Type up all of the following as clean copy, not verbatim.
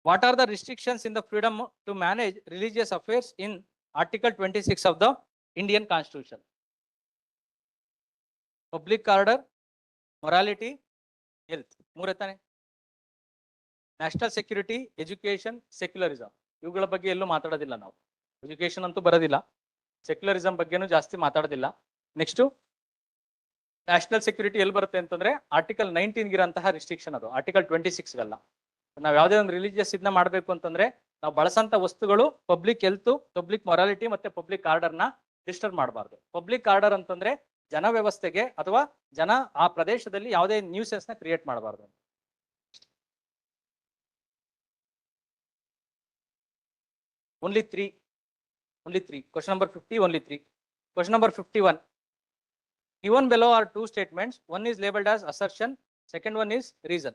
What are the restrictions in the freedom to manage religious affairs in Article 26 of the Indian Constitution? Public order, morality, health. ಮೂರೇ ತಾನೆ. National security, education, secularism. ಇವುಗಳ ಬಗ್ಗೆ ಎಲ್ಲೂ ಮಾತಾಡೋದಿಲ್ಲ ನಾವು. Education ಅಂತೂ ಬರೋದಿಲ್ಲ, ಸೆಕ್ಯುಲರಿಸಂ ಬಗ್ಗೆನೂ ಜಾಸ್ತಿ ಮಾತಾಡೋದಿಲ್ಲ. ನೆಕ್ಸ್ಟ್ ನ್ಯಾಷನಲ್ ಸೆಕ್ಯೂರಿಟಿ ಎಲ್ಲಿ ಬರುತ್ತೆ ಅಂತಂದ್ರೆ ಆರ್ಟಿಕಲ್ 19 ಇರೋಂತಹ ರಿಸ್ಟ್ರಿಕ್ಷನ್ ಅದು, ಆರ್ಟಿಕಲ್ 26 ಗಲ್ಲ. ನಾವು ಯಾವುದೇ ಒಂದು ರಿಲಿಜಿಯಸ್ ಇದನ್ನ ಮಾಡಬೇಕು ಅಂತಂದ್ರೆ ನಾವು ಬಳಸಂತ ವಸ್ತುಗಳು ಪಬ್ಲಿಕ್ ಹೆಲ್ತ್, ಪಬ್ಲಿಕ್ ಮೊರಾಲಿಟಿ ಮತ್ತೆ ಪಬ್ಲಿಕ್ ಆರ್ಡರ್ ನ ಡಿಸ್ಟರ್ಬ್ ಮಾಡಬಾರ್ದು. ಪಬ್ಲಿಕ್ ಆರ್ಡರ್ ಅಂತಂದ್ರೆ ಜನ ವ್ಯವಸ್ಥೆಗೆ ಅಥವಾ ಜನ ಆ ಪ್ರದೇಶದಲ್ಲಿ ಯಾವುದೇ ನ್ಯೂಸೆನ್ಸ್ ನ ಕ್ರಿಯೇಟ್ ಮಾಡಬಾರ್ದು. Only three. Question number 50, only three. Question number 51. Given below are two statements. One is labeled as assertion. Second one is reason.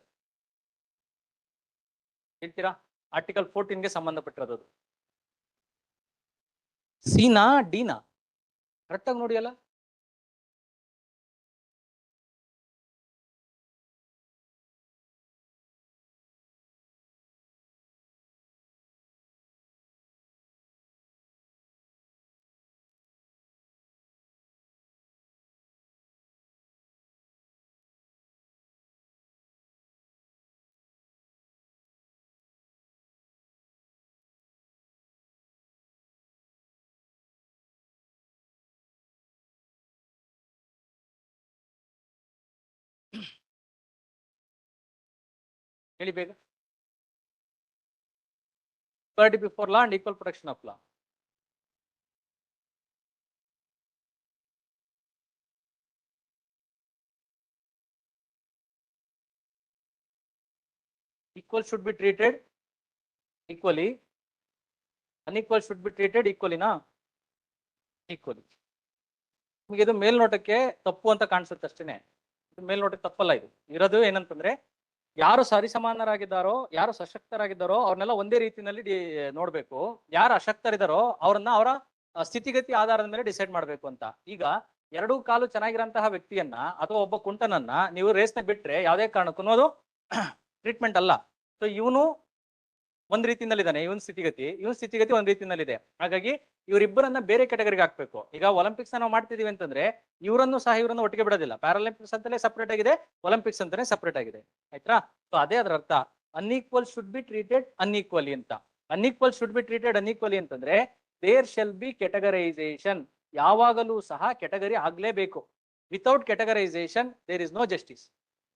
ಹೇಳ್ತೀರಾ? ಆರ್ಟಿಕಲ್ 14 ಗೆ ಸಂಬಂಧಪಟ್ಟಿರೋದು. ಸಿನಾ ಡಿನಾ ಕರೆಕ್ಟ್ ಆಗಿ ನೋಡಿ ಅಲ್ಲ. ಹೇಳಿ ಬೇಗ. Equality before law and equal protection of law. Equal should be treated equally. Unequal should be treated equally ನಾ? Equally. ನಿಮಗೆ ಇದು ಮೇಲ್ನೋಟಕ್ಕೆ ತಪ್ಪು ಅಂತ ಕಾಣಿಸುತ್ತೆ ಅಷ್ಟೇನೆ. ಇದು ಮೇಲ್ನೋಟಕ್ಕೆ ತಪ್ಪಲ್ಲ. ಇದು ಇರೋದು ಏನಂತಂದ್ರೆ ಯಾರು ಸರಿಸಮಾನರಾಗಿದ್ದಾರೋ, ಯಾರು ಸಶಕ್ತರಾಗಿದ್ದಾರೋ ಅವ್ರನ್ನೆಲ್ಲ ಒಂದೇ ರೀತಿಯಲ್ಲಿ ನೋಡ್ಬೇಕು. ಯಾರು ಅಶಕ್ತರಿದ್ದಾರೋ ಅವ್ರನ್ನ ಅವರ ಸ್ಥಿತಿಗತಿ ಆಧಾರದ ಮೇಲೆ ಡಿಸೈಡ್ ಮಾಡ್ಬೇಕು ಅಂತ. ಈಗ ಎರಡೂ ಕಾಲು ಚೆನ್ನಾಗಿರೋಂತಹ ವ್ಯಕ್ತಿಯನ್ನ ಅಥವಾ ಒಬ್ಬ ಕುಂಟನನ್ನ ನೀವು ರೇಸ್ನ ಬಿಟ್ರೆ ಯಾವುದೇ ಕಾರಣಕ್ಕೂ ಅದು ಟ್ರೀಟ್ಮೆಂಟ್ ಅಲ್ಲ. ಸೊ ಇವನು ಒಂದ್ ರೀತಿನಲ್ಲಿದ್ದಾನೆ, ಇವನ್ ಸ್ಥಿತಿಗತಿ ಒಂದ್ ರೀತಿನಲ್ಲಿದೆ. ಹಾಗಾಗಿ ಇವರಿಬ್ಬರನ್ನ ಬೇರೆ ಕೆಟಗರಿಗೆ ಹಾಕ್ಬೇಕು. ಈಗ ಒಲಿಂಪಿಕ್ಸ್ ನಾವು ಮಾಡ್ತಿದೀವಿ ಅಂತಂದ್ರೆ ಇವರನ್ನು ಸಹ ಇವರನ್ನು ಒಟ್ಟಿಗೆ ಬಿಡೋದಿಲ್ಲ. ಪ್ಯಾರಾಲಿಂಪಿಕ್ಸ್ ಅಂತಲೇ ಸಪರೇಟ್ ಆಗಿದೆ, ಒಲಿಂಪಿಕ್ಸ್ ಅಂತಾನೆ ಸಪರೇಟ್ ಆಗಿದೆ. ಆಯ್ತಾ? ಸೊ ಅದೇ ಅದರ ಅರ್ಥ. Unequal should be treated unequally ಅಂತ. Unequal should be treated unequally ಅಂತಂದ್ರೆ ದೇರ್ ಶೆಲ್ ಬಿ ಕೆಟಗರೈಸೇಷನ್. ಯಾವಾಗಲೂ ಸಹ ಕೆಟಗರಿ ಆಗ್ಲೇಬೇಕು. Without categorisation there is no justice.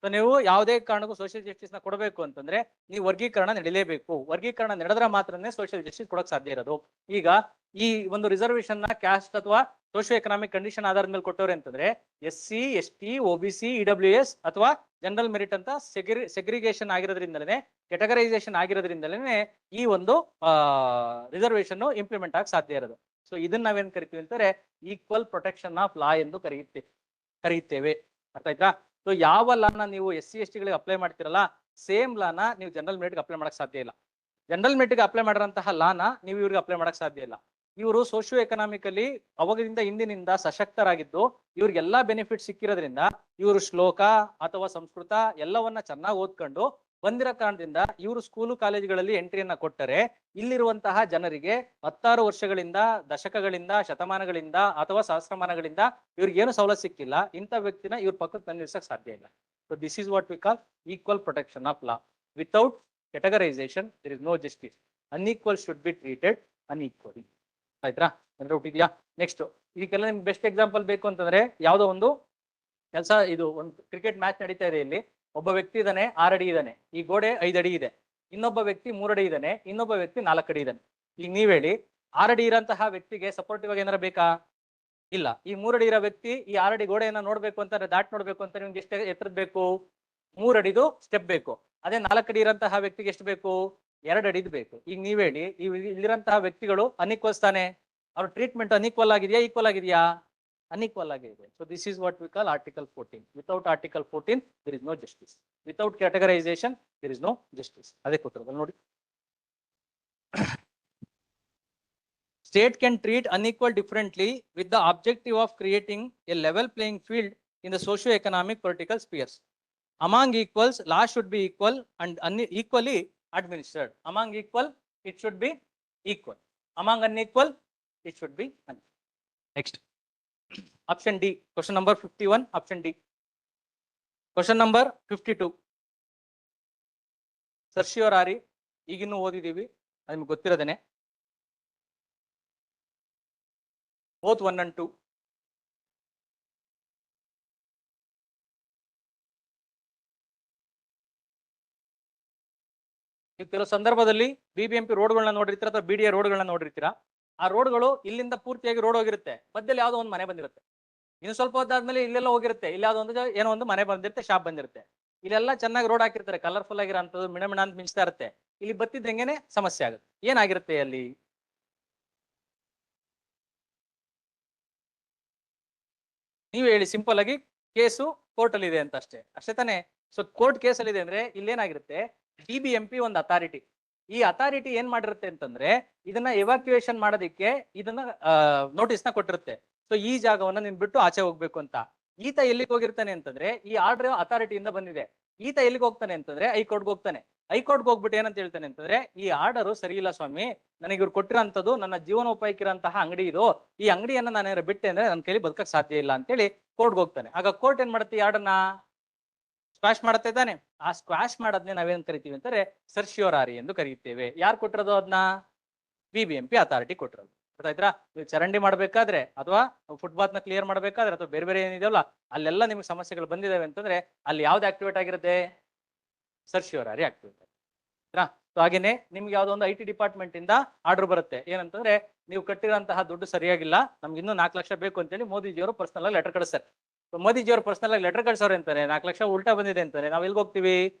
So ನೀವು ಯಾವುದೇ ಕಾರಣಕ್ಕೂ ಸೋಷಿಯಲ್ ಜಸ್ಟಿಸ್ ನ ಕೊಡಬೇಕು ಅಂತಂದ್ರೆ ನೀವು ವರ್ಗೀಕರಣ ನಡೀಲೇಬೇಕು. ವರ್ಗೀಕರಣ ನಡೆದ್ರೆ ಮಾತ್ರನೇ ಸೋಷಿಯಲ್ ಜಸ್ಟಿಸ್ ಕೊಡಕ್ ಸಾಧ್ಯ ಇರೋದು. ಈಗ ಈ ಒಂದು ರಿಸರ್ವೇಶನ್ ನ ಕ್ಯಾಸ್ಟ್ ಅಥವಾ ಸೋಶಿಯೋ ಎಕನಾಮಿಕ್ ಕಂಡೀಷನ್ ಆಧಾರದ ಮೇಲೆ ಕೊಟ್ಟವ್ರೆ ಅಂತಂದ್ರೆ SC, ST, OBC, EWS ಅಥವಾ ಜನರಲ್ ಮೆರಿಟ್ ಅಂತ ಸೆಗ್ರಿಗೇಷನ್ ಆಗಿರೋದ್ರಿಂದಲೇ, ಕೆಟಗರೈಸೇಷನ್ ಆಗಿರೋದ್ರಿಂದಲೇ ಈ ಒಂದು ರಿಸರ್ವೇಶನ್ ಇಂಪ್ಲಿಮೆಂಟ್ ಆಗಿ ಸಾಧ್ಯ ಇರೋದು. ಸೊ ಇದನ್ನ ನಾವೇನ್ ಕರಿತೀವಿ ಅಂತಾರೆ ಈಕ್ವಲ್ ಪ್ರೊಟೆಕ್ಷನ್ ಆಫ್ ಲಾ ಎಂದು ಕರೆಯುತ್ತೇವೆ. ಅರ್ಥ ಆಯ್ತಾ? ಸೊ ಯಾವ ಲಾನ ನೀವು SC, ST ಗಳಿಗೆ ಅಪ್ಲೈ ಮಾಡ್ತಿರಲ್ಲ, ಸೇಮ್ ಲಾನ ನೀವು ಜನರಲ್ ಮೆರಿಟ್ಗೆ ಅಪ್ಲೈ ಮಾಡಕ್ ಸಾಧ್ಯ ಇಲ್ಲ. ಜನರಲ್ ಮೆರಿಟ್ಗೆ ಅಪ್ಲೈ ಮಾಡಿರೋಂತಹ ಲಾನ ನೀವು ಇವ್ರಿಗೆ ಅಪ್ಲೈ ಮಾಡಕ್ ಸಾಧ್ಯ ಇಲ್ಲ. ಇವರು ಸೋಶಿಯೋ ಎಕನಾಮಿಕಲಿ ಅವಾಗಿಂದ ಹಿಂದಿನಿಂದ ಸಶಕ್ತರಾಗಿದ್ದು ಇವ್ರಿಗೆಲ್ಲಾ ಬೆನಿಫಿಟ್ ಸಿಕ್ಕಿರೋದ್ರಿಂದ ಇವರು ಶ್ಲೋಕ ಅಥವಾ ಸಂಸ್ಕೃತ ಎಲ್ಲವನ್ನ ಚೆನ್ನಾಗಿ ಓದ್ಕೊಂಡು ಬಂದಿರೋ ಕಾರಣದಿಂದ ಇವರು ಸ್ಕೂಲು ಕಾಲೇಜುಗಳಲ್ಲಿ ಎಂಟ್ರಿಯನ್ನ ಕೊಟ್ಟರೆ ಇಲ್ಲಿರುವಂತಹ ಜನರಿಗೆ 16 ವರ್ಷಗಳಿಂದ, ದಶಕಗಳಿಂದ, ಶತಮಾನಗಳಿಂದ ಅಥವಾ ಸಹಸ್ರಮಾನಗಳಿಂದ ಇವ್ರಿಗೇನು ಸವಲತ್ತು ಸಿಕ್ಕಿಲ್ಲ. ಇಂಥ ವ್ಯಕ್ತಿನ ಇವ್ರ ಪಕ್ಕಕ್ಕೆ ನಿಲ್ಲಿಸಕ್ ಸಾಧ್ಯ ಇಲ್ಲ. So this is what we call equal protection of law. Without categorization there is no justice. Unequal should be treated unequally. ಆಯ್ತಾ? ಅಂದ್ರೆ ಹುಟ್ಟಿದ್ಯಾ? ನೆಕ್ಸ್ಟ್ ಇದಕ್ಕೆಲ್ಲ ನಿಮ್ಗೆ ಬೆಸ್ಟ್ ಎಕ್ಸಾಂಪಲ್ ಬೇಕು ಅಂತಂದ್ರೆ ಯಾವ್ದೋ ಒಂದು ಕೆಲಸ. ಇದು ಒಂದು ಕ್ರಿಕೆಟ್ ಮ್ಯಾಚ್ ನಡೀತಾ ಇದೆ. ಇಲ್ಲಿ ಒಬ್ಬ ವ್ಯಕ್ತಿ ಇದ್ದಾನೆ, 6 ಅಡಿ ಇದ್ದಾನೆ. ಈ ಗೋಡೆ 5 ಅಡಿ ಇದೆ. ಇನ್ನೊಬ್ಬ ವ್ಯಕ್ತಿ 3 ಅಡಿ ಇದ್ದಾನೆ. ಇನ್ನೊಬ್ಬ ವ್ಯಕ್ತಿ 4 ಅಡಿ ಇದ್ದಾನೆ. ಈಗ ನೀವ್ ಹೇಳಿ 6 ಅಡಿ ಇರೋಂತಹ ವ್ಯಕ್ತಿಗೆ ಸಪೋರ್ಟಿವ್ ಆಗಿ ಏನಾರ ಬೇಕಾ? ಇಲ್ಲ. ಈ 3 ಅಡಿ ಇರೋ ವ್ಯಕ್ತಿ ಈ 6 ಅಡಿ ಗೋಡೆಯನ್ನ ನೋಡ್ಬೇಕು ಅಂತಂದ್ರೆ ದಾಟ್ ನೋಡ್ಬೇಕು ಅಂತ ನಿಮ್ಗೆ ಎಷ್ಟು ಎತ್ತರದ ಬೇಕು? 3 ಅಡಿದು ಸ್ಟೆಪ್ ಬೇಕು. ಅದೇ 4 ಅಡಿ ಇರೋಂತಹ ವ್ಯಕ್ತಿಗೆ ಎಷ್ಟು ಬೇಕು? 2 ಅಡಿದು ಬೇಕು. ಈಗ ನೀವ್ ಹೇಳಿ ಇಲ್ಲಿರಂತಹ ವ್ಯಕ್ತಿಗಳು ಅನ್ಈಕ್ವಲ್ಸ್ ತಾನೆ? ಅವ್ರ ಟ್ರೀಟ್ಮೆಂಟ್ ಅನ್ಈಕ್ವಲ್ ಆಗಿದೆಯಾ, ಈಕ್ವಲ್ ಆಗಿದೆಯಾ? ಅನ್ಈಕ್ವಲ್ ಆಗಿದೆ. So this is what we call article 14. Without article 14 there is no justice. Without categorization there is no justice. ಅದೇ ಕೂತಿರೋದು ನೋಡಿ. State can treat unequal differently with the objective of creating a level playing field in the socio-economic political spheres. Among equals, law should be equal and equally administered. Among equal, it should be equal. Among unequal, it should be unequal. Next, option D, question number 51, option D. Question number 52. ಸರ್ಶಿಯೋರಾರಿ ಈಗಿನ್ನೂ ಓದಿದೀವಿ, ಅದು ನಿಮ್ಗೆ ಗೊತ್ತಿರೋದೇನೆ. both 1 and 2. ಕೆಲವು ಸಂದರ್ಭದಲ್ಲಿ BBMP ರೋಡ್ಗಳನ್ನ ನೋಡಿರ್ತೀರಾ ಅಥವಾ BDA ರೋಡ್ಗಳನ್ನ ನೋಡಿರ್ತೀರಾ. ಆ ರೋಡ್ಗಳು ಇಲ್ಲಿಂದ ಪೂರ್ತಿಯಾಗಿ ರೋಡ್ ಹೋಗಿರುತ್ತೆ, ಮಧ್ಯದಲ್ಲಿ ಯಾವುದೋ ಒಂದು ಮನೆ ಬಂದಿರುತ್ತೆ. ಇನ್ನು ಸ್ವಲ್ಪ ಹೊತ್ತಾದ್ಮೇಲೆ ಇಲ್ಲೆಲ್ಲ ಹೋಗಿರುತ್ತೆ, ಇಲ್ಲಿ ಯಾವುದೋ ಒಂದು ಏನೋ ಒಂದು ಮನೆ ಬಂದಿರುತ್ತೆ, ಶಾಪ್ ಬಂದಿರುತ್ತೆ. ಇಲ್ಲೆಲ್ಲ ಚೆನ್ನಾಗಿ ರೋಡ್ ಹಾಕಿರ್ತಾರೆ, ಕಲರ್ಫುಲ್ ಆಗಿರೋಂಥದ್ದು, ಮಿಣ ಅಂತ ಮಿಂಚ್ತಾ ಇರುತ್ತೆ. ಇಲ್ಲಿ ಬತ್ತಿದ್ದಂಗೆನೆ ಸಮಸ್ಯೆ ಆಗುತ್ತೆ. ಏನಾಗಿರುತ್ತೆ ಅಲ್ಲಿ? ನೀವು ಹೇಳಿ ಸಿಂಪಲ್ ಆಗಿ. ಕೇಸು ಕೋರ್ಟ್ ಅಲ್ಲಿ ಇದೆ ಅಂತ ಅಷ್ಟೇ ತಾನೆ. ಸೊ ಕೋರ್ಟ್ ಕೇಸ್ ಅಲ್ಲಿ ಇದೆ ಅಂದ್ರೆ ಇಲ್ಲೇನಾಗಿರುತ್ತೆ, BBMP ಒಂದು ಅಥಾರಿಟಿ. ಈ ಅಥಾರಿಟಿ ಏನ್ ಮಾಡಿರುತ್ತೆ ಅಂತಂದ್ರೆ ಇದನ್ನ ಎವಾಕ್ಯುಯೇಷನ್ ಮಾಡೋದಿಕ್ಕೆ ಇದನ್ನ ನೋಟಿಸ್ ನ ಕೊಟ್ಟಿರುತ್ತೆ. ಸೊ ಈ ಜಾಗವನ್ನ ನೀನ್ ಬಿಟ್ಟು ಆಚೆ ಹೋಗ್ಬೇಕು ಅಂತ. ಈತ ಎಲ್ಲಿಗೆ ಹೋಗಿರ್ತಾನೆ ಅಂತಂದ್ರೆ ಈ ಆರ್ಡರ್ ಅಥಾರಿಟಿಯಿಂದ ಬಂದಿದೆ. ಈತ ಎಲ್ಲಿಗೆ ಹೋಗ್ತಾನೆ ಅಂತಂದ್ರೆ ಹೈಕೋರ್ಟ್ಗೆ ಹೋಗ್ತಾನೆ. ಹೈಕೋರ್ಟ್ಗೆ ಹೋಗ್ಬಿಟ್ಟು ಏನಂತ ಹೇಳ್ತಾನೆ ಅಂತಂದ್ರೆ ಈ ಆರ್ಡರ್ ಸರಿ ಇಲ್ಲ ಸ್ವಾಮಿ, ನನಗೆ ಇವ್ರು ಕೊಟ್ಟಿರೋಂಥದ್ದು ನನ್ನ ಜೀವನೋಪಾಯಕ್ಕಿರೋಂತಹ ಅಂಗಡಿ ಇದು, ಈ ಅಂಗಡಿಯನ್ನ ನಾನು ಬಿಟ್ಟೆ ಅಂದ್ರೆ ನನ್ನ ಕೈಲಿ ಬದುಕಕ್ ಸಾಧ್ಯ ಇಲ್ಲ ಅಂತೇಳಿ ಕೋರ್ಟ್ಗೆ ಹೋಗ್ತಾನೆ. ಆಗ ಕೋರ್ಟ್ ಏನ್ ಮಾಡುತ್ತೆ, ಈ ಆರ್ಡರ್ನ ಸ್ಕ್ವಾಶ್ ಮಾಡುತ್ತೆ ತಾನೆ. ಆ ಸ್ಕ್ವಾಶ್ ಮಾಡೋದನ್ನೇ ನಾವೇನ್ ಕರಿತೀವಿ ಅಂತಂದ್ರೆ ಸರ್ಶಿಯೋರಾರಿ ಎಂದು ಕರೀತೇವೆ. ಯಾರು ಕೊಟ್ಟಿರೋದು ಅದನ್ನ? BBMP ಅಥಾರಿಟಿ ಕೊಟ್ಟಿರೋದು. ಗೊತ್ತಾಯ್ತಾ? ನೀವು ಚರಂಡಿ ಮಾಡ್ಬೇಕಾದ್ರೆ ಅಥವಾ ಫುಟ್ಪಾತ್ ನ ಕ್ಲಿಯರ್ ಮಾಡ್ಬೇಕಾದ್ರೆ ಅಥವಾ ಬೇರೆ ಬೇರೆ ಏನಿದೆಯಲ್ಲ ಅಲ್ಲೆಲ್ಲ ನಿಮ್ಗೆ ಸಮಸ್ಯೆಗಳು ಬಂದಿದಾವೆ ಅಂತಂದ್ರೆ ಅಲ್ಲಿ ಯಾವ್ದು ಆಕ್ಟಿವೇಟ್ ಆಗಿರುತ್ತೆ? ಸರ್ಶಿಯೋರಾರಿ ಆಕ್ಟಿವೇಟ್ ಆಯ್ತಾ? ಸೊ ಹಾಗೇನೆ ನಿಮ್ಗೆ ಯಾವ್ದೋ ಒಂದು IT ಡಿಪಾರ್ಟ್ಮೆಂಟ್ ಇಂದ ಆರ್ಡರ್ ಬರುತ್ತೆ, ಏನಂತಂದ್ರೆ ನೀವು ಕಟ್ಟಿರೋಂತಹ ದುಡ್ಡು ಸರಿಯಾಗಿಲ್ಲ, ನಮ್ಗೆ ಇನ್ನೂ 4 ಲಕ್ಷ ಬೇಕು ಅಂತೇಳಿ ಮೋದಿಜಿಯವರು ಪರ್ಸನಲ್ ಆಗಿ ಲೆಟರ್ ಕಳಿಸ್ತಾರೆ. ಮೋದಿಜಿಯವರು ಪರ್ಸನಲ್ ಆಗಿ ಲೆಟರ್ ಕಳ್ಸೋರು ಅಂತಾರೆ 4 ಲಕ್ಷ ಉಲ್ಟಾ ಬಂದಿದೆ ಅಂತಾರೆ. ನಾವ್ ಎಲ್ಗೆ ಹೋಗ್ತೀವಿ?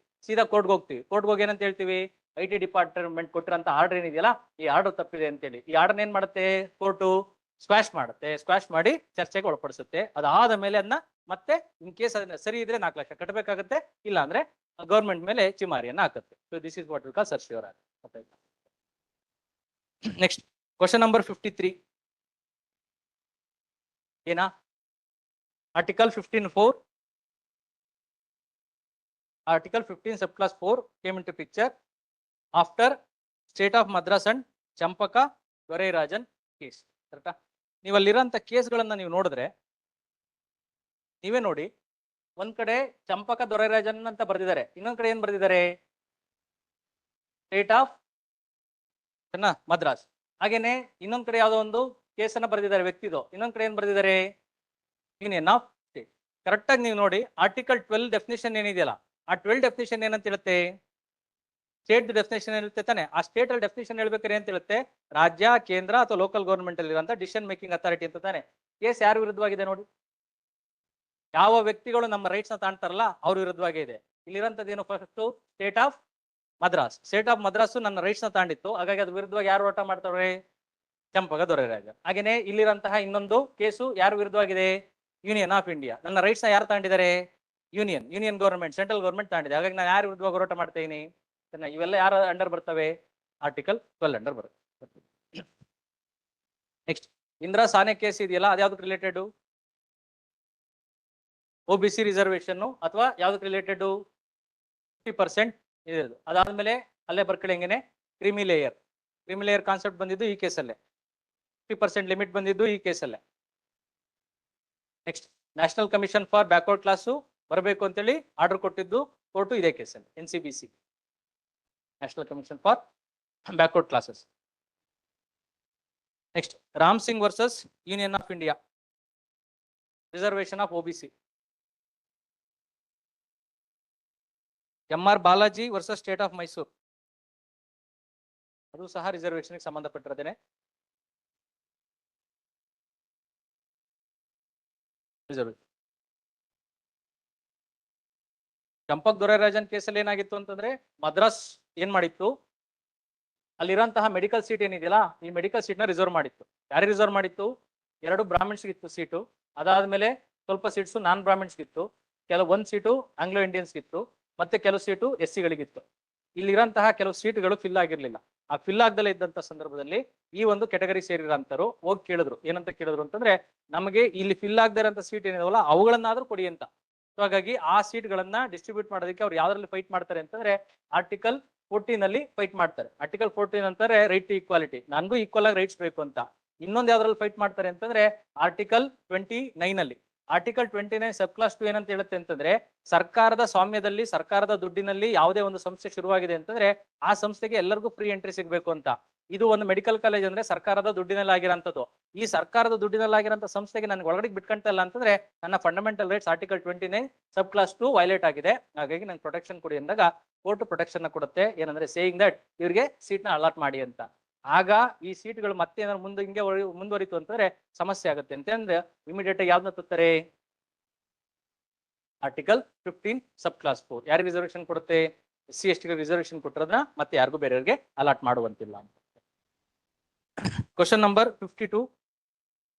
ಸೀದಾ ಕೋರ್ಟ್ಗೆ ಹೋಗ್ತೀವಿ. ಕೋರ್ಟ್ಗೆ ಹೋಗಿ ಏನಂತ ಹೇಳ್ತೀವಿ? IT ಡಿಪಾರ್ಟ್ಮೆಂಟ್ ಕೊಟ್ಟಿರೋಂಥ ಆರ್ಡರ್ ಏನಿದೆಯಲ್ಲ ಈ ಆರ್ಡರ್ ತಪ್ಪಿದೆ ಅಂತೇಳಿ. ಈ ಆರ್ಡರ್ ಏನ್ ಮಾಡುತ್ತೆ ಕೋರ್ಟು? ಸ್ಕ್ವಾಶ್ ಮಾಡುತ್ತೆ. ಸ್ಕ್ವಾಶ್ ಮಾಡಿ ಚರ್ಚೆಗೆ ಒಳಪಡಿಸುತ್ತೆ. ಅದಾದ ಮೇಲೆ ಅದನ್ನ ಮತ್ತೆ ಇನ್ ಕೇಸ್ ಅದನ್ನ ಸರಿ ಇದ್ರೆ 4 ಲಕ್ಷ ಕಟ್ಟಬೇಕಾಗುತ್ತೆ, ಇಲ್ಲ ಅಂದ್ರೆ ಗವರ್ಮೆಂಟ್ ಮೇಲೆ ಚಿಮಾರಿಯನ್ನ ಹಾಕುತ್ತೆ. So this is what we call certiorari. Next question number 53 ಏನ? Article 15(4), Article 15 subclass 4 came into picture after State of Madras and Champaka Dorairajan case. ಕರೆಕ್ಟಾ? ನೀವು ಅಲ್ಲಿರೋಂಥ ಕೇಸ್ಗಳನ್ನ ನೀವು ನೋಡಿದ್ರೆ ನೀವೇ ನೋಡಿ, ಒಂದ್ ಕಡೆ ಚಂಪಕ ದೊರೈರಾಜನ್ ಅಂತ ಬರ್ದಿದ್ದಾರೆ, ಇನ್ನೊಂದ್ ಕಡೆ ಏನ್ ಬರ್ದಿದ್ದಾರೆ? State of Madras. ಹಾಗೇನೆ ಇನ್ನೊಂದ್ ಕಡೆ ಯಾವ್ದೋ ಒಂದು ಕೇಸನ್ನ ಬರ್ದಿದ್ದಾರೆ ವ್ಯಕ್ತಿದು, ಇನ್ನೊಂದ್ ಕಡೆ ಏನ್ ಬರ್ದಿದ್ದಾರೆ? Union of state. ಕರೆಕ್ಟ್ ಆಗಿ ನೀವು ನೋಡಿ, ಆರ್ಟಿಕಲ್ 12 ಡೆಫಿನೇಷನ್ ಏನಿದೆಯಲ್ಲ ಆ 12 ಡೆಫಿನೇಷನ್ ಏನಂತ ಹೇಳುತ್ತೆ? ಸ್ಟೇಟ್ ಡೆಫಿನೇಷನ್ ಇರುತ್ತೆ ತಾನೆ. ಆ ಸ್ಟೇಟ್ ಅಲ್ಲಿ ಡೆಫಿನೇಷನ್ ಹೇಳ್ಬೇಕಾದ್ರೆ ಏನ್ ಹೇಳುತ್ತೆ? ರಾಜ್ಯ, ಕೇಂದ್ರ ಅಥವಾ ಲೋಕಲ್ ಗವರ್ಮೆಂಟ್ ಅಲ್ಲಿ ಇರುವಂತ ಡಿಸಿಷನ್ ಮೇಕಿಂಗ್ ಅಥಾರಿಟಿ ಅಂತ ತಾನೆ. ಕೇಸ್ ಯಾರು ವಿರುದ್ಧವಾಗಿದೆ ನೋಡಿ? ಯಾವ ವ್ಯಕ್ತಿಗಳು ನಮ್ಮ ರೈಟ್ಸ್ ನ ತಾಣ್ತಾರಲ್ಲ ಅವ್ರ ವಿರುದ್ಧವಾಗೇ ಇದೆ. ಇಲ್ಲಿರೋಂಥದ್ದು ಏನು? First state of Madras. State of Madras ನನ್ನ ರೈಟ್ಸ್ ನ ತಾಂಡಿತ್ತು, ಹಾಗಾಗಿ ಅದ್ರ ವಿರುದ್ಧವಾಗಿ ಯಾರು ಹೋರಾಟ ಮಾಡ್ತಾವ್ರೆ? ಚಂಪಕ ದೊರೈರಾಜ. ಹಾಗೇನೆ ಇಲ್ಲಿರಂತಹ ಇನ್ನೊಂದು ಕೇಸು ಯಾರು ವಿರುದ್ಧವಾಗಿದೆ? Union of India. ನನ್ನ ರೈಟ್ಸ್ ನ ಯಾರು ತಾಂಡಿದ್ದಾರೆ? ಯೂನಿಯನ್ ಗವರ್ಮೆಂಟ್, ಸೆಂಟ್ರಲ್ ಗವರ್ಮೆಂಟ್ ತಾಂಡಿದೆ. ಹಾಗಾಗಿ ನಾನು ಯಾರು ವಿರುದ್ಧವಾಗಿ ಹೋರಾಟ ಮಾಡ್ತಾ ಇದೀನಿ? ಇವೆಲ್ಲ ಯಾರು ಅಂಡರ್ ಬರ್ತವೆ? ಆರ್ಟಿಕಲ್ 12 ಅಂಡರ್ ಬರುತ್ತೆ. ನೆಕ್ಸ್ಟ್ ಇಂದಿರಾ ಸಾನೆ ಕೇಸ್ ಇದೆಯಲ್ಲ, ಅದ್ಯಾವ್ದಕ್ಕೆ ರಿಲೇಟೆಡ್? OBC ರಿಸರ್ವೇಶನ್ ಅಥವಾ ಯಾವ್ದಕ್ಕೆ ರಿಲೇಟೆಡ್? 50% ಇದೆ. ಅದಾದ್ಮೇಲೆ ಅಲ್ಲೇ ಬರ್ಕೊಳ್ಳಿ ಹೆಂಗೇನೆ ಕ್ರಿಮಿ ಲೇಯರ್ ಕಾನ್ಸೆಪ್ಟ್ ಬಂದಿದ್ದು ಈ ಕೇಸಲ್ಲೇ. 50% ಲಿಮಿಟ್ ಬಂದಿದ್ದು ಈ ಕೇಸಲ್ಲೇ. Next National Commission for Backward class ಬರಬೇಕು ಅಂತೇಳಿ ಆರ್ಡರ್ ಕೊಟ್ಟಿದ್ದು ಕೋರ್ಟು ಇದೇ ಕೇಸಲ್ಲಿ, NCBC, National Commission for Backward Classes. Next Ram Singh versus Union of India, reservation of OBC. MR Balaji versus State of Mysore, ಅದು ಸಹ ರಿಸರ್ವೇಶನ್ ಸಂಬಂಧಪಟ್ಟಿರೋದೇನೆ. ಚಂಪಕ್ ದೊರೈರಾಜನ್ ಕೇಸಲ್ಲಿ ಏನಾಗಿತ್ತು ಅಂತಂದ್ರೆ ಮದ್ರಾಸ್ ಏನ್ ಮಾಡಿತ್ತು, ಅಲ್ಲಿರೋಂತಹ ಮೆಡಿಕಲ್ ಸೀಟ್ ಏನಿದೆಯಲ್ಲ ಈ ಮೆಡಿಕಲ್ ಸೀಟ್ ನ ರಿಸರ್ವ್ ಮಾಡಿತ್ತು. ಯಾರಿಗೆ ರಿಸರ್ವ್ ಮಾಡಿತ್ತು? 2 ಬ್ರಾಹ್ಮಿಣ್ಸ್ಗೆ ಇತ್ತು ಸೀಟು. ಅದಾದ್ಮೇಲೆ ಸ್ವಲ್ಪ ಸೀಟ್ಸ್ ನಾನ್ ಬ್ರಾಹ್ಮಿಣ್ಸ್ಗೆ ಇತ್ತು, ಒಂದು ಸೀಟು ಆಂಗ್ಲೋ ಇಂಡಿಯನ್ಸ್ಗೆ ಇತ್ತು, ಮತ್ತೆ ಕೆಲವು ಸೀಟು SC ಗಳಿಗಿತ್ತು. ಇಲ್ಲಿರೋಂತಹ ಕೆಲವು ಸೀಟ್ಗಳು ಫಿಲ್ ಆಗಿರ್ಲಿಲ್ಲ. ಆ ಫಿಲ್ ಆಗದಲ್ಲೇ ಇದ್ದಂತ ಸಂದರ್ಭದಲ್ಲಿ ಈ ಒಂದು ಕೆಟಗರಿ ಸೇರಿರೋಂತರು ಹೋಗಿ ಕೇಳಿದ್ರು. ಏನಂತ ಕೇಳಿದ್ರು ಅಂತಂದ್ರೆ, ನಮಗೆ ಇಲ್ಲಿ ಫಿಲ್ ಆಗದೇ ಇರೋಂಥ ಸೀಟ್ ಏನಿದಾವಲ್ಲ ಅವುಗಳನ್ನಾದ್ರೂ ಕೊಡಿ ಅಂತ. ಸೊ ಹಾಗಾಗಿ ಆ ಸೀಟ್ಗಳನ್ನ ಡಿಸ್ಟ್ರಿಬ್ಯೂಟ್ ಮಾಡೋದಕ್ಕೆ ಅವ್ರು ಯಾವ್ದ್ರಲ್ಲಿ ಫೈಟ್ ಮಾಡ್ತಾರೆ ಅಂತಂದ್ರೆ ಆರ್ಟಿಕಲ್ 14 ಅಲ್ಲಿ ಫೈಟ್ ಮಾಡ್ತಾರೆ. ಆರ್ಟಿಕಲ್ 14 ಅಂತಾರೆ ರೈಟ್ ಟು ಈಕ್ವಾಲಿಟಿ, ನನಗೂ ಈಕ್ವಲ್ ಆಗಿ ರೈಟ್ಸ್ ಬೇಕು ಅಂತ. ಇನ್ನೊಂದು ಯಾವ್ದ್ರಲ್ಲಿ ಫೈಟ್ ಮಾಡ್ತಾರೆ ಅಂತಂದ್ರೆ ಆರ್ಟಿಕಲ್ 29 ಅಲ್ಲಿ. ಆರ್ಟಿಕಲ್ 29 ಸಬ್ ಕ್ಲಾಸ್ 2 ಏನಂತ ಹೇಳುತ್ತೆ ಅಂತಂದ್ರೆ ಸರ್ಕಾರದ ಸ್ವಾಮ್ಯದಲ್ಲಿ ಸರ್ಕಾರದ ದುಡ್ಡಿನಲ್ಲಿ ಯಾವುದೇ ಒಂದು ಸಂಸ್ಥೆ ಶುರುವಾಗಿದೆ ಅಂತಂದ್ರೆ ಆ ಸಂಸ್ಥೆಗೆ ಎಲ್ಲರಿಗೂ ಫ್ರೀ ಎಂಟ್ರಿ ಸಿಗಬೇಕು ಅಂತ. ಇದು ಒಂದು ಮೆಡಿಕಲ್ ಕಾಲೇಜ್ ಅಂದ್ರೆ ಸರ್ಕಾರದ ದುಡ್ಡಿನಲ್ಲಿ ಆಗಿರೋಂಥದ್ದು. ಈ ಸರ್ಕಾರದ ದುಡ್ಡಿನಲ್ಲಿ ಆಗಿರೋಂಥ ಸಂಸ್ಥೆಗೆ ನನಗೆ ಒಳಗಡೆ ಬಿಟ್ಕೊಂತಲ್ಲ ಅಂತಂದ್ರೆ ನನ್ನ ಫಂಡಮೆಂಟಲ್ ರೈಟ್ಸ್ ಆರ್ಟಿಕಲ್ 29 ಸಬ್ ಕ್ಲಾಸ್ 2 ವೈಲೇಟ್ ಆಗಿದೆ, ಹಾಗಾಗಿ ನಂಗೆ ಪ್ರೊಟೆಕ್ಷನ್ ಕೊಡಿ ಅಂದಾಗ ಕೋರ್ಟ್ ಪ್ರೊಟೆಕ್ಷನ್ ಕೊಡುತ್ತೆ. ಏನಂದ್ರೆ ಸೇಯಿಂಗ್ ದಟ್ ಇವ್ರಿಗೆ ಸೀಟ್ ನ ಅಲಾಟ್ ಮಾಡಿ ಅಂತ. ಆಗ ಈ ಸೀಟ್ಗಳು ಮತ್ತೆ ಏನಾದ್ರು ಮುಂದೆ ಹಿಂಗೆ ಮುಂದುವರಿತು ಅಂತಂದ್ರೆ ಸಮಸ್ಯೆ ಆಗುತ್ತೆ ಅಂತ ಅಂದ್ರೆ ಇಮಿಡಿಯೇಟ್ ಆಗಿ ಯಾವ್ದನ್ನ ತರ್ತಾರೆ, ಆರ್ಟಿಕಲ್ 15 ಸಬ್ ಕ್ಲಾಸ್ 4 ಯಾರಿಗೆ ರಿಸರ್ವೇಶನ್ ಕೊಡುತ್ತೆ, SC/ST ರಿಸರ್ವೇಶನ್ ಕೊಟ್ಟಿರೋದನ್ನ ಮತ್ತೆ ಯಾರಿಗೂ ಬೇರೆಯವ್ರಿಗೆ ಅಲಾಟ್ ಮಾಡುವಂತಿಲ್ಲ ಅಂತ. ಕ್ವಶನ್ ನಂಬರ್ 52,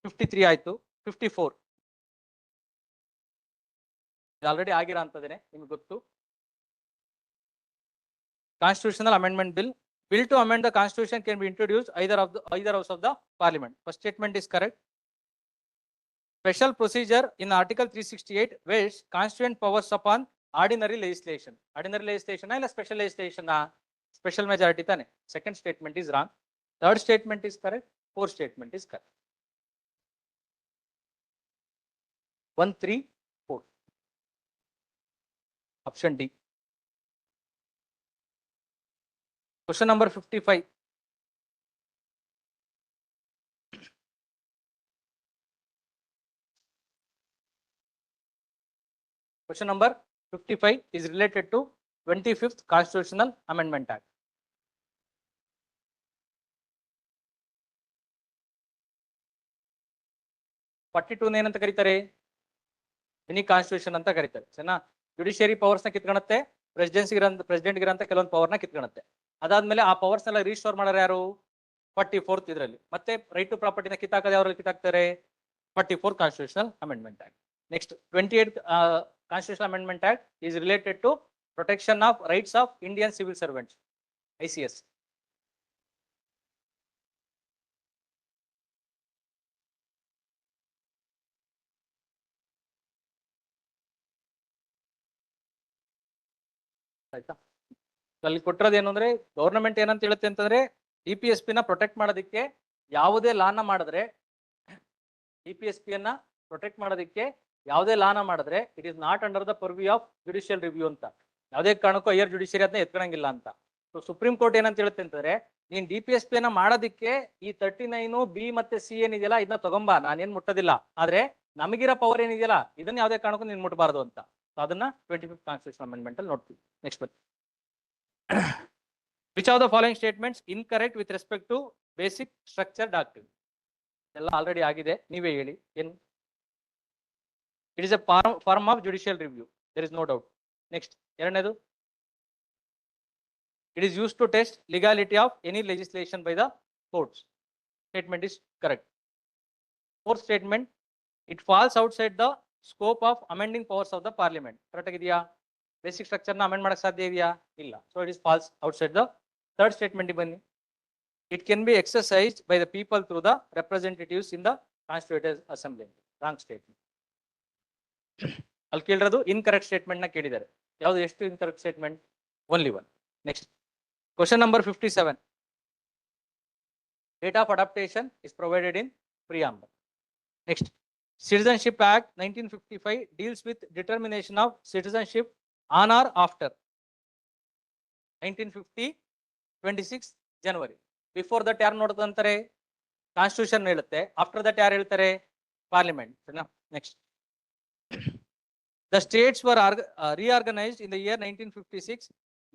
53 ಆಯ್ತು. 54 ಆಲ್ರೆಡಿ ಆಗಿರೋ ಅಂತದೇನೆ, ನಿಮ್ಗೆ ಗೊತ್ತು. Constitutional amendment bill to amend the constitution can be introduced either house of the parliament. First statement is correct. Special procedure in article 368 vests constituent powers upon ordinary legislation. Ordinary legislation illa special legislation special majority tane. Second statement is wrong. Third statement is correct. Fourth statement is correct. 1, 3, 4. Option D. Question number 55. Question number 55 is related to 25th Constitutional Amendment Act. ಏನಂತ ಕರೀತಾರೆ, mini constitution ಅಂತ ಕರೀತಾರೆ. ಸರಿನಾ? Judiciary powers ನ ಕಿತ್ಕೊಳುತ್ತೆ, president ಗಿರಂತ ಕೆಲವೊಂದು power ನ ಕಿತ್ಕೊಳುತ್ತೆ. ಅದಾದ್ಮೇಲೆ ಆ ಪವರ್ಸ್ ಎಲ್ಲ ರೀಸ್ಟೋರ್ ಮಾಡೋರು ಯಾರು, 44th ಇದರಲ್ಲಿ. ಮತ್ತೆ ರೈಟ್ ಟು ಪ್ರಾಪರ್ಟಿನ ಕಿತ್ತಾಕದ ಯಾವ್ರಲ್ಲಿ ಕಿತ್ತಾಕ್ತಾರೆ, 44th constitutional amendment act. Next 28th constitutional amendment act is related to protection of rights of Indian civil servants, ICS. ಆಯ್ತಾ? ಅಲ್ಲಿ ಕೊಟ್ಟಿರೋದೇನು ಅಂದ್ರೆ ಗವರ್ನಮೆಂಟ್ ಏನಂತ ಹೇಳುತ್ತೆ ಅಂತಂದ್ರೆ DPSP ನ ಪ್ರೊಟೆಕ್ಟ್ ಮಾಡೋದಕ್ಕೆ ಯಾವುದೇ ಲಾನ ಮಾಡಿದ್ರೆ, DPSP ಯನ್ನ ಪ್ರೊಟೆಕ್ಟ್ ಮಾಡೋದಕ್ಕೆ ಯಾವುದೇ ಲಾನ ಮಾಡಿದ್ರೆ it is not under the purview of judicial review ಅಂತ. ಯಾವುದೇ ಕಾರಣಕ್ಕೂ ಹೈಯರ್ ಜುಡಿಷಿಯರಿ ಅದನ್ನ ಎತ್ಕೊಳಂಗಿಲ್ಲ ಅಂತ. ಸೊ ಸುಪ್ರೀಂ ಕೋರ್ಟ್ ಏನಂತ ಹೇಳುತ್ತೆ ಅಂತಂದ್ರೆ ನೀನ್ DPSP ನ ಮಾಡೋದಕ್ಕೆ ಈ 39 B ಮತ್ತೆ C ಏನಿದೆಯಲ್ಲ ಇದನ್ನ ತಗೊಂಬಾ, ನಾನೇನ್ ಮುಟ್ಟೋದಿಲ್ಲ, ಆದ್ರೆ ನಮಗಿರೋ ಪವರ್ ಏನಿದೆಯಲ್ಲ ಇದನ್ನ ಯಾವುದೇ ಕಾರಣಕ್ಕೂ ನೀನ್ ಮುಟ್ಟಬಾರ್ದು ಅಂತ. ಸೊ ಅದನ್ನ 25th ಕಾನ್ಸ್ಟಿಟ್ಯೂಷನ್ ಅಮೆಂಡ್ಮೆಂಟ್ ಅಲ್ಲಿ ನೋಡ್ತೀವಿ. ನೆಕ್ಸ್ಟ್ ಬನ್ನಿ. Which of the following statements incorrect with respect to basic structure doctrine? ಎಲ್ಲ ಆಲ್ರೆಡಿ ಆಗಿದೆ, ನೀವೇ ಹೇಳಿ ಏನು. It is a form of judicial review, there is no doubt. Next, ಎರಡನೇದು, it is used to test legality of any legislation by the courts. Statement is correct. Fourth statement, it falls outside the scope of amending powers of the parliament. Correct ಆಗಿದೆಯಾ? Basic structure ನ amend ಮಾಡಕ್ ಸಾಧ್ಯ ಇದೆಯಾ? ಇಲ್ಲ. So it is falls outside the. Third statement ಬನ್ನಿ. It can be exercised by the people through the representatives in the constitutive assembly. Wrong statement. ಅಲ್ಲಿ ಕೇಳಿರೋದು incorrect statement ನ ಕೇಳಿದ್ದಾರೆ. ಯಾವ್ದು, ಎಷ್ಟು incorrect statement? Only one. Next question number 57. Date of adaptation is provided in preamble. Next, Citizenship Act 1955 deals with determination of citizenship on or after 1950 26 January. Before that ಯಾರು ನೋಡ್ತಂತಾರೆ, constitution ಹೇಳುತ್ತೆ. After that ಯಾರು ಹೇಳ್ತಾರೆ, parliament. Next, the states were reorganized in the year 1956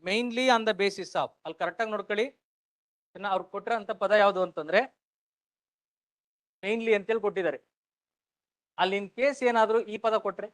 mainly on the basis of, ಅಲ್ಲಿ correct ಆಗಿ ನೋಡ್ಕೊಳ್ಳಿ, ಅವ್ರು ಕೊಟ್ಟಿರೋಂಥ ಪದ ಯಾವುದು ಅಂತಂದ್ರೆ ಮೇನ್ಲಿ ಅಂತೇಳಿ ಕೊಟ್ಟಿದ್ದಾರೆ. ಅಲ್ಲಿ ಇನ್ ಕೇಸ್ ಏನಾದ್ರು ಈ ಪದ ಕೊಟ್ರೆ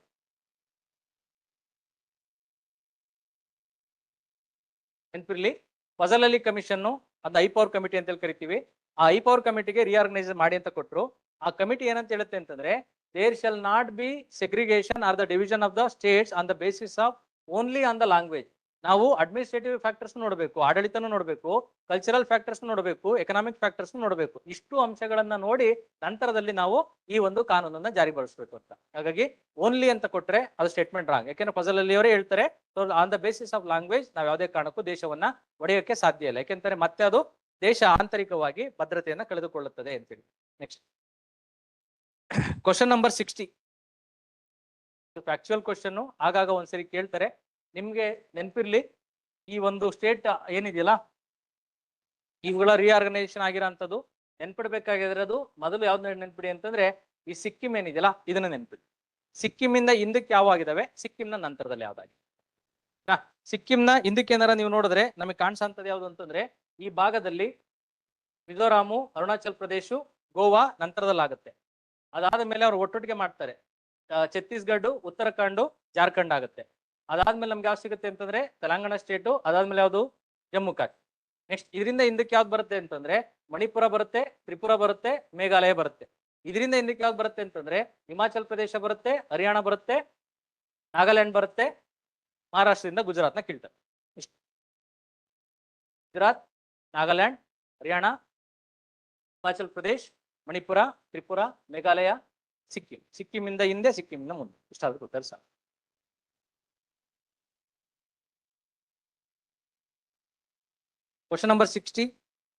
ನೆನಪಿರ್ಲಿ, ಫಜಲ್ ಅಲಿ ಕಮಿಷನ್ ಅದು ಐ ಪವರ್ ಕಮಿಟಿ ಅಂತೇಳಿ ಕರಿತೀವಿ. ಆ ಐ ಪವರ್ ಕಮಿಟಿಗೆ ರಿಆರ್ಗನೈಸ್ ಮಾಡಿ ಅಂತ ಕೊಟ್ಟರು. ಆ ಕಮಿಟಿ ಏನಂತ ಹೇಳುತ್ತೆ ಅಂತಂದ್ರೆ there shall not be segregation or the division of the states on the basis of only on the language. ನಾವು ಅಡ್ಮಿನಿಸ್ಟ್ರೇಟಿವ್ ಫ್ಯಾಕ್ಟರ್ಸ್ ನೋಡಬೇಕು, ಆಡಳಿತನೂ ನೋಡಬೇಕು, ಕಲ್ಚರಲ್ ಫ್ಯಾಕ್ಟರ್ಸ್ ನೋಡಬೇಕು, ಎಕನಾಮಿಕ್ ಫ್ಯಾಕ್ಟರ್ಸ್ ನೋಡಬೇಕು. ಇಷ್ಟು ಅಂಶಗಳನ್ನ ನೋಡಿ ನಂತರದಲ್ಲಿ ನಾವು ಈ ಒಂದು ಕಾನೂನನ್ನ ಜಾರಿಗೊಳಿಸಬೇಕು ಅಂತ. ಹಾಗಾಗಿ ಓನ್ಲಿ ಅಂತ ಕೊಟ್ರೆ ಅದು ಸ್ಟೇಟ್ಮೆಂಟ್ ರಾಂಗ್. ಯಾಕೆಂದ್ರೆ ಫಜಲ್ ಅಲಿ ಅವರೇ ಹೇಳ್ತಾರೆ, on the basis of language ನಾವು ಯಾವುದೇ ಕಾರಣಕ್ಕೂ ದೇಶವನ್ನ ಒಡೆಯೋಕೆ ಸಾಧ್ಯ ಇಲ್ಲ, ಯಾಕೆಂದ್ರೆ ಮತ್ತೆ ಅದು ದೇಶ ಆಂತರಿಕವಾಗಿ ಭದ್ರತೆಯನ್ನ ಕಳೆದುಕೊಳ್ಳುತ್ತದೆ ಅಂತೇಳಿ. Next question number 60. Factual question ಆಗಾಗ ಒಂದ್ಸರಿ ಕೇಳ್ತಾರೆ, ನಿಮ್ಗೆ ನೆನಪಿರ್ಲಿ. ಈ ಒಂದು ಸ್ಟೇಟ್ ಏನಿದೆಯಲ್ಲ, ಇವುಗಳ ರಿಆರ್ಗನೈಸೇಷನ್ ಆಗಿರೋಂಥದ್ದು ನೆನ್ಪಿಡ್ಬೇಕಾಗಿರೋದು ಮೊದಲು ಯಾವ್ದು ನೆನ್ಪಿಡಿ ಅಂತಂದ್ರೆ ಈ ಸಿಕ್ಕಿಂ ಏನಿದೆಯಲ್ಲ ಇದನ್ನ ನೆನ್ಪಿಡಿ. ಸಿಕ್ಕಿಂನಿಂದ ಹಿಂದಕ್ಕೆ ಯಾವ ಆಗಿದಾವೆ, ಸಿಕ್ಕಿಂನ ನಂತರದಲ್ಲಿ ಯಾವ್ದಾಗಿದೆ. ಸಿಕ್ಕಿಂನ ಹಿಂದಕ್ಕೆ ಏನಾರ ನೀವು ನೋಡಿದ್ರೆ ನಮಗೆ ಕಾಣಿಸೋಂಥದ್ದು ಯಾವ್ದು ಅಂತಂದ್ರೆ ಈ ಭಾಗದಲ್ಲಿ ಮಿಜೋರಾಮು, ಅರುಣಾಚಲ್ ಪ್ರದೇಶ, ಗೋವಾ ನಂತರದಲ್ಲಿ ಆಗುತ್ತೆ. ಅದಾದ ಮೇಲೆ ಅವ್ರು ಒಟ್ಟೊಟ್ಟಿಗೆ ಮಾಡ್ತಾರೆ, ಛತ್ತೀಸ್ಗಢ, ಉತ್ತರಾಖಂಡ್, ಜಾರ್ಖಂಡ್ ಆಗುತ್ತೆ. ಅದಾದ್ಮೇಲೆ ನಮ್ಗೆ ಯಾವ್ದು ಸಿಗುತ್ತೆ ಅಂತಂದ್ರೆ ತೆಲಂಗಾಣ ಸ್ಟೇಟು, ಅದಾದ್ಮೇಲೆ ಯಾವ್ದು ಜಮ್ಮು ಕಾಶ್ಮೀರ. ನೆಕ್ಸ್ಟ್ ಇದರಿಂದ ಹಿಂದಕ್ಕೆ ಯಾವ್ದು ಬರುತ್ತೆ ಅಂತಂದ್ರೆ ಮಣಿಪುರ ಬರುತ್ತೆ, ತ್ರಿಪುರ ಬರುತ್ತೆ, ಮೇಘಾಲಯ ಬರುತ್ತೆ. ಇದರಿಂದ ಹಿಂದಕ್ಕೆ ಯಾವ್ದು ಬರುತ್ತೆ ಅಂತಂದ್ರೆ ಹಿಮಾಚಲ್ ಪ್ರದೇಶ ಬರುತ್ತೆ, ಹರಿಯಾಣ ಬರುತ್ತೆ, ನಾಗಾಲ್ಯಾಂಡ್ ಬರುತ್ತೆ, ಮಹಾರಾಷ್ಟ್ರದಿಂದ ಗುಜರಾತ್ನ ಕೀಳ್ತಾರೆ. ಇಷ್ಟು ಗುಜರಾತ್, ನಾಗಾಲ್ಯಾಂಡ್, ಹರಿಯಾಣ, ಹಿಮಾಚಲ್ ಪ್ರದೇಶ್, ಮಣಿಪುರ, ತ್ರಿಪುರ, ಮೇಘಾಲಯ, ಸಿಕ್ಕಿಂ. ಸಿಕ್ಕಿಂನಿಂದ ಹಿಂದೆ, ಸಿಕ್ಕಿಂನಿಂದ ಮುಂದೆ. ಇಷ್ಟಾದ್ರೂ ಗೊತ್ತಾದ್ರೆ ಸಾಕು. Question number 60,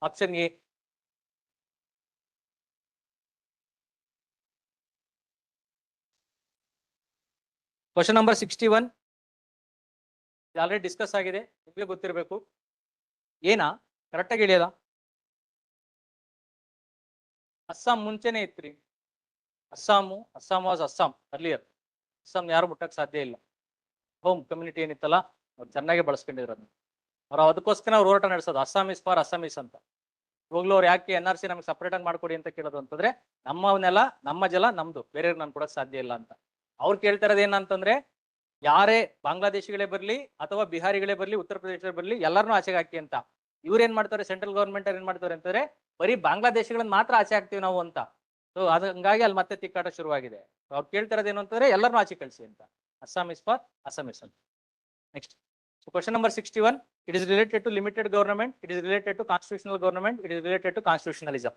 option A. Question number 61 already discuss ಆಗಿದೆ, ನಿಮಗೆ ಗೊತ್ತಿರಬೇಕು. ಏನಾ ಕರೆಕ್ಟ್ ಆಗಿ ಹೇಳಿಯಲ್ಲ. ಅಸ್ಸಾಂ ಮುಂಚೆನೆ ಇತ್ರಿ. Assam was Assam earlier. ಅಸ್ಸಾಂ ಯಾರು ಮುಟ್ಟಕ್ ಸಾಧ್ಯ ಇಲ್ಲ. ಹೋಮ್ ಕಮ್ಯುನಿಟಿ ಏನಿತ್ತಲ್ಲ ಅವ್ರು ಚೆನ್ನಾಗಿ ಬಳಸ್ಕೊಂಡಿದ್ರು ಅದನ್ನ. ಅವ್ರು ಅದಕ್ಕೋಸ್ಕರ ಅವ್ರು ಹೋರಾಟ ನಡೆಸೋದು, ಅಸ್ಸಾಮೀಸ್ ಫಾರ್ ಅಸ್ಸಾಮೀಸ್ ಅಂತ. ಇವಾಗ್ಲೂ ಅವ್ರು ಯಾಕೆ NRC ನಮ್ಗೆ ಸಪ್ರೇಟ್ ಆಗಿ ಮಾಡ್ಕೊಡಿ ಅಂತ ಕೇಳೋದು ಅಂತಂದ್ರೆ ನಮ್ಮ ನೆಲ, ನಮ್ಮ ಜಲ ನಮ್ದು, ಬೇರೆ ನಾನು ಕೊಡಕ್ ಸಾಧ್ಯ ಇಲ್ಲ ಅಂತ. ಅವ್ರು ಕೇಳ್ತಾ ಇರೋದು ಏನಂತಂದ್ರೆ ಯಾರೇ ಬಾಂಗ್ಲಾದೇಶಿಗಳೇ ಬರ್ಲಿ ಅಥವಾ ಬಿಹಾರಿಗಳೇ ಬರ್ಲಿ, ಉತ್ತರ ಪ್ರದೇಶಗಳೇ ಬರ್ಲಿ, ಎಲ್ಲರನ್ನೂ ಆಚೆಗೆ ಹಾಕಿ ಅಂತ. ಇವ್ರು ಏನ್ ಮಾಡ್ತಾರೆ, ಸೆಂಟ್ರಲ್ ಗೌರ್ಮೆಂಟ್ ಏನ್ ಮಾಡ್ತಾರೆ ಅಂತಂದ್ರೆ ಬರೀ ಬಾಂಗ್ಲಾದೇಶಿಗಳನ್ನ ಮಾತ್ರ ಆಚೆ ಹಾಕ್ತಿವಿ ನಾವು ಅಂತ. ಸೊ ಅದು ಹಂಗಾಗಿ ಅಲ್ಲಿ ಮತ್ತೆ ತಿಕ್ಕಾಟ ಶುರುವಾಗಿದೆ. ಅವ್ರು ಕೇಳ್ತಾ ಇರೋದು ಏನು ಅಂತಂದ್ರೆ ಎಲ್ಲರನ್ನೂ ಆಚೆ ಕಳಿಸಿ ಅಂತ. ಅಸ್ಸಾಮೀಸ್ ಫಾರ್ ಅಸ್ಸಾಮೀಸ್ ಅಂತ. Next question number 61. It is related to limited government, it is related to constitutional government, it is related to constitutionalism.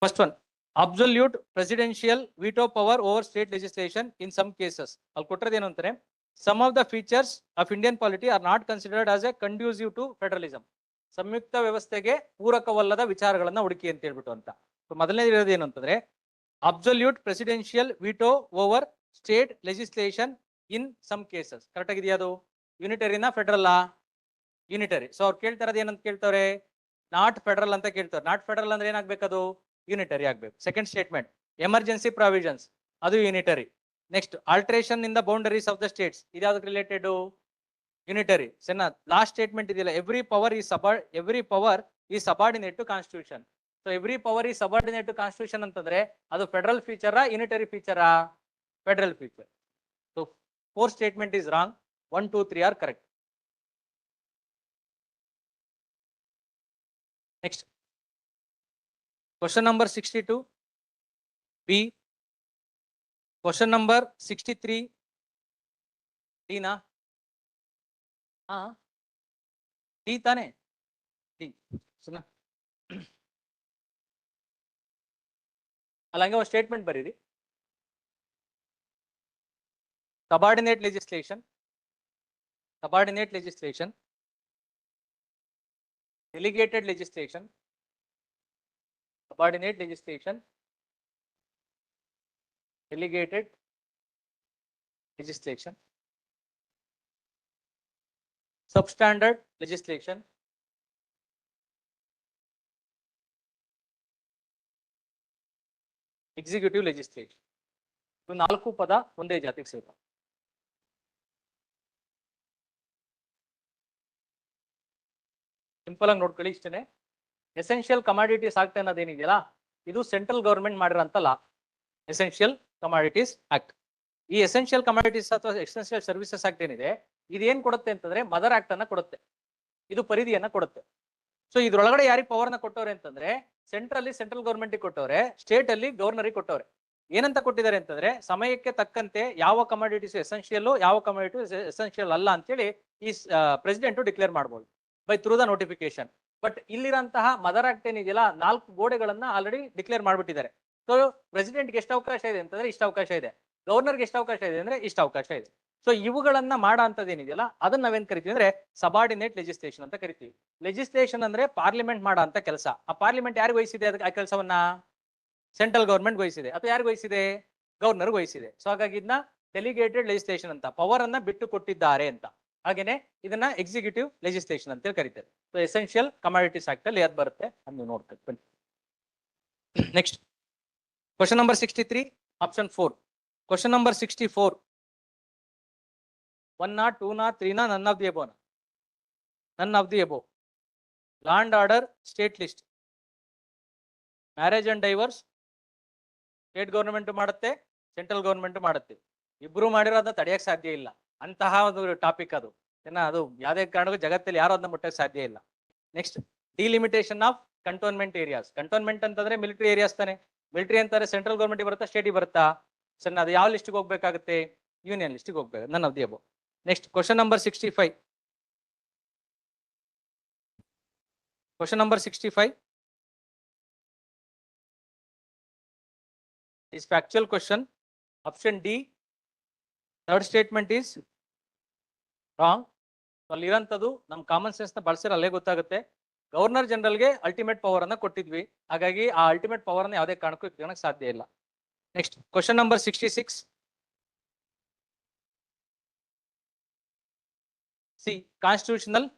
First one, absolute presidential veto power over state legislation in some cases. I'll quote ಏನು ಅಂತಾರೆ, some of the features of Indian polity are not considered as a conducive to federalism. ಸಂಯುಕ್ತ ವ್ಯವಸ್ಥೆಗೆ ಪೂರಕವಲ್ಲದ ವಿಚಾರಗಳನ್ನ ಹುಡುಕಿ ಅಂತ ಹೇಳ್ಬಿಟ್ಟು ಅಂತ. ಮೊದಲನೇ ಇರೋದು ಏನು ಅಂತಂದ್ರೆ absolute presidential veto over state legislation in some cases. Correct ಆಗಿದೆಯಾ? ಅದು ಯೂನಿಟರಿನಾ ಫೆಡರಲ್ಲಾ? ಯೂನಿಟರಿ. ಸೊ ಅವ್ರು ಕೇಳ್ತಾ ಇರೋದು ಏನಂತ ಕೇಳ್ತಾರೆ, ನಾಟ್ ಫೆಡರಲ್ ಅಂತ ಕೇಳ್ತಾರೆ. ನಾಟ್ ಫೆಡರಲ್ ಅಂದ್ರೆ ಏನಾಗ್ಬೇಕು, ಅದು ಯೂನಿಟರಿ ಆಗ್ಬೇಕು. ಸೆಕೆಂಡ್ ಸ್ಟೇಟ್ಮೆಂಟ್ ಎಮರ್ಜೆನ್ಸಿ ಪ್ರಾವಿಷನ್ಸ್, ಅದು unitary. Next alteration in the boundaries of the states, ಇದ್ಯಾವ್ದಕ್ಕೆ ರಿಲೇಟೆಡ್? ಯೂನಿಟರಿ. ಸೆನ್ನ ಲಾಸ್ಟ್ ಸ್ಟೇಟ್ಮೆಂಟ್ ಇದೆಯಲ್ಲ, every power is subordinate to constitution. ಸೊ every power is subordinate to constitution ಅಂತಂದ್ರೆ ಅದು ಫೆಡರಲ್ ಫೀಚರಾ unitary ಫೀಚರಾ? Federal feature. So 4 statement is wrong, 1, 2, 3 are correct. Next, question number 62 B. Question number 63 D na? D ತಾನೆ? D. ಸುನ ಅಲ್ಲ, ಹಂಗೆ ಒಂದು statement ಬರೀರಿ. subordinate legislation, delegated legislation, subordinate legislation, delegated legislation, substandard legislation, executive legislation. ಇವು 4 ಪದ ಒಂದೇ ಜಾತಿಗೆ ಸೇರಿವೆ. ಸಿಂಪಲ್ ಆಗಿ ನೋಡ್ಕೊಳ್ಳಿ, ಇಷ್ಟೇ. ಎಸೆನ್ಷಿಯಲ್ ಕಮಾಡಿಟೀಸ್ ಆಕ್ಟ್ ಅನ್ನೋದೇನಿದೆಯಲ್ಲ, ಇದು ಸೆಂಟ್ರಲ್ ಗವರ್ಮೆಂಟ್ ಮಾಡಿರೋಂಥ ಲಾ, ಎಸೆನ್ಷಿಯಲ್ ಕಮಾಡಿಟೀಸ್ ಆಕ್ಟ್. ಈ ಎಸೆನ್ಷಿಯಲ್ ಕಮಾಡಿಟೀಸ್ ಅಥವಾ ಎಸೆನ್ಷಿಯಲ್ ಸರ್ವಿಸಸ್ ಆಕ್ಟ್ ಏನಿದೆ, ಇದೇನ್ ಕೊಡುತ್ತೆ ಅಂತಂದ್ರೆ ಮದರ್ ಆಕ್ಟ್ ಅನ್ನ ಕೊಡುತ್ತೆ, ಇದು ಪರಿಧಿಯನ್ನ ಕೊಡುತ್ತೆ. ಸೊ ಇದ್ರೊಳಗಡೆ ಯಾರಿಗೆ ಪವರ್ನ ಕೊಟ್ಟವ್ರೆ ಅಂತಂದ್ರೆ ಸೆಂಟ್ರಲ್ ಗವರ್ಮೆಂಟ್ ಕೊಟ್ಟವ್ರೆ, ಸ್ಟೇಟ್ ಅಲ್ಲಿ ಗವರ್ನರಿಗೆ ಕೊಟ್ಟವ್ರೆ. ಏನಂತ ಕೊಟ್ಟಿದ್ದಾರೆ ಅಂತಂದ್ರೆ ಸಮಯಕ್ಕೆ ತಕ್ಕಂತೆ ಯಾವ ಕಮಾಡಿಟೀಸ್ ಎಸೆನ್ಷಿಯಲ್, ಯಾವ ಕಮಾಡಿಟೀಸ್ ಎಸೆನ್ಷಿಯಲ್ ಅಲ್ಲ ಅಂತೇಳಿ ಈ ಪ್ರೆಸಿಡೆಂಟ್ ಡಿಕ್ಲೇರ್ ಮಾಡ್ಬೋದು by through the notification. But ಇಲ್ಲಿರಂತಹ ಮದರ್ ಆಕ್ಟ್ ಏನಿದೆಯಲ್ಲ 4 ಗೋಡೆಗಳನ್ನ ಆಲ್ರೆಡಿ ಡಿಕ್ಲೇರ್ ಮಾಡ್ಬಿಟ್ಟಿದ್ದಾರೆ. ಸೊ ಪ್ರೆಸಿಡೆಂಟ್ಗೆ ಎಷ್ಟು ಅವಕಾಶ ಇದೆ ಅಂತಂದ್ರೆ ಇಷ್ಟು ಅವಕಾಶ ಇದೆ, ಗವರ್ನರ್ಗೆ ಎಷ್ಟು ಅವಕಾಶ ಇದೆ ಅಂದ್ರೆ ಇಷ್ಟು ಅವಕಾಶ ಇದೆ. ಸೊ ಇವುಗಳನ್ನ ಮಾಡೋ ಅಂತದ್ ಏನಿದೆಯಲ್ಲ ಅದನ್ನ ನಾವೇನ್ ಕರಿತೀವಿ ಅಂದ್ರೆ ಸಬಾರ್ಡಿನೇಟ್ ಲೆಜಿಸ್ಲೇಷನ್ ಅಂತ ಕರಿತೀವಿ. ಲೆಜಿಸ್ಲೇಷನ್ ಅಂದ್ರೆ ಪಾರ್ಲಿಮೆಂಟ್ ಮಾಡೋ ಅಂತ ಕೆಲಸ. ಆ ಪಾರ್ಲಿಮೆಂಟ್ ಯಾರಿಗೆ ವಹಿಸಿದೆ ಅದಕ್ಕೆ ಆ ಕೆಲಸವನ್ನ? ಸೆಂಟ್ರಲ್ ಗವರ್ಮೆಂಟ್ ವಹಿಸಿದೆ. ಅಥವಾ ಯಾರಿಗೆ ವಹಿಸಿದೆ? ಗವರ್ನರ್ ವಹಿಸಿದೆ. ಸೊ ಹಾಗಾಗಿ ಇದನ್ನ ಡೆಲಿಗೇಟೆಡ್ ಲೆಜಿಸ್ಲೇಷನ್ ಅಂತ, ಪವರ್ ಅನ್ನ ಬಿಟ್ಟು ಕೊಟ್ಟಿದ್ದಾರೆ ಅಂತ. ಹಾಗೇನೆ ಇದನ್ನ ಎಕ್ಸಿಕ್ಯೂಟಿವ್ ಲೆಜಿಸ್ಲೇಷನ್ ಅಂತ ಕರೀತಾರೆ. ಸೊ ಎಸೆನ್ಷಿಯಲ್ ಕಮಾಡಿಟೀಸ್ ಆಕ್ಟ್ ಅಲ್ಲಿ ಯಾವ್ದು ಬರುತ್ತೆ ಅದನ್ನು ನೋಡ್ಕೊಂಡು ಬನ್ನಿ. Next question number 63 option 4. Question number 64 1 not 2 not 3 not none of the above. None of the above. Law and order state list. Marriage and divorce state government ಮಾಡುತ್ತೆ, central government ಮಾಡುತ್ತೆ. ಇಬ್ರು ಮಾಡಿರೋದನ್ನ ತಡೆಯಕ್ಕೆ ಸಾಧ್ಯ ಇಲ್ಲ. ಅಂತಹ ಒಂದು ಟಾಪಿಕ್ ಅದು. ಅದು ಯಾವುದೇ ಕಾರಣಕ್ಕೂ ಜಗತ್ತಲ್ಲಿ ಯಾರು ಅದನ್ನ ಮುಟ್ಟಕ್ಕೆ ಸಾಧ್ಯ ಇಲ್ಲ. Next delimitation of cantonment areas. Cantonment ಅಂತಂದ್ರೆ ಮಿಲಿಟರಿ ಏರಿಯಾಸ್ ತಾನೆ. ಮಿಲಿಟರಿ ಅಂತಾರೆ ಸೆಂಟ್ರಲ್ ಗವರ್ಮೆಂಟ್ ಬರುತ್ತಾ ಸ್ಟೇಟಿಗೆ ಬರುತ್ತಾ? ಸರ್ ಅದು ಯಾವ ಲಿಸ್ಟ್ಗೆ ಹೋಗ್ಬೇಕಾಗುತ್ತೆ? ಯೂನಿಯನ್ ಲಿಸ್ಟ್ಗೆ ಹೋಗ್ಬೇಕು. None of the above. Next question number 65. Question number 65 is factual question. Option D, third statement is wrong. ಅಲ್ಲಿ ಇರೋಂಥದ್ದು ನಮ್ಮ ಕಾಮನ್ ಸೆನ್ಸ್ ನ ಬಳಸಿದ್ರೆ ಅಲ್ಲೇ ಗೊತ್ತಾಗುತ್ತೆ. ಗವರ್ನರ್ ಜನರಲ್ಗೆ ಅಲ್ಟಿಮೇಟ್ ಪವರ್ ಅನ್ನ ಕೊಟ್ಟಿದ್ವಿ, ಹಾಗಾಗಿ ಆ ಅಲ್ಟಿಮೇಟ್ ಪವರ್ ಅನ್ನ ಯಾವುದೇ ಕಾರಣಕ್ಕೂ ಇಟ್ಕೊಳ್ಳೋಕೆ ಸಾಧ್ಯ ಇಲ್ಲ. Next question number 66. C constitutional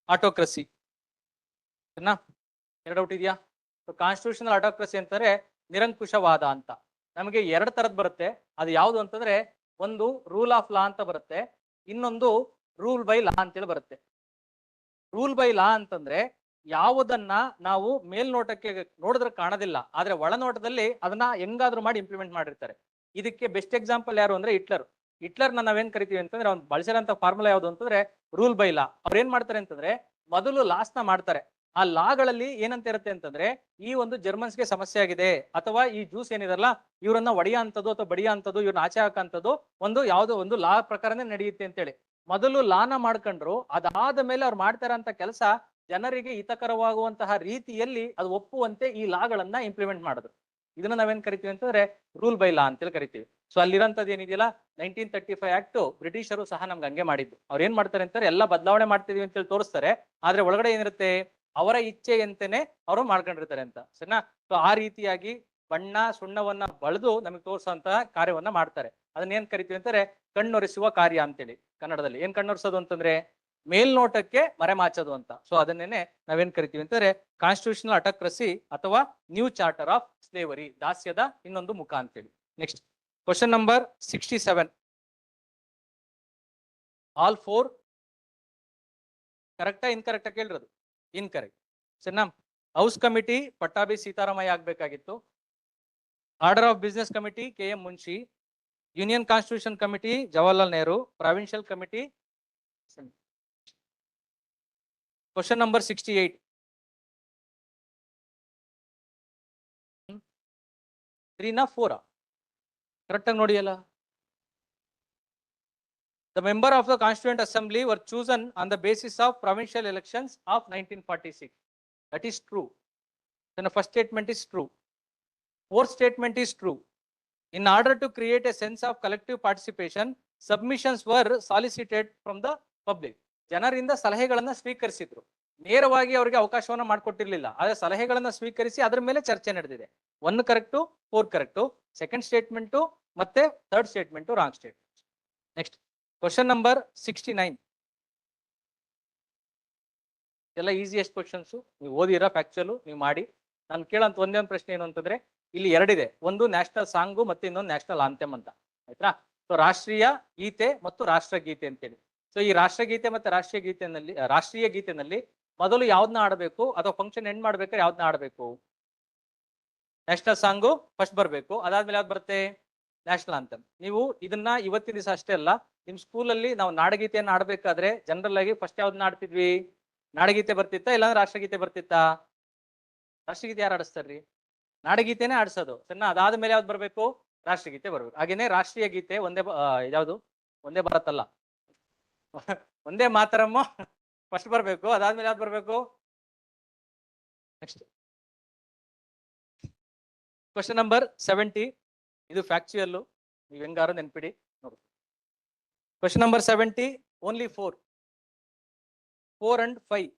autocracy. ಎರಡು ಡೌಟ್ ಇದೆಯಾ? ಕಾನ್ಸ್ಟಿಟ್ಯೂಷನಲ್ ಆಟೋಕ್ರಸಿ ಅಂತಾರೆ ನಿರಂಕುಶವಾದ ಅಂತ. ನಮಗೆ ಎರಡು ತರದ್ ಬರುತ್ತೆ. ಅದು ಯಾವುದು ಅಂತಂದ್ರೆ ಒಂದು ರೂಲ್ ಆಫ್ ಲಾ ಅಂತ ಬರುತ್ತೆ, ಇನ್ನೊಂದು ರೂಲ್ ಬೈ ಲಾ ಅಂತೇಳಿ ಬರುತ್ತೆ. ರೂಲ್ ಬೈ ಲಾ ಅಂತಂದ್ರೆ ಯಾವುದನ್ನ ನಾವು ಮೇಲ್ನೋಟಕ್ಕೆ ನೋಡಿದ್ರೆ ಕಾಣೋದಿಲ್ಲ, ಆದ್ರೆ ಒಳನೋಟದಲ್ಲಿ ಅದನ್ನ ಹೆಂಗಾದ್ರೂ ಮಾಡಿ ಇಂಪ್ಲಿಮೆಂಟ್ ಮಾಡಿರ್ತಾರೆ. ಇದಕ್ಕೆ ಬೆಸ್ಟ್ ಎಕ್ಸಾಂಪಲ್ ಯಾರು ಅಂದ್ರೆ ಹಿಟ್ಲರ್. ಹಿಟ್ಲರ್ನ ನಾವೇನ್ ಕರಿತೀವಿ ಅಂತಂದ್ರೆ ಅವ್ನು ಬಳಸಿರೋಂಥ ಫಾರ್ಮುಲಾ ಯಾವುದು ಅಂತಂದ್ರೆ ರೂಲ್ ಬೈ ಲಾ. ಅವ್ರು ಏನ್ ಮಾಡ್ತಾರೆ ಅಂತಂದ್ರೆ ಮೊದಲು ಲಾಸ್ನ ಮಾಡ್ತಾರೆ. ಆ ಲಾಗಳಲ್ಲಿ ಏನಂತ ಇರುತ್ತೆ ಅಂತಂದ್ರೆ ಈ ಒಂದು ಜರ್ಮನ್ಸ್ಗೆ ಸಮಸ್ಯೆ ಆಗಿದೆ, ಅಥವಾ ಈ ಜ್ಯೂಸ್ ಏನಿದಲ್ಲ ಇವರನ್ನ ಒಡೆಯ ಅಂತದ್ದು ಅಥವಾ ಬಡಿಯ ಅಂತದ್ದು, ಇವ್ರನ್ನ ಆಚೆ ಹಾಕಂತದ್ದು ಒಂದು ಯಾವುದೋ ಒಂದು ಲಾ ಪ್ರಕಾರನೇ ನಡೆಯುತ್ತೆ ಅಂತೇಳಿ ಮೊದಲು ಲಾನ ಮಾಡ್ಕೊಂಡ್ರು. ಅದಾದ ಮೇಲೆ ಅವ್ರು ಮಾಡ್ತಾರಂತ ಕೆಲಸ ಜನರಿಗೆ ಹಿತಕರವಾಗುವಂತಹ ರೀತಿಯಲ್ಲಿ ಅದು ಒಪ್ಪುವಂತೆ ಈ ಲಾಗಳನ್ನ ಇಂಪ್ಲಿಮೆಂಟ್ ಮಾಡಿದ್ರು. ಇದನ್ನ ನಾವೇನ್ ಕರಿತೀವಿ ಅಂತಂದ್ರೆ ರೂಲ್ ಬೈ ಲಾ ಅಂತೇಳಿ ಕರಿತೀವಿ. ಸೊ ಅಲ್ಲಿರಂತದ್ದು ಏನಿದೆಯಲ್ಲ 1935 ಆಕ್ಟ್ ಬ್ರಿಟಿಷರು ಸಹ ನಮ್ಗೆ ಹಂಗೆ ಮಾಡಿದ್ದು. ಅವ್ರು ಏನ್ ಮಾಡ್ತಾರೆ ಅಂತಾರೆ ಎಲ್ಲ ಬದಲಾವಣೆ ಮಾಡ್ತಿದೀವಿ ಅಂತೇಳಿ ತೋರಿಸ್ತಾರೆ, ಆದ್ರೆ ಒಳಗಡೆ ಏನಿರುತ್ತೆ ಅವರ ಇಚ್ಛೆಯಂತೆನೆ ಅವರು ಮಾಡ್ಕೊಂಡಿರ್ತಾರೆ ಅಂತ. ಸರಿನಾ? ಸೊ ಆ ರೀತಿಯಾಗಿ ಬಣ್ಣ ಸುಣ್ಣವನ್ನ ಬಳದು ನಮಗೆ ತೋರಿಸುವಂತಹ ಕಾರ್ಯವನ್ನ ಮಾಡ್ತಾರೆ. ಅದನ್ನ ಏನ್ ಕರಿತೀವಿ ಅಂತಾರೆ ಕಣ್ಣೊರೆಸುವ ಕಾರ್ಯ ಅಂತೇಳಿ. ಕನ್ನಡದಲ್ಲಿ ಏನ್ ಕಣ್ಣೊರೆಸೋದು ಅಂತಂದ್ರೆ ಮೇಲ್ನೋಟಕ್ಕೆ ಮರೆಮಾಚೋದು ಅಂತ. ಸೊ ಅದನ್ನೇನೆ ನಾವೇನ್ ಕರಿತೀವಿ ಅಂತಂದ್ರೆ ಕಾನ್ಸ್ಟಿಟ್ಯೂಷನಲ್ ಆಟೋಕ್ರಸಿ ಅಥವಾ ನ್ಯೂ ಚಾರ್ಟರ್ ಆಫ್ ಸ್ಲೇವರಿ, ದಾಸ್ಯದ ಇನ್ನೊಂದು ಮುಖ ಅಂತೇಳಿ. Next question number 67. ಆಲ್ 4 ಕರೆಕ್ಟಾ ಇನ್ಕರೆಕ್ಟಾ ಕೇಳಿರೋದು? ಇನ್ಕರೆಕ್ಟ್. ಸರಿನಾ? ಹೌಸ್ ಕಮಿಟಿ ಪಟ್ಟಾಭಿ ಸೀತಾರಾಮಯ್ಯ ಆಗ್ಬೇಕಾಗಿತ್ತು. Order of business committee KM Munshi. Union constitution committee Jawaharlal Nehru. Provincial committee. Question number 68. 3 ನಾ 4 ಕರೆಕ್ಟ್ ಆಗಿ ನೋಡಿ ಅಲ್ಲ. The member of the Constituent Assembly were chosen on the basis of provincial elections of 1946. That is true. Then the first statement is true. Fourth statement is true. In order to create a sense of collective participation, submissions were solicited from the public. ಜನರಿಂದ ಸಲಹೆಗಳನ್ನ ಸ್ವೀಕರಿಸಿದ್ರು. ನೇರವಾಗಿ ಅವರಿಗೆ ಅವಕಾಶವನ್ನ ಮಾಡಿಕೊಟ್ಟಿರ್ಲಿಲ್ಲ, ಆದ್ರೆ ಸಲಹೆಗಳನ್ನ ಸ್ವೀಕರಿಸಿ ಅದರ ಮೇಲೆ ಚರ್ಚೆ ನಡೆದಿದೆ. 1 ಕರೆಕ್ಟು, 4 ಕರೆಕ್ಟು, ಸೆಕೆಂಡ್ ಸ್ಟೇಟ್ಮೆಂಟು ಮತ್ತೆ third statement wrong statement. Next question number 69. ಎಲ್ಲ ಈಸಿಯೆಸ್ಟ್ ಕ್ವಶನ್ಸ್. ನೀವು ಓದಿರೋ ಫ್ಯಾಕ್ಚುಯಲ್ ನೀವು ಮಾಡಿ. ನಾನು ಕೇಳಂತ ಒಂದೇ ಒಂದು ಪ್ರಶ್ನೆ ಏನು ಅಂತಂದ್ರೆ ಇಲ್ಲಿ ಎರಡಿದೆ, ಒಂದು ನ್ಯಾಷನಲ್ ಸಾಂಗು ಮತ್ತೆ ಇನ್ನೊಂದು ನ್ಯಾಷನಲ್ ಆಂಥೆಮ್ ಅಂತ. ಆಯ್ತಾ? ಸೊ ರಾಷ್ಟ್ರೀಯ ಗೀತೆ ಮತ್ತು ರಾಷ್ಟ್ರಗೀತೆ ಅಂತೇಳಿ. ಸೊ ಈ ರಾಷ್ಟ್ರಗೀತೆ ಮತ್ತೆ ರಾಷ್ಟ್ರೀಯ ಗೀತೆನಲ್ಲಿ ಮೊದಲು ಯಾವ್ದನ್ನ ಆಡಬೇಕು ಅಥವಾ ಫಂಕ್ಷನ್ ಎಂಡ್ ಮಾಡ್ಬೇಕಾದ್ರೆ ಯಾವ್ದನ್ನ ಆಡಬೇಕು? ನ್ಯಾಷನಲ್ ಸಾಂಗು ಫಸ್ಟ್ ಬರಬೇಕು, ಅದಾದ್ಮೇಲೆ ಯಾವ್ದು ಬರುತ್ತೆ? ನ್ಯಾಷನಲ್ ಆಂಥೆಮ್. ನೀವು ಇದನ್ನ ಇವತ್ತಿನ ದಿವಸ ಅಷ್ಟೇ ಅಲ್ಲ, ನಿಮ್ ಸ್ಕೂಲಲ್ಲಿ ನಾವು ನಾಡಗೀತೆಯನ್ನ ಆಡ್ಬೇಕಾದ್ರೆ ಜನರಲ್ ಆಗಿ ಫಸ್ಟ್ ಯಾವ್ದನ್ನ ಆಡ್ತಿದ್ವಿ? ನಾಡಗೀತೆ ಬರ್ತಿತ್ತಾ ಇಲ್ಲಾಂದ್ರೆ ರಾಷ್ಟ್ರಗೀತೆ ಬರ್ತಿತ್ತಾ? ರಾಷ್ಟ್ರಗೀತೆ ಯಾರು ಆಡಿಸ್ತಾರ್ರಿ? ನಾಡಗೀತೆನೇ ಆಡ್ಸೋದು. ಸರಿನಾ? ಅದಾದ್ಮೇಲೆ ಯಾವ್ದು ಬರ್ಬೇಕು? ರಾಷ್ಟ್ರಗೀತೆ ಬರ್ಬೇಕು. ಹಾಗೇನೆ ರಾಷ್ಟ್ರೀಯ ಗೀತೆ ಒಂದೇ ಯಾವ್ದು? ಒಂದೇ ಭಾರತ್ ಅಲ್ಲ, ಒಂದೇ ಮಾತರಮ್ಮ ಫಸ್ಟ್ ಬರಬೇಕು, ಅದಾದ್ಮೇಲೆ ಯಾವ್ದು ಬರಬೇಕು? Next question number 70. ಇದು ಫ್ಯಾಕ್ಚುಯಲ್, ನೀವು ಹೆಂಗಾರು ನೆನ್ಪಿಡಿ ನೋಡಿ. Question number 70, only 4 and 5.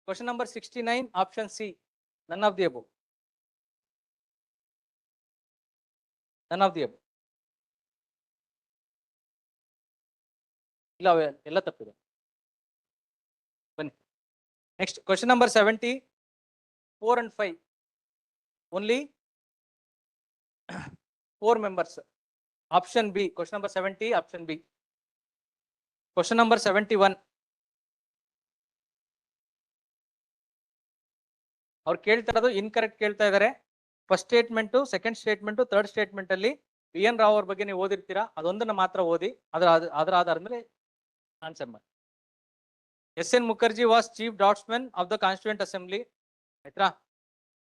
Question number 69, option C, none of the above. None of the above. ಇಲ್ಲ ಎಲ್ಲ ತಪ್ಪಿದೆ. ಬನ್ನಿ next question number 70, 4 and 5, only 4 members. Option B. Question number 70, option B. Question number 71, ಅವ್ರು ಕೇಳ್ತಾ ಇರೋದು incorrect ಕೇಳ್ತಾ ಇದ್ದಾರೆ. First statement, second statement, third statement ಅಲ್ಲಿ BN ರಾವ್ ಅವ್ರ ಬಗ್ಗೆ ನೀವು ಓದಿರ್ತೀರಾ, ಅದೊಂದನ್ನ ಮಾತ್ರ ಓದಿ ಅದರ ಆಧಾರದ ಮೇಲೆ ಆನ್ಸರ್ ಮಾಡಿ. SN Mukherjee was chief draughtsman of the Constituent Assembly. ಆಯ್ತಾ?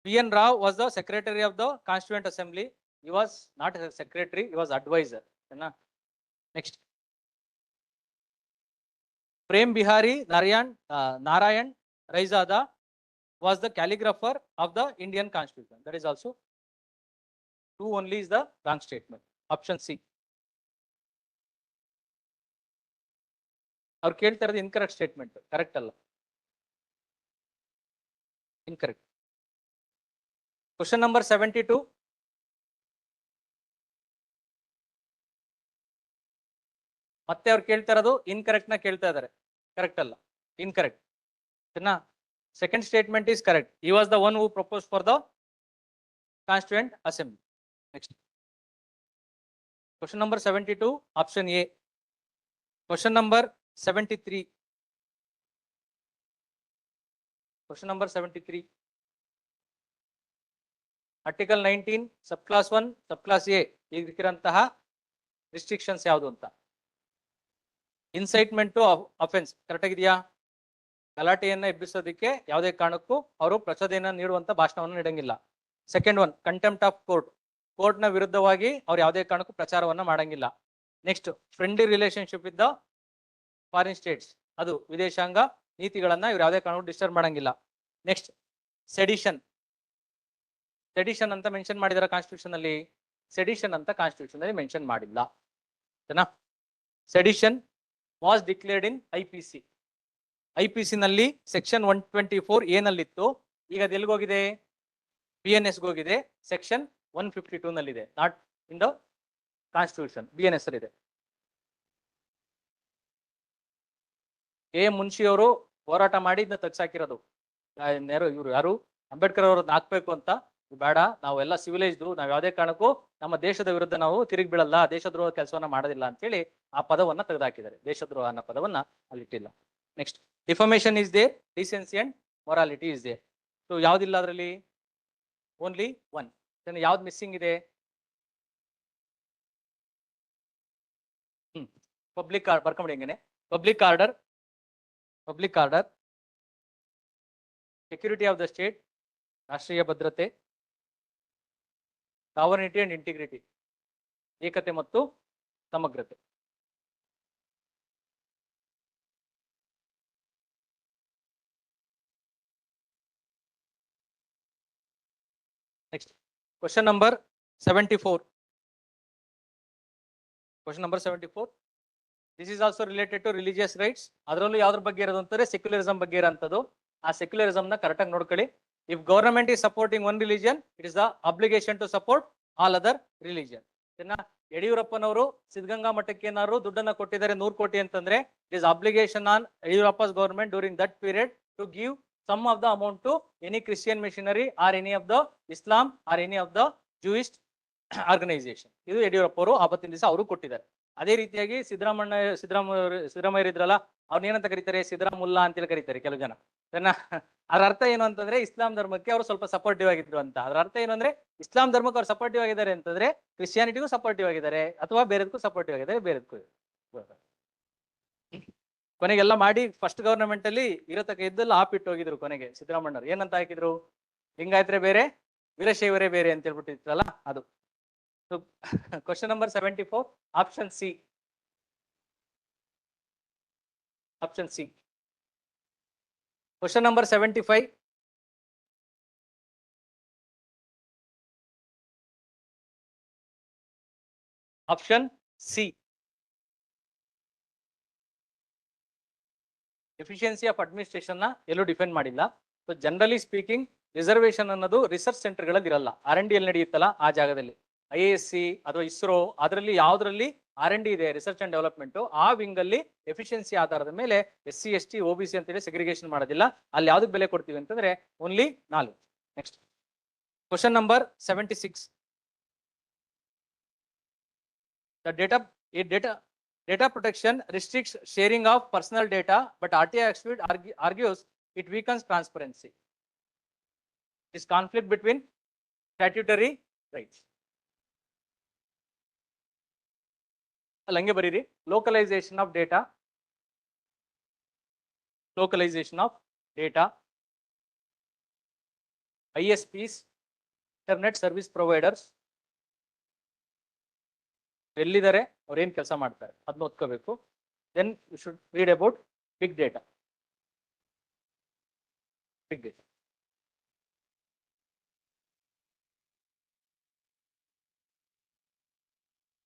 BN Rao was the secretary of the Constituent Assembly. He was not a secretary, he was advisor. Next, Prem Bihari Narayan Raizada was the calligrapher of the Indian Constitution. That is also 2 only is the wrong statement. Option C. ಅವ್ರು ಕೇಳ್ತಾ ಇರೋದು incorrect statement, correct ಅಲ್ಲ, incorrect. Question number 72, ಮತ್ತೆ ಅವ್ರು ಕೇಳ್ತಾ ಇರೋದು incorrect ನ ಕೇಳ್ತಾ ಇದ್ದಾರೆ, ಕರೆಕ್ಟ್ ಅಲ್ಲ, incorrect. Second statement is correct. He was the one who proposed for the Constituent Assembly. Next, question number 72, option A. Question number 73. Question number 73. Article 19, subclass 1, subclass A. ಇದಕ್ಕಿರಂತಹ restrictions ಯಾವುದು ಅಂತ. Incitement to offense correct ಆಗಿದೆಯಾ? ಗಲಾಟೆಯನ್ನ ಎಬ್ಬಿಸೋದಕ್ಕೆ ಯಾವುದೇ ಕಾರಣಕ್ಕೂ ಅವರು ಪ್ರಚೋದನೆಯನ್ನು ನೀಡುವಂತ ಭಾಷಣವನ್ನು ನೀಡಂಗಿಲ್ಲ. Second one, contempt of court, court ನ ವಿರುದ್ಧವಾಗಿ ಅವ್ರು ಯಾವುದೇ ಕಾರಣಕ್ಕೂ ಪ್ರಚಾರವನ್ನ ಮಾಡಂಗಿಲ್ಲ. Next, friendly relationship with the foreign States, ಅದು ವಿದೇಶಾಂಗ ನೀತಿಗಳನ್ನ ಇವ್ರು ಯಾವುದೇ ಕಾರಣಕ್ಕೂ ಡಿಸ್ಟರ್ಬ್ ಮಾಡಂಗಿಲ್ಲ. ನೆಕ್ಸ್ಟ್, ಸೆಡಿಷನ್ ಅಂತ ಮೆನ್ಷನ್ ಮಾಡಿದಾರ ಕಾನ್ಸ್ಟಿಟ್ಯೂಷನ್ ಅಲ್ಲಿ? ಸೆಡಿಷನ್ ಅಂತ ಕಾನ್ಸ್ಟಿಟ್ಯೂಷನ್ ಅಲ್ಲಿ ಮೆನ್ಷನ್ ಮಾಡಿಲ್ಲ. Sedition was declared in IPC ನಲ್ಲಿ ಸೆಕ್ಷನ್ 124 ಏನಲ್ಲಿತ್ತು, ಈಗ ಅದು ಎಲ್ಲಿಗೋಗಿದೆ? BNS ಹೋಗಿದೆ, ಸೆಕ್ಷನ್ 152 ನಲ್ಲಿದೆ, not in the constitution. BNS ಇದೆ. ಮುನ್ಷಿ ಅವರು ಹೋರಾಟ ಮಾಡಿ ಇದನ್ನ ತೆಗ್ಸಾಕಿರೋದು. ಇವರು ಯಾರು? ಅಂಬೇಡ್ಕರ್ ಅವರು ಹಾಕ್ಬೇಕು ಅಂತ, ಬೇಡ, ನಾವೆಲ್ಲ ಸಿವಿಲೈಸ್ಡು, ನಾವ್ ಯಾವುದೇ ಕಾರಣಕ್ಕೂ ನಮ್ಮ ದೇಶದ ವಿರುದ್ಧ ನಾವು ತಿರುಗಿ ಬೀಳಲ್ಲ, ದೇಶದ್ರೋಹ ಕೆಲಸವನ್ನ ಮಾಡೋದಿಲ್ಲ ಅಂತೇಳಿ ಆ ಪದವನ್ನ ತೆಗೆದಾಕಿದ್ದಾರೆ. ದೇಶದ್ರೋಹ ಅನ್ನೋ ಪದವನ್ನ ಅಲ್ಲಿಟ್ಟಿಲ್ಲ. Next, defamation is there, decency and morality is there. So ಯಾವ್ದಿಲ್ಲ ಅದರಲ್ಲಿ? ಓನ್ಲಿ 1. ಯಾವ್ದು ಮಿಸ್ಸಿಂಗ್ ಇದೆ? ಪಬ್ಲಿಕ್ ಬರ್ಕೊಂಬಿಡಿ ಹೆಂಗೇನೆ. Public order, security of the state, ರಾಷ್ಟ್ರೀಯ ಭದ್ರತೆ, ಸಾವರ್ನಿಟಿ ಅಂಡ್ ಇಂಟಿಗ್ರಿಟಿ, ಏಕತೆ ಮತ್ತು ಸಮಗ್ರತೆ. Next, question number 74. Question number 74. This is also related to religious rights. ಅದರಲ್ಲೂ ಯಾವ್ದ್ರ ಬಗ್ಗೆ ಇರೋದು ಅಂತಾರೆ? ಸೆಕ್ಯುಲರಿಸಂ ಬಗ್ಗೆ ಇರೋಂಥದ್ದು. ಆ ಸೆಕ್ಯುಲರಿಸಂ ನ ಕರೆಕ್ಟ್ ಆಗಿ ನೋಡ್ಕೊಳ್ಳಿ. If government is supporting one religion, it is the obligation to support all other religion. ಯಡಿಯೂರಪ್ಪನವರು ಸಿದ್ಧಗಂಗಾ ಮಠಕ್ಕೆ ಏನಾದ್ರು ದುಡ್ಡನ್ನ ಕೊಟ್ಟಿದ್ದಾರೆ 100 ಕೋಟಿ ಅಂತಂದ್ರೆ, it is obligation on Yediyurappa's government during that period to give some of the amount to any Christian missionary or any of the Islam or any of the Jewish organization. ಇದು ಯಡಿಯೂರಪ್ಪ ಅವರು ಆವತ್ತಿನ ದಿವಸ ಅವರು ಕೊಟ್ಟಿದ್ದಾರೆ. ಅದೇ ರೀತಿಯಾಗಿ ಸಿದ್ದರಾಮಯ್ಯ ಇದ್ರಲ್ಲ, ಅವ್ರನ್ನ ಏನಂತ ಕರೀತಾರೆ? ಸಿದ್ದರಾಮುಲ್ಲಾ ಅಂತೇಳಿ ಕರೀತಾರೆ ಕೆಲವು ಜನ. ಅದರ ಅರ್ಥ ಏನು ಅಂತಂದ್ರೆ, ಇಸ್ಲಾಂ ಧರ್ಮಕ್ಕೆ ಅವರು ಸ್ವಲ್ಪ ಸಪೋರ್ಟಿವ್ ಆಗಿದ್ರು ಅಂತ. ಅದರ ಅರ್ಥ ಏನು ಅಂದ್ರೆ, ಇಸ್ಲಾಂ ಧರ್ಮಕ್ಕೆ ಅವ್ರು ಸಪೋರ್ಟಿವ್ ಆಗಿದ್ದಾರೆ ಅಂತಂದ್ರೆ ಕ್ರಿಶ್ಚಿಯಾನಿಟಿಗೂ ಸಪೋರ್ಟಿವ್ ಆಗಿದ್ದಾರೆ, ಅಥವಾ ಬೇರೆದಕ್ಕೂ ಸಪೋರ್ಟಿವ್ ಆಗಿದ್ದಾರೆ, ಬೇರೆದಕ್ಕೂ. ಕೊನೆಗೆಲ್ಲ ಮಾಡಿ ಫಸ್ಟ್ ಗವರ್ನಮೆಂಟ್ ಅಲ್ಲಿ ಇರತಕ್ಕ ಇದ್ದೆಲ್ಲ ಆಪಿಟ್ಟು ಹೋಗಿದ್ರು. ಕೊನೆಗೆ ಸಿದ್ದರಾಮಯ್ಯರು ಏನಂತ ಹಾಕಿದ್ರು? ಲಿಂಗಾಯತರೇ ಬೇರೆ, ವೀರಶೈವರೇ ಬೇರೆ ಅಂತ ಹೇಳ್ಬಿಟ್ಟಿತ್ತಲ್ಲ ಅದು. So question number 74, option C. Option C. Question number 75. Option C. Efficiency of administration ನ ಎಲ್ಲೂ ಡಿಫೈನ್ ಮಾಡಿಲ್ಲ. ಸೊ ಜನರಲಿ ಸ್ಪೀಕಿಂಗ್ ರಿಸರ್ವೇಶನ್ ಅನ್ನೋದು ರಿಸರ್ಚ್ ಸೆಂಟರ್ಗಳಲ್ಲಿ ಇರಲ್ಲ. R&D ಎಲ್ಲಿ ನಡೆಯುತ್ತಲ್ಲ ಆ ಜಾಗದಲ್ಲಿ IASC ಅಥವಾ ಇಸ್ರೋ ಅದರಲ್ಲಿ ಯಾವ್ದ್ರಲ್ಲಿ R&D ಇದೆ, ರಿಸರ್ಚ್ ಅಂಡ್ ಡೆವಲಪ್ಮೆಂಟ್, ಆ ವಿಂಗ್ ಅಲ್ಲಿ ಎಫಿಷಿಯನ್ಸಿ ಆಧಾರದ ಮೇಲೆ SC ST OBC ಅಂತೇಳಿ ಸೆಗ್ರಿಗೇಷನ್ ಮಾಡೋದಿಲ್ಲ. ಅಲ್ಲಿ ಯಾವ್ದಕ್ಕೆ ಬೆಲೆ ಕೊಡ್ತೀವಿ ಅಂತಂದ್ರೆ only 4. Next question number 76. The data protection restricts sharing of personal data, but RTI Expert argues it weakens transparency. Is conflict between statutory rights. Alange bariri localization of data. Localization of data. ISPs, internet service providers. ಎಲ್ಲಿದ್ದಾರೆ ಅವ್ರು ಏನು ಕೆಲಸ ಮಾಡ್ತಾರೆ ಅದನ್ನ ಓದ್ಕೋಬೇಕು. Then you should read about big data. Big data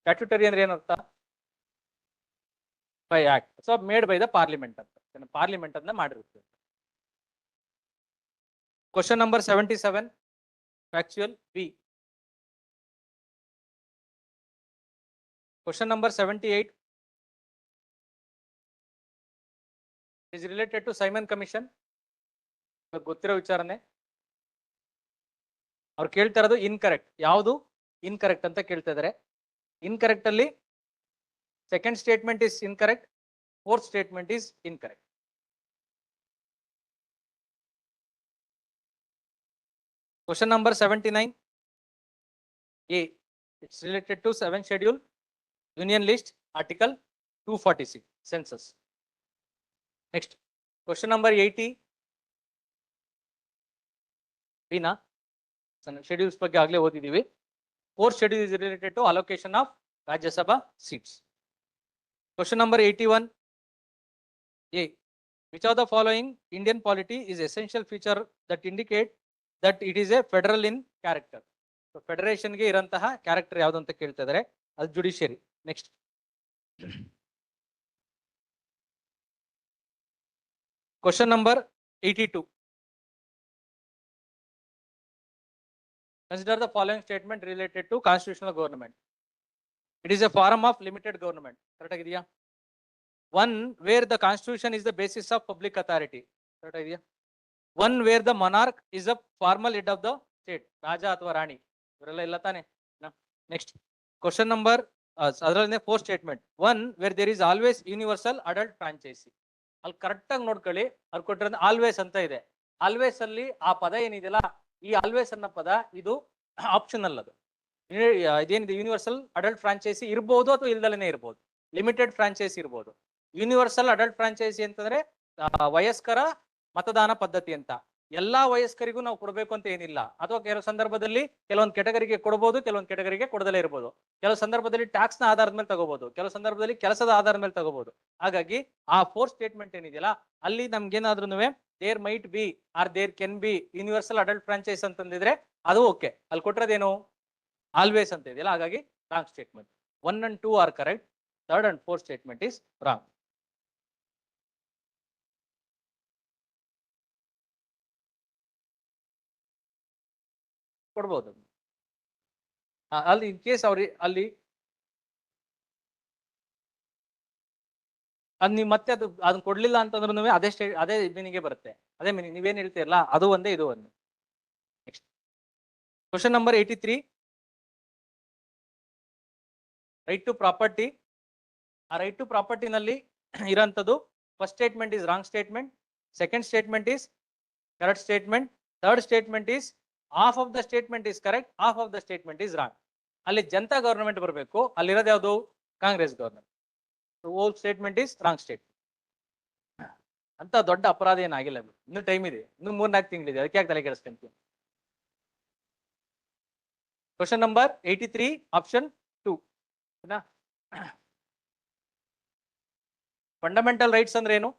statutory ಅಂದ್ರೆ ಏನರ್ಥ? By act, so made by the parliament ಅಂತ, ಪಾರ್ಲಿಮೆಂಟ್ ಅದನ್ನ ಮಾಡಿರುತ್ತೆ. Question number 77 factual B. Question number 78 is related to Simon Commission. ಗೊತ್ತಿರೋ ವಿಚಾರನೆ. ಅವ್ರು ಕೇಳ್ತಾ ಇರೋದು ಇನ್ಕರೆಕ್ಟ್. ಯಾವುದು ಇನ್ಕರೆಕ್ಟ್ ಅಂತ ಕೇಳ್ತಾ ಇದ್ದಾರೆ. ಇನ್ಕರೆಕ್ಟ್ ಅಲ್ಲಿ second statement is incorrect, fourth statement is incorrect. Question number 79 A. It's related to 7th schedule. Union list, article 246, census. Next, question number 80. Veena, schedules ಬಗ್ಗೆ ಆಗಲೇ ಓದಿದೀವಿ. Fourth schedule is related to allocation of Rajya Sabha seats. Question number 81. A. Which of the following Indian polity is essential feature that indicate that it is a federal in character? So federation ಗೆ ಇರಂತಹ character ಯಾವುದು ಅಂತ ಕೇಳ್ತಾ ಇದ್ದಾರೆ. ಅದು judiciary. Next, question number 82. Consider the following statement related to constitutional government. It is a form of limited government. Correct ಆಗಿದೆಯಾ? One where the constitution is the basis of public authority. Correct ಆಗಿದೆಯಾ? One where the monarch is a formal head of the state. ರಾಜ ಅಥವಾ ರಾಣಿ ಇವರೆಲ್ಲ ಇಲ್ಲ ತಾನೆ? Next, question number ಅದರಲ್ಲಿ fourth statement. One where there is always universal adult franchise. ಅಲ್ಲಿ correct ಆಗಿ ನೋಡ್ಕೊಳ್ಳಿ, ಅವ್ರು ಕೊಟ್ಟಿರೋದು ಆಲ್ವೇಸ್ ಅಂತ ಇದೆ. ಆಲ್ವೇಸ್ ಅಲ್ಲಿ ಆ ಪದ ಏನಿದೆಯಲ್ಲ, ಈ ಆಲ್ವೇಸ್ ಅನ್ನೋ ಪದ ಇದು ಆಪ್ಷನಲ್. ಅದು ಇದೇನಿದೆ ಯೂನಿವರ್ಸಲ್ ಅಡಲ್ಟ್ ಫ್ರಾಂಚೈಸಿ ಇರ್ಬೋದು ಅಥವಾ ಇಲ್ದಲೇನೆ ಇರ್ಬೋದು. ಲಿಮಿಟೆಡ್ ಫ್ರಾಂಚೈಸಿ ಇರ್ಬೋದು. ಯೂನಿವರ್ಸಲ್ ಅಡಲ್ಟ್ ಫ್ರಾಂಚೈಸಿ ಅಂತಂದ್ರೆ ವಯಸ್ಕರ ಮತದಾನ ಪದ್ಧತಿ ಅಂತ. ಎಲ್ಲಾ ವಯಸ್ಕರಿಗೂ ನಾವು ಕೊಡಬೇಕು ಅಂತ ಏನಿಲ್ಲ. ಅಥವಾ ಕೆಲವು ಸಂದರ್ಭದಲ್ಲಿ ಕೆಲವೊಂದು ಕೆಟಗರಿಗೆ ಕೊಡಬಹುದು, ಕೆಲವೊಂದು ಕೆಟಗರಿಗೆ ಕೊಡದಲೇ ಇರ್ಬೋದು. ಕೆಲವು ಸಂದರ್ಭದಲ್ಲಿ ಟ್ಯಾಕ್ಸ್ ನ ಆಧಾರದ ಮೇಲೆ ತಗೋಬಹುದು, ಕೆಲವು ಸಂದರ್ಭದಲ್ಲಿ ಕೆಲಸದ ಆಧಾರದ ಮೇಲೆ ತಗೋಬಹುದು. ಹಾಗಾಗಿ ಆ ಫೋರ್ತ್ ಸ್ಟೇಟ್ಮೆಂಟ್ ಏನಿದೆಯಲ್ಲ, ಅಲ್ಲಿ ನಮ್ಗೇನಾದ್ರೂ there might be or there can be universal adult franchise ಅಂತಂದಿದ್ರೆ ಅದು ಓಕೆ. ಅಲ್ಲಿ ಕೊಟ್ಟಿರೋದೇನು ಆಲ್ವೇಸ್ ಅಂತ ಇದೆಯಲ್ಲ, ಹಾಗಾಗಿ wrong statement. 1 and 2 are correct, 3rd and 4th statement is wrong. ಕೊಡ್ಬೋದು ಅಲ್ಲಿ ಇನ್ ಕೇಸ್ ಅವ್ರಿ ಅಲ್ಲಿ ಅದು ನೀವು ಮತ್ತೆ ಅದನ್ನ ಕೊಡ್ಲಿಲ್ಲ ಅಂತಂದ್ರೂ ಅದೇ ಮೀನಿಂಗ್ಗೆ ಬರುತ್ತೆ. ಅದೇ ಮೀನಿಂಗ್ ನೀವೇನ್ ಹೇಳ್ತೀರಲ್ಲ ಅದು ಒಂದೇ ಇದು ಒಂದೇ. Next question number 83. Right to property. ಆ ರೈಟ್ ಟು ಪ್ರಾಪರ್ಟಿನಲ್ಲಿ ಇರೋಂಥದ್ದು first statement is wrong statement, second statement is correct statement, third statement is half of the statement is correct, half of the statement is wrong. ಅಲ್ಲಿ Janata government ಬರಬೇಕು, ಅಲ್ಲಿರೋದು ಯಾವುದು Congress government. Whole statement is wrong statement. ಅಂತ ದೊಡ್ಡ ಅಪರಾಧ ಏನಾಗಿಲ್ಲ, ಇನ್ನು time ಇದೆ, ಇನ್ನು 3-4 ತಿಂಗಳಿದೆ, ಅದಕ್ಕೆ ಯಾಕೆ ತಲೆ ಕೆಡಿಸ್ಕೊಂತೀವಿ? Question number 83 option 2. Fundamental rights ಅಂದ್ರೆ ಏನು?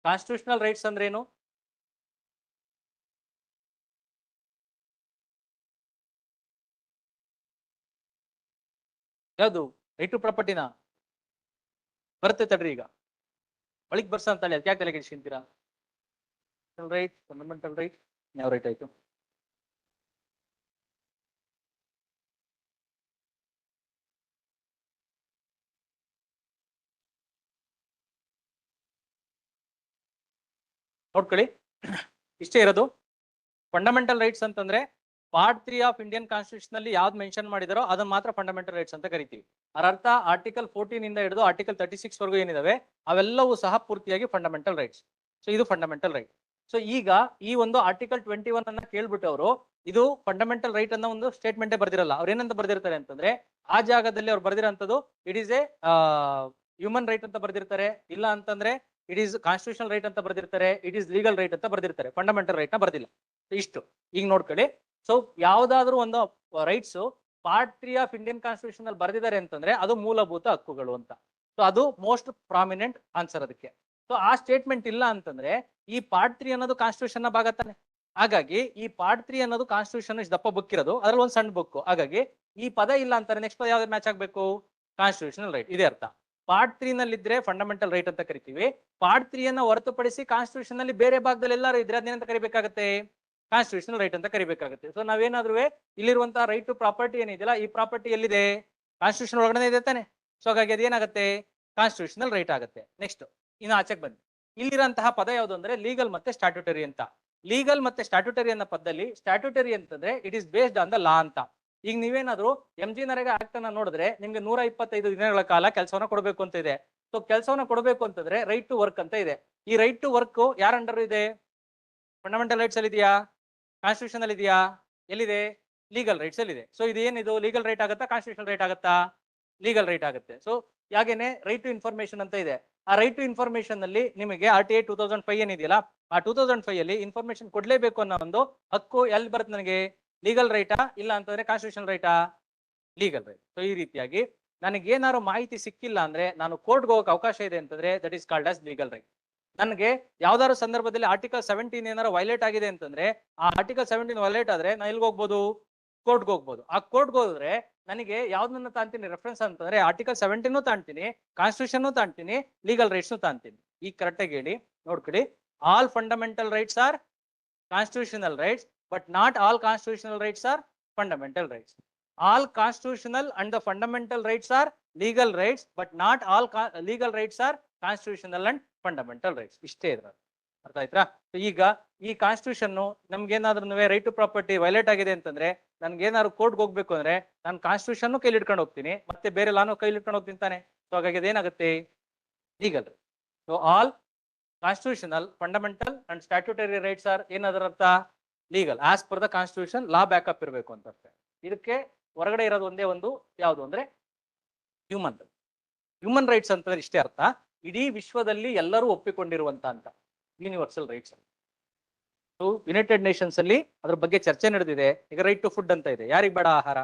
ಕಾನ್ಸ್ಟಿಟ್ಯೂಷನಲ್ ರೈಟ್ಸ್ ಅಂದ್ರೆ ಏನು? ಯಾವುದು? ರೈಟ್ ಟು ಪ್ರಾಪರ್ಟಿನ ಬರುತ್ತೆ ತಡ್ರಿ, ಈಗ ಒಳಗೆ ಬರ್ಸ ಅಂತ ಹೇಳಿ ಯಾಕೆ ತಲೆ ಕೆಡಿಸ್ಕೊಂತೀರಾ? ರೈಟ್, ಫಂಡಮೆಂಟಲ್ ರೈಟ್ ಯಾವ ರೈಟ್ ಆಯ್ತು? ನೋಡ್ಕೊಳ್ಳಿ, ಇಷ್ಟೇ ಇರೋದು. ಫಂಡಮೆಂಟಲ್ ರೈಟ್ಸ್ ಅಂತಂದ್ರೆ ಪಾರ್ಟ್ 3 ಆಫ್ ಇಂಡಿಯನ್ ಕಾನ್ಸ್ಟಿಟ್ಯೂಷನ್ ಅಲ್ಲಿ ಯಾವ್ದು ಮೆನ್ಷನ್ ಮಾಡಿದಾರೋ ಅದನ್ನ ಮಾತ್ರ ಫಂಡಮೆಂಟಲ್ ರೈಟ್ಸ್ ಅಂತ ಕರಿತೀವಿ. ಅದರ ಅರ್ಥ ಆರ್ಟಿಕಲ್ 14 ಇಂದ ಹಿಡಿದು ಆರ್ಟಿಕಲ್ 36 ವರೆಗೂ ಏನಿದಾವೆ ಅವೆಲ್ಲವೂ ಸಹ ಪೂರ್ತಿಯಾಗಿ ಫಂಡಮೆಂಟಲ್ ರೈಟ್ಸ್. ಸೊ ಇದು ಫಂಡಮೆಂಟಲ್ ರೈಟ್. ಸೊ ಈಗ ಈ ಒಂದು ಆರ್ಟಿಕಲ್ 21 ಅನ್ನ ಕೇಳ್ಬಿಟ್ಟು ಅವರು ಇದು ಫಂಡಮೆಂಟಲ್ ರೈಟ್ ಅನ್ನೋ ಒಂದು ಸ್ಟೇಟ್ಮೆಂಟೇ ಬರ್ದಿರಲ್ಲ. ಅವ್ರು ಏನಂತ ಬರ್ದಿರ್ತಾರೆ ಅಂತಂದ್ರೆ, ಆ ಜಾಗದಲ್ಲಿ ಅವ್ರು ಬರ್ದಿರೋಂಥದ್ದು it is a human right ಅಂತ ಬರ್ದಿರ್ತಾರೆ, ಇಲ್ಲ ಅಂತಂದ್ರೆ ಇಟ್ ಈಸ್ ಕಾನ್ಸ್ಟಿಟ್ಯೂಷನಲ್ ರೈಟ್ ಅಂತ ಬರ್ದಿರ್ತಾರೆ, ಇಟ್ ಈಸ್ ಲೀಗಲ್ ರೈಟ್ ಅಂತ ಬರ್ದಿರ್ತಾರೆ, ಫಂಡಮೆಂಟಲ್ ರೈಟ್ ನ ಬರ್ದಿಲ್ಲ. ಇಷ್ಟು ಈಗ ನೋಡ್ಕೊಳ್ಳಿ. ಸೊ ಯಾವ್ದಾದ್ರು ಒಂದು rights part 3 of Indian constitution ಅಲ್ಲಿ ಬರ್ದಿದ್ದಾರೆ ಅಂತಂದ್ರೆ ಅದು ಮೂಲಭೂತ ಹಕ್ಕುಗಳು ಅಂತ. ಸೊ ಅದು ಮೋಸ್ಟ್ ಪ್ರಾಮಿನೆಂಟ್ ಆನ್ಸರ್ ಅದಕ್ಕೆ. ಸೊ ಆ ಸ್ಟೇಟ್ಮೆಂಟ್ ಇಲ್ಲ ಅಂತಂದ್ರೆ ಈ ಪಾರ್ಟ್ 3 ಅನ್ನೋದು ಕಾನ್ಸ್ಟಿಟ್ಯೂಷನ್ ನ ಭಾಗ ತಾನೆ. ಹಾಗಾಗಿ ಈ ಪಾರ್ಟ್ 3 ಅನ್ನೋದು ಕಾನ್ಸ್ಟಿಟ್ಯೂಷನ್ ಇಷ್ಟು ದಪ್ಪ ಬುಕ್ ಇರೋದು, ಅದ್ರಲ್ಲಿ ಒಂದು ಸಣ್ಣ ಬುಕ್. ಹಾಗಾಗಿ ಈ ಪದ ಇಲ್ಲ ಅಂತಾರೆ, ನೆಕ್ಸ್ಟ್ ಪದ ಯಾವ್ದು ಮ್ಯಾಚ್ ಆಗ್ಬೇಕು? Constitutional right. ಇದೇ ಅರ್ಥ. ಪಾರ್ಟ್ 3 ನಲ್ಲಿ ಇದ್ರೆ ಫಂಡಮೆಂಟಲ್ ರೈಟ್ ಅಂತ ಕರಿತೀವಿ. ಪಾರ್ಟ್ 3 ಅನ್ನ ಹೊರತುಪಡಿಸಿ ಕಾನ್ಸ್ಟಿಟ್ಯೂಷನ್ ನಲ್ಲಿ ಬೇರೆ ಭಾಗದಲ್ಲಿ ಎಲ್ಲರೂ ಇದ್ರೆ ಅದೇನಂತ ಕರಿಬೇಕಾಗುತ್ತೆ? ಕಾನ್ಸ್ಟಿಟ್ಯೂಷನಲ್ ರೈಟ್ ಅಂತ ಕರಿಬೇಕಾಗುತ್ತೆ. ಸೊ ನಾವೇನಾದ್ರೂ ಇಲ್ಲಿರುವಂತಹ ರೈಟ್ ಟು ಪ್ರಾಪರ್ಟಿ ಏನಿದೆಯಲ್ಲ, ಈ ಪ್ರಾಪರ್ಟಿ ಎಲ್ಲಿದೆ? ಕಾನ್ಸ್ಟಿಟ್ಯೂಷನ್ ಒಳಗಡೆ ಇದೆ ತಾನೆ. ಸೊ ಹಾಗಾಗಿ ಅದೇನಾಗುತ್ತೆ? ಕಾನ್ಸ್ಟಿಟ್ಯೂಷನಲ್ ರೈಟ್ ಆಗುತ್ತೆ. ನೆಕ್ಸ್ಟ್ ಇನ್ನು ಆಚೆಗೆ ಬಂದು ಇಲ್ಲಿರಂತಹ ಪದ ಯಾವುದು ಅಂದ್ರೆ ಲೀಗಲ್ ಮತ್ತೆ ಸ್ಟ್ಯಾಟ್ಯೂಟರಿ ಅಂತ. ಲೀಗಲ್ ಮತ್ತೆ ಸ್ಟ್ಯಾಟ್ಯೂಟರಿ ಅನ್ನೋ ಪದದಲ್ಲಿ ಸ್ಟ್ಯಾಟ್ಯೂಟರಿ ಅಂತಂದ್ರೆ it is based on the law ಅಂತ. ಈಗ ನೀವೇನಾದ್ರೂ MG ನರೇಗಾ ಆಕ್ಟ್ ಅನ್ನ ನೋಡಿದ್ರೆ ನಿಮ್ಗೆ 125 ದಿನಗಳ ಕಾಲ ಕೆಲಸವನ್ನ ಕೊಡಬೇಕು ಅಂತ ಇದೆ. ಸೊ ಕೆಲಸವನ್ನ ಕೊಡಬೇಕು ಅಂತಂದ್ರೆ ರೈಟ್ ಟು ವರ್ಕ್ ಅಂತ ಇದೆ. ಈ ರೈಟ್ ಟು ವರ್ಕ್ ಯಾರ ಅಂಡರ್ ಇದೆ? ಫಂಡಮೆಂಟಲ್ ರೈಟ್ಸ್ ಅಲ್ಲಿ ಇದೆಯಾ? ಕಾನ್ಸ್ಟಿಟ್ಯೂಷನ್ ಅಲ್ಲಿ ಇದೆಯಾ? ಎಲ್ಲಿದೆ? ಲೀಗಲ್ ರೈಟ್ಸ್ ಅಲ್ಲಿ ಇದೆ. ಸೊ ಇದು ಏನಿದು? ಲೀಗಲ್ ರೈಟ್ ಆಗುತ್ತಾ? ಕಾನ್ಸ್ಟಿಟ್ಯೂಷನಲ್ ರೈಟ್ ಆಗುತ್ತಾ? ಲೀಗಲ್ ರೈಟ್ ಆಗುತ್ತೆ. ಸೊ ಯಾಗೇನೆ ರೈಟ್ ಟು ಇನ್ಫಾರ್ಮೇಶನ್ ಅಂತ ಇದೆ. ಆ ರೈಟ್ ಟು ಇನ್ಫಾರ್ಮೇಶನ್ ಅಲ್ಲಿ ನಿಮಗೆ RTA 2005 ಏನಿದೆಯಲ್ಲ, ಆ 2005 ಅಲ್ಲಿ ಇನ್ಫಾರ್ಮೇಶನ್ ಕೊಡ್ಲೇಬೇಕು ಅನ್ನೋ ಒಂದು ಹಕ್ಕು ಎಲ್ಲಿ ಬರುತ್ತೆ ನನಗೆ? ಲೀಗಲ್ ರೈಟಾ ಇಲ್ಲ ಅಂತಂದ್ರೆ ಕಾನ್ಸ್ಟಿಟ್ಯೂಷನಲ್ ರೈಟಾ? Legal right. ಸೊ ಈ ರೀತಿಯಾಗಿ ನನಗೆ ಏನಾದ್ರು ಮಾಹಿತಿ ಸಿಕ್ಕಿಲ್ಲ ಅಂದ್ರೆ ನಾನು ಕೋರ್ಟ್ಗೆ ಹೋಗಕ್ಕೆ ಅವಕಾಶ ಇದೆ ಅಂತಂದ್ರೆ that is called as legal right. ನನಗೆ ಯಾವ್ದಾದ್ರು ಸಂದರ್ಭದಲ್ಲಿ ಆರ್ಟಿಕಲ್ 17 ಏನಾರು ವೈಲೇಟ್ ಆಗಿದೆ ಅಂತಂದ್ರೆ ಆ ಆರ್ಟಿಕಲ್ 17 ವೈಲೇಟ್ ಆದ್ರೆ ನಾನು ಎಲ್ಲಿಗೆ ಹೋಗ್ಬೋದು? ಕೋರ್ಟ್ಗೆ ಹೋಗ್ಬೋದು. ಆ ಕೋರ್ಟ್ಗೆ ಹೋದ್ರೆ ನನಗೆ ಯಾವ್ದನ್ನ ತಾಂತೀನಿ ರೆಫರೆನ್ಸ್ ಅಂತಂದ್ರೆ ಆರ್ಟಿಕಲ್ 17 ತಾಂತೀನಿ, ಕಾನ್ಸ್ಟಿಟ್ಯೂಷನ್ ತಾಂತೀನಿ, ಲೀಗಲ್ ರೈಟ್ಸ್ ತಾಂತೀನಿ. ಈ ಕರೆಕ್ಟಾಗಿ ಹೇಳಿ ನೋಡ್ಕೊಳ್ಳಿ. All fundamental rights R constitutional rights, but not all constitutional rights R fundamental rights. All constitutional and the fundamental rights are legal rights, but not all legal rights are constitutional and fundamental rights. ಇಷ್ಟೇ ಇದ್ರ ಅರ್ಥ ಆಯ್ತಾ? ಈಗ ಈ constitution ನಮ್ಗೆ ಏನಾದ್ರೂ right to property violate ಆಗಿದೆ ಅಂತಂದ್ರೆ ನನ್ಗೆ ಏನಾದ್ರು ಕೋರ್ಟ್ಗೆ ಹೋಗ್ಬೇಕು ಅಂದ್ರೆ ನಾನು ಕಾನ್ಸ್ಟಿಟ್ಯೂಷನ್ ಕೈಲಿ ಇಟ್ಕೊಂಡು ಹೋಗ್ತೀನಿ, ಮತ್ತೆ ಬೇರೆ ಲಾನು ಕೈಲಿ ಇಟ್ಕೊಂಡು ಹೋಗ್ತೀನಿ ತಾನೆ. ಸೊ ಹಾಗಾಗಿ ಅದೇನಾಗುತ್ತೆ? Legal. So all constitutional, fundamental and statutory rights are ಏನದರ ಅರ್ಥ? Legal as per the constitution. Law backup ಇರಬೇಕು ಅಂತ ಅರ್ಥ. ಇದಕ್ಕೆ ಹೊರಗಡೆ ಇರೋದು ಒಂದೇ ಒಂದು ಯಾವುದು ಅಂದ್ರೆ ಹ್ಯೂಮನ್ ರೈಟ್ಸ್ ಅಂತಂದ್ರೆ ಇಷ್ಟೇ ಅರ್ಥ. ಇಡೀ ವಿಶ್ವದಲ್ಲಿ ಎಲ್ಲರೂ ಒಪ್ಪಿಕೊಂಡಿರುವಂತ ಅಂತ ಯೂನಿವರ್ಸಲ್ ರೈಟ್ಸ್. ಯುನೈಟೆಡ್ ನೇಷನ್ಸ್ ಅಲ್ಲಿ ಅದ್ರ ಬಗ್ಗೆ ಚರ್ಚೆ ನಡೆದಿದೆ. ಈಗ ರೈಟ್ ಟು ಫುಡ್ ಅಂತ ಇದೆ, ಯಾರಿಗೆ ಬೇಡ ಆಹಾರ?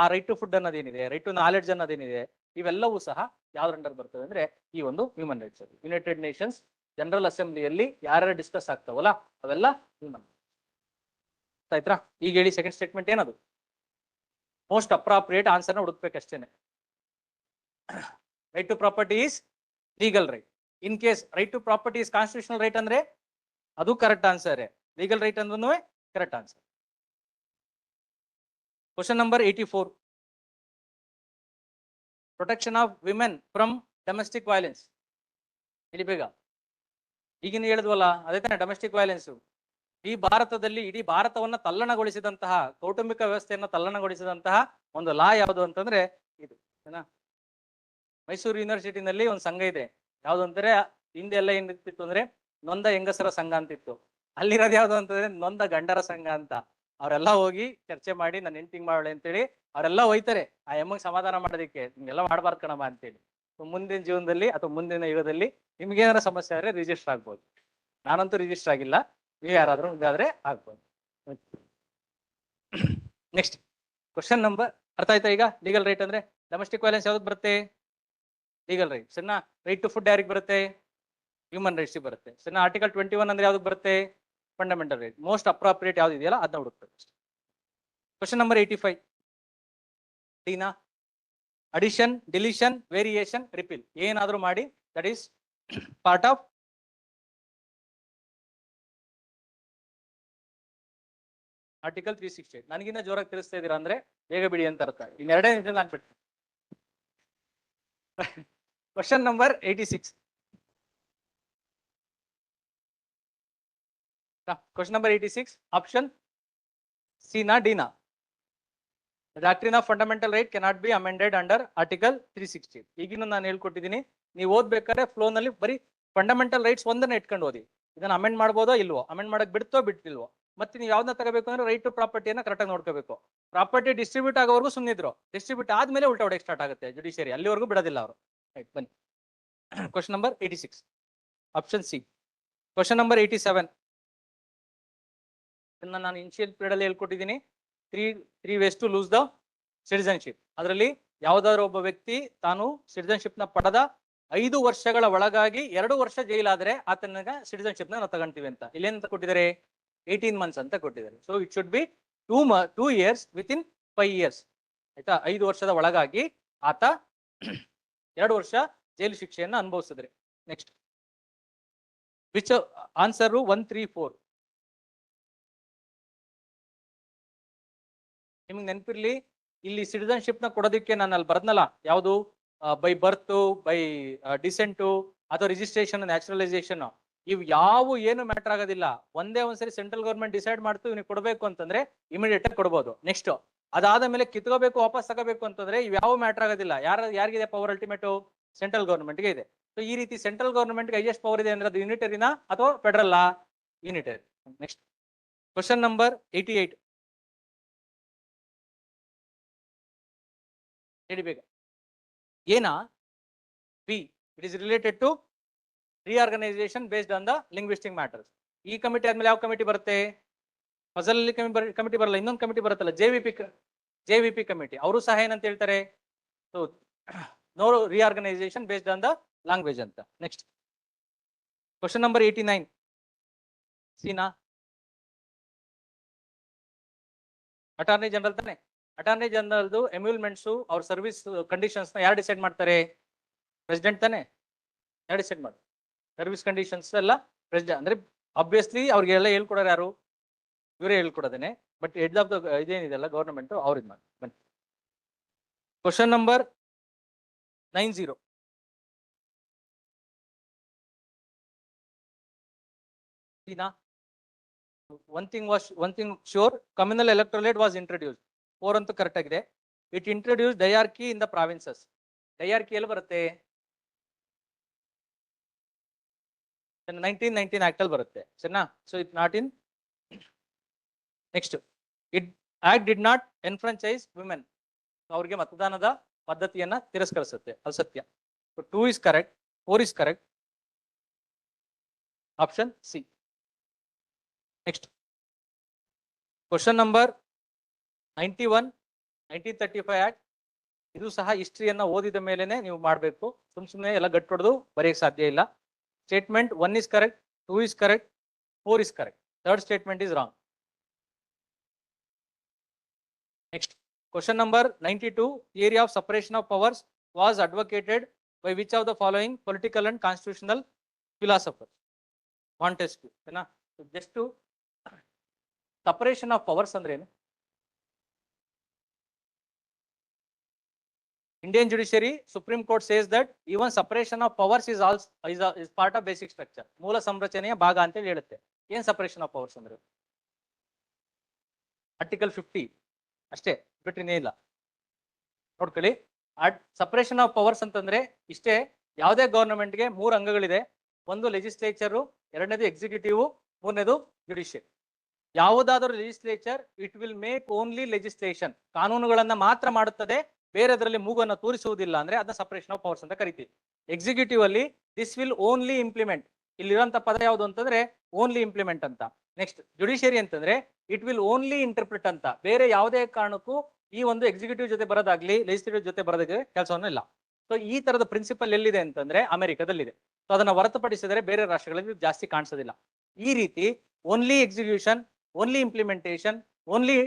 ಆ ರೈಟ್ ಟು ಫುಡ್ ಅನ್ನೋದೇನಿದೆ, ರೈಟ್ ಟು ನಾಲೆಡ್ಜ್ ಅನ್ನೋದೇನಿದೆ, ಇವೆಲ್ಲವೂ ಸಹ ಯಾವ್ದ್ರ ಅಂಡರ್ ಬರ್ತದೆ ಅಂದ್ರೆ ಈ ಒಂದು ಹ್ಯೂಮನ್ ರೈಟ್ಸ್ ಅಲ್ಲಿ. ಯುನೈಟೆಡ್ ನೇಷನ್ಸ್ ಜನರಲ್ ಅಸೆಂಬ್ಲಿಯಲ್ಲಿ ಯಾರ್ಯಾರು ಡಿಸ್ಕಸ್ ಆಗ್ತಾವಲ್ಲ ಅವೆಲ್ಲ ಹ್ಯೂಮನ್ ಆಯ್ತಾ? ಈಗ ಹೇಳಿ ಸೆಕೆಂಡ್ ಸ್ಟೇಟ್ಮೆಂಟ್ ಏನದು? ಮೋಸ್ಟ್ ಅಪ್ರಾಪ್ರಿಯೇಟ್ ಆನ್ಸರ್ನ ಹುಡುಕ್ಬೇಕಷ್ಟೇನೆ. Right to property is legal right. In case right to property is constitutional right ಅಂದ್ರೆ ಅದು ಕರೆಕ್ಟ್ ಆನ್ಸರ್. ಲೀಗಲ್ ರೈಟ್ ಅಂದ್ರೂ correct answer. Question number 84. Protection of women from domestic violence. ಇಲ್ಲಿ ಬೇಗ ಈಗಿನ ಹೇಳಿದ್ವಲ್ಲ ಅದೇ ತಾನೆ ಡೊಮೆಸ್ಟಿಕ್ ವೈಲೆನ್ಸ್. ಈ ಭಾರತದಲ್ಲಿ ಇಡೀ ಭಾರತವನ್ನ ತಲ್ಲಣಗೊಳಿಸಿದಂತಹ, ಕೌಟುಂಬಿಕ ವ್ಯವಸ್ಥೆಯನ್ನ ತಲ್ಲಣಗೊಳಿಸಿದಂತಹ ಒಂದು ಲಾ ಯಾವುದು ಅಂತಂದ್ರೆ ಇದು. ಮೈಸೂರು ಯೂನಿವರ್ಸಿಟಿನಲ್ಲಿ ಒಂದು ಸಂಘ ಇದೆ. ಯಾವ್ದು ಅಂತಾರೆ? ಹಿಂದೆ ಎಲ್ಲ ಏನಿರ್ತಿತ್ತು ಅಂದ್ರೆ ನೊಂದ ಹೆಂಗಸರ ಸಂಘ ಅಂತಿತ್ತು. ಅಲ್ಲಿರೋದು ಯಾವ್ದು ಅಂತಂದ್ರೆ ನೊಂದ ಗಂಡರ ಸಂಘ ಅಂತ. ಅವರೆಲ್ಲ ಹೋಗಿ ಚರ್ಚೆ ಮಾಡಿ ನಾನು ಹೆಂಡ್ತಿಂಗ್ ಮಾಡೋಳೆ ಅಂತೇಳಿ ಅವರೆಲ್ಲ ಹೋಯ್ತಾರೆ ಆ ಎಮ್ಮಗೆ ಸಮಾಧಾನ ಮಾಡೋದಕ್ಕೆ. ನಿಮ್ಗೆಲ್ಲ ಮಾಡಬಾರ್ದು ಕಣಮ್ಮ ಅಂತೇಳಿ. ಮುಂದಿನ ಜೀವನದಲ್ಲಿ ಅಥವಾ ಮುಂದಿನ ಯುಗದಲ್ಲಿ ನಿಮ್ಗೇನಾರ ಸಮಸ್ಯೆ ಆದ್ರೆ ರಿಜಿಸ್ಟರ್ ಆಗ್ಬೋದು. ನಾನಂತೂ ರಿಜಿಸ್ಟರ್ ಆಗಿಲ್ಲ, ನೀವು ಯಾರಾದ್ರೂ ಇದಾದ್ರೆ ಆಗ್ಬೋದು. ನೆಕ್ಸ್ಟ್ ಕ್ವಶನ್ ನಂಬರ್ ಅರ್ಥ ಆಯ್ತಾ ಈಗ? ಲೀಗಲ್ ರೈಟ್ ಅಂದ್ರೆ ಡೊಮೆಸ್ಟಿಕ್ ವೈಲೆನ್ಸ್ ಯಾವ್ದಕ್ಕೆ ಬರುತ್ತೆ? Legal right. ಸರಿನಾ? ರೈಟ್ ಟು ಫುಡ್ ಯಾರಿಗೆ ಬರುತ್ತೆ? ಹ್ಯೂಮನ್ ರೈಟ್ಸ್ ಬರುತ್ತೆ. ಸರಿನಾ? ಆರ್ಟಿಕಲ್ 21 ಅಂದ್ರೆ ಯಾವ್ದಕ್ಕೆ ಬರುತ್ತೆ? Fundamental right. ಮೋಸ್ಟ್ ಅಪ್ರಾಪ್ರಿಯೇಟ್ ಯಾವ್ದು ಇದೆಯಲ್ಲ ಅದನ್ನ ಹುಡುಕ್ತಾರೆ. ಕ್ವಶನ್ ನಂಬರ್ 85 ಡಿನಾ ಅಡಿಷನ್, ಡಿಲಿಷನ್, ವೇರಿಯೇಷನ್, ರಿಪೀಲ್ ಏನಾದ್ರೂ ಮಾಡಿ that is part of article 368. ನನಗಿನ್ನ ಜೋರಾಗಿ ತಿಳಿಸ್ತಾ ಇದೀರಾ ಅಂದ್ರೆ ಬೇಗ ಬಿಡಿ ಅಂತ ಅರ್ಥ. ಇನ್ನೆರಡೇ ನಿಮಿಷ ಅನ್ಬಿಟ್ಟು. Question number 86. Question number 86 option C ನಾ ಡಿ ನಾ? Doctrine of fundamental right cannot be amended under article 360. ಈಗಿನ ನಾನು ಹೇಳ್ಕೊಟ್ಟಿದ್ದೀನಿ, ನೀವು ಓದ್ಬೇಕಾದ್ರೆ ಫ್ಲೋ ನಲ್ಲಿ ಬರೀ ಫಂಡಮೆಂಟಲ್ ರೈಟ್ಸ್ ಒಂದನ್ನ ಇಟ್ಕೊಂಡು ಓದಿ. ಇದನ್ನ ಅಮೆಂಡ್ ಮಾಡ್ಬೋದೋ ಇಲ್ವೋ, ಅಮೆಂಡ್ ಮಾಡಕ್ ಬಿಡ್ತೋ ಬಿಟ್ಟಿಲ್ವೋ, ಮತ್ತೆ ನೀವು ಯಾವ್ದನ್ನ ತಗೋಬೇಕು ಅಂದ್ರೆ ರೈಟ್ ಟು ಪ್ರಾಪರ್ಟಿಯನ್ನ ಕರೆಕ್ಟಾಗಿ ನೋಡ್ಕೋಬೇಕು. ಪ್ರಾಪರ್ಟಿ ಡಿಸ್ಟ್ರಿಬ್ಯೂಟ್ ಆಗೋವರೆಗೂ ಸುಮ್ಮನಿದ್ರು, ಡಿಸ್ಟ್ರಿಬ್ಯೂಟ್ ಆದ್ಮೇಲೆ ಉಲ್ಟಾ ಹೊಡೆಯಕ್ಕೆ ಸ್ಟಾರ್ಟ್ ಆಗುತ್ತೆ ಜುಡಿಷಿಯರಿ, ಅಲ್ಲಿವರೆಗೂ ಬಿಡೋದಿಲ್ಲ ಅವರು. ರೈಟ್, ಬನ್ನಿ question number 86 option C. Question number 87 ನಾನು ಇನಿಷಿಯಲ್ ಪೀರಿಯಡ್ ಅಲ್ಲಿ ಹೇಳ್ಕೊಟ್ಟಿದ್ದೀನಿ. Three ways to lose the citizenship. ಅದರಲ್ಲಿ ಯಾವ್ದಾದ್ರು ಒಬ್ಬ ವ್ಯಕ್ತಿ ತಾನು ಸಿಟಿಜನ್ಶಿಪ್ ನ ಪಡೆದ 5 ವರ್ಷಗಳ ಒಳಗಾಗಿ 2 ವರ್ಷ ಜೈಲಾದ್ರೆ ಆತನಿಗ ಸಿಟಿಜನ್ಶಿಪ್ ನಾವು ತಗೊಂತೀವಿ ಅಂತ. ಇಲ್ಲೇನಂತ ಕೊಟ್ಟಿದ್ದಾರೆ? 18 months ಅಂತ ಕೊಟ್ಟಿದ್ದಾರೆ. So it should be 2 years with in 5 years. ಆಯ್ತಾ? 5 ವರ್ಷದ ಒಳಗಾಗಿ ಆತ 2 ವರ್ಷ ಜೈಲು ಶಿಕ್ಷೆಯನ್ನು ಅನುಭವಿಸಿದ್ರೆ. ನೆಕ್ಸ್ಟ್ ವಿಚ್ ಆನ್ಸರ್ 1, 3, 4 ನಿಮ್ಗೆ ನೆನಪಿರ್ಲಿ. ಇಲ್ಲಿ ಸಿಟಿಜನ್ಶಿಪ್ ನ ಕೊಡೋದಕ್ಕೆ ನಾನು ಅಲ್ಲಿ ಬರ್ದ್ನಲ್ಲ, ಯಾವುದು ಬೈ ಬರ್ತ್, ಬೈ ಡಿಸೆಂಟು ಅಥವಾ ರಿಜಿಸ್ಟ್ರೇಷನ್, ನ್ಯಾಚುರಲೈಸೇಷನ್, ಇವು ಯಾವ ಏನು ಮ್ಯಾಟರ್ ಆಗೋದಿಲ್ಲ. ಒಂದೇ ಒಂದ್ಸರಿ ಸೆಂಟ್ರಲ್ ಗೌರ್ಮೆಂಟ್ ಡಿಸೈಡ್ ಮಾಡ್ತು ಇವನಿಗೆ ಕೊಡಬೇಕು ಅಂತಂದ್ರೆ ಇಮಿಡಿಯೇಟ್ ಆಗಿ ಕೊಡ್ಬೋದು. ನೆಕ್ಸ್ಟ್ ಅದಾದ ಮೇಲೆ ಕಿತ್ಕೋಬೇಕು, ವಾಪಸ್ ತಗೋಬೇಕು ಅಂತಂದ್ರೆ ಇವ್ ಯಾವ ಮ್ಯಾಟರ್ ಆಗೋದಿಲ್ಲ. ಯಾರಿಗಿದೆ ಪವರ್? ಅಲ್ಟಿಮೇಟು ಸೆಂಟ್ರಲ್ ಗೌರ್ಮೆಂಟ್ಗೆ ಇದೆ. ಸೊ ಈ ರೀತಿ ಸೆಂಟ್ರಲ್ ಗೌರ್ಮೆಂಟ್ಗೆ ಹೈಯೆಸ್ಟ್ ಪವರ್ ಇದೆ ಅಂದ್ರೆ ಅದು ಯೂನಿಟರಿನಾ ಅಥವಾ federal? Unitary. Next question number 88 ಹೇಳಿ ಬೇಗ. ಏನಾ? B. It is related to reorganisation based on the linguistic matters. ಈ ಕಮಿಟಿ ಆದ್ಮೇಲೆ ಯಾವ ಕಮಿಟಿ ಬರುತ್ತೆ? ಫಸಲ್ ಕಮಿಟಿ ಬರಲ್ಲ, ಇನ್ನೊಂದು ಕಮಿಟಿ ಬರುತ್ತಲ್ಲ, ಜೆವಿಪಿ ಕಮಿಟಿ. ಅವರು ಸಹ ಏನಂತ ಹೇಳ್ತಾರೆ? So no reorganisation based on the language ಅಂತ. ನೆಕ್ಸ್ಟ್ ಕ್ವಶನ್ ನಂಬರ್ 89 ಸೀನಾ? ಅಟಾರ್ನಿ ಜನರಲ್ ತಾನೆ? ಅಟಾರ್ನಿ ಜನರಲ್ದು ಎಮ್ಯೂಲ್ಮೆಂಟ್ಸು ಅವ್ರ ಸರ್ವಿಸ್ ಕಂಡೀಷನ್ಸ್ ನ ಯಾರು ಡಿಸೈಡ್ ಮಾಡ್ತಾರೆ? ಪ್ರೆಸಿಡೆಂಟ್ ತಾನೆ? ಯಾರು ಡಿಸೈಡ್ ಮಾಡ್ತಾರೆ? ಸರ್ವಿಸ್ ಕಂಡೀಷನ್ಸ್ ಎಲ್ಲ ಪ್ರೆಸಿಡೆಂಟ್. ಅಂದ್ರೆ ಆಬ್ವಿಯಸ್ಲಿ ಅವ್ರಿಗೆಲ್ಲ ಹೇಳ್ಕೊಡೋರು ಯಾರು? ಇವರೇ ಹೇಳ್ಕೊಡೋದೇನೆ. ಬಟ್ ಹೆಡ್ ಆಫ್ ದ ಇದೇನಿದೆಲ್ಲ ಗವರ್ನಮೆಂಟ್ ಅವ್ರು ಇದು ಮಾಡಿ. ಬನ್ನಿ question number 90 one thing sure, communal electorate was introduce. 4 ಅಂತೂ ಕರೆಕ್ಟ್ ಆಗಿದೆ. It introduce dyarchy in the provinces. Dyarchy ಎಲ್ಲಿ ಬರುತ್ತೆ? 1919 ಆಕ್ಟ್ ಅಲ್ಲಿ ಬರುತ್ತೆ. ಸರಿನಾ? So it not in. Next it act did not enfranchise women. ಅವ್ರಿಗೆ ಮತದಾನದ ಪದ್ಧತಿಯನ್ನ ತಿರಸ್ಕರಿಸುತ್ತೆ. ಅದು ಸತ್ಯ. 2 is correct, 4 is correct. Option C. Next question number 91 1935 act. ಇದು ಸಹ ಹಿಸ್ಟ್ರಿಯನ್ನ ಓದಿದ ಮೇಲೆನೆ ನೀವು ಮಾಡಬೇಕು. ಸುಮ್ಮನೆ ಎಲ್ಲ ಗಟ್ಟು ಹೊಡೆದು ಬರೆಯಕ್ಕೆ ಸಾಧ್ಯ ಇಲ್ಲ. Statement 1 is correct, 2 is correct, 4 is correct. Third statement is wrong. Next question number 92. Theory of separation of powers was advocated by which of the following political and constitutional philosophers? Montesquieu. Just to separation of powers ಅಂದ್ರೆ ಏನು? Indian judiciary, Supreme Court says that even separation of powers is also is part of basic structure. ಮೂಲ ಸಂರಚನೆಯ ಭಾಗ ಅಂತ ಹೇಳುತ್ತೆ. ಏನ್ separation of powers ಅಂದ್ರೆ? Article 50 ಅಷ್ಟೇ, ಬಿಟ್ರೆ ಇಲ್ಲ. ನೋಡ್ಕೊಳ್ಳಿ, ಸಪರೇಷನ್ ಆಫ್ ಪವರ್ಸ್ ಅಂತಂದ್ರೆ ಇಷ್ಟೇ. ಯಾವುದೇ ಗವರ್ನಮೆಂಟ್ಗೆ 3 ಅಂಗಗಳಿದೆ. ಒಂದು ಲೆಜಿಸ್ಲೇಚರ್, ಎರಡನೇದು ಎಕ್ಸಿಕ್ಯೂಟಿವ್, ಮೂರನೇದು ಜುಡಿಷಿಯರಿ. ಯಾವುದಾದರೂ legislature it will make only legislation, ಕಾನೂನುಗಳನ್ನ ಮಾತ್ರ ಮಾಡುತ್ತದೆ, ಬೇರೆದರಲ್ಲಿ ಮೂಗನ್ನು ತೋರಿಸುವುದಿಲ್ಲ. ಅಂದ್ರೆ ಅದನ್ನ ಸಪರೇಷನ್ ಆಫ್ ಪವರ್ಸ್ ಅಂತ ಕರಿತೀವಿ. ಎಕ್ಸಿಕ್ಯೂಟಿವ್ ಅಲ್ಲಿ ದಿಸ್ ವಿಲ್ ಓನ್ಲಿ ಇಂಪ್ಲಿಮೆಂಟ್. ಇಲ್ಲಿರುವಂತ ಪದ ಯಾವುದು ಅಂತಂದ್ರೆ ಓನ್ಲಿ ಇಂಪ್ಲಿಮೆಂಟ್ ಅಂತ. ನೆಕ್ಸ್ಟ್ ಜುಡಿಷಿಯರಿ ಅಂತಂದ್ರೆ ಇಟ್ ವಿಲ್ ಓನ್ಲಿ ಇಂಟರ್ಪ್ರಿಟ್ ಅಂತ, ಬೇರೆ ಯಾವುದೇ ಕಾರಣಕ್ಕೂ ಈ ಒಂದು ಎಕ್ಸಿಕ್ಯೂಟಿವ್ ಜೊತೆ ಬರೋದಾಗ್ಲಿ ಲೆಜಿಸ್ಲೇಟಿವ್ ಜೊತೆ ಬರೋದಕ್ಕೆ ಕೆಲಸವನ್ನು ಇಲ್ಲ. ಸೊ ಈ ತರದ ಪ್ರಿನ್ಸಿಪಲ್ ಎಲ್ಲಿದೆ ಅಂತಂದ್ರೆ ಅಮೆರಿಕದಲ್ಲಿದೆ. ಸೊ ಅದನ್ನ ಹೊರತುಪಡಿಸಿದರೆ ಬೇರೆ ರಾಷ್ಟ್ರಗಳಲ್ಲಿ ಜಾಸ್ತಿ ಕಾಣಿಸೋದಿಲ್ಲ. ಈ ರೀತಿ only execution, only implementation, only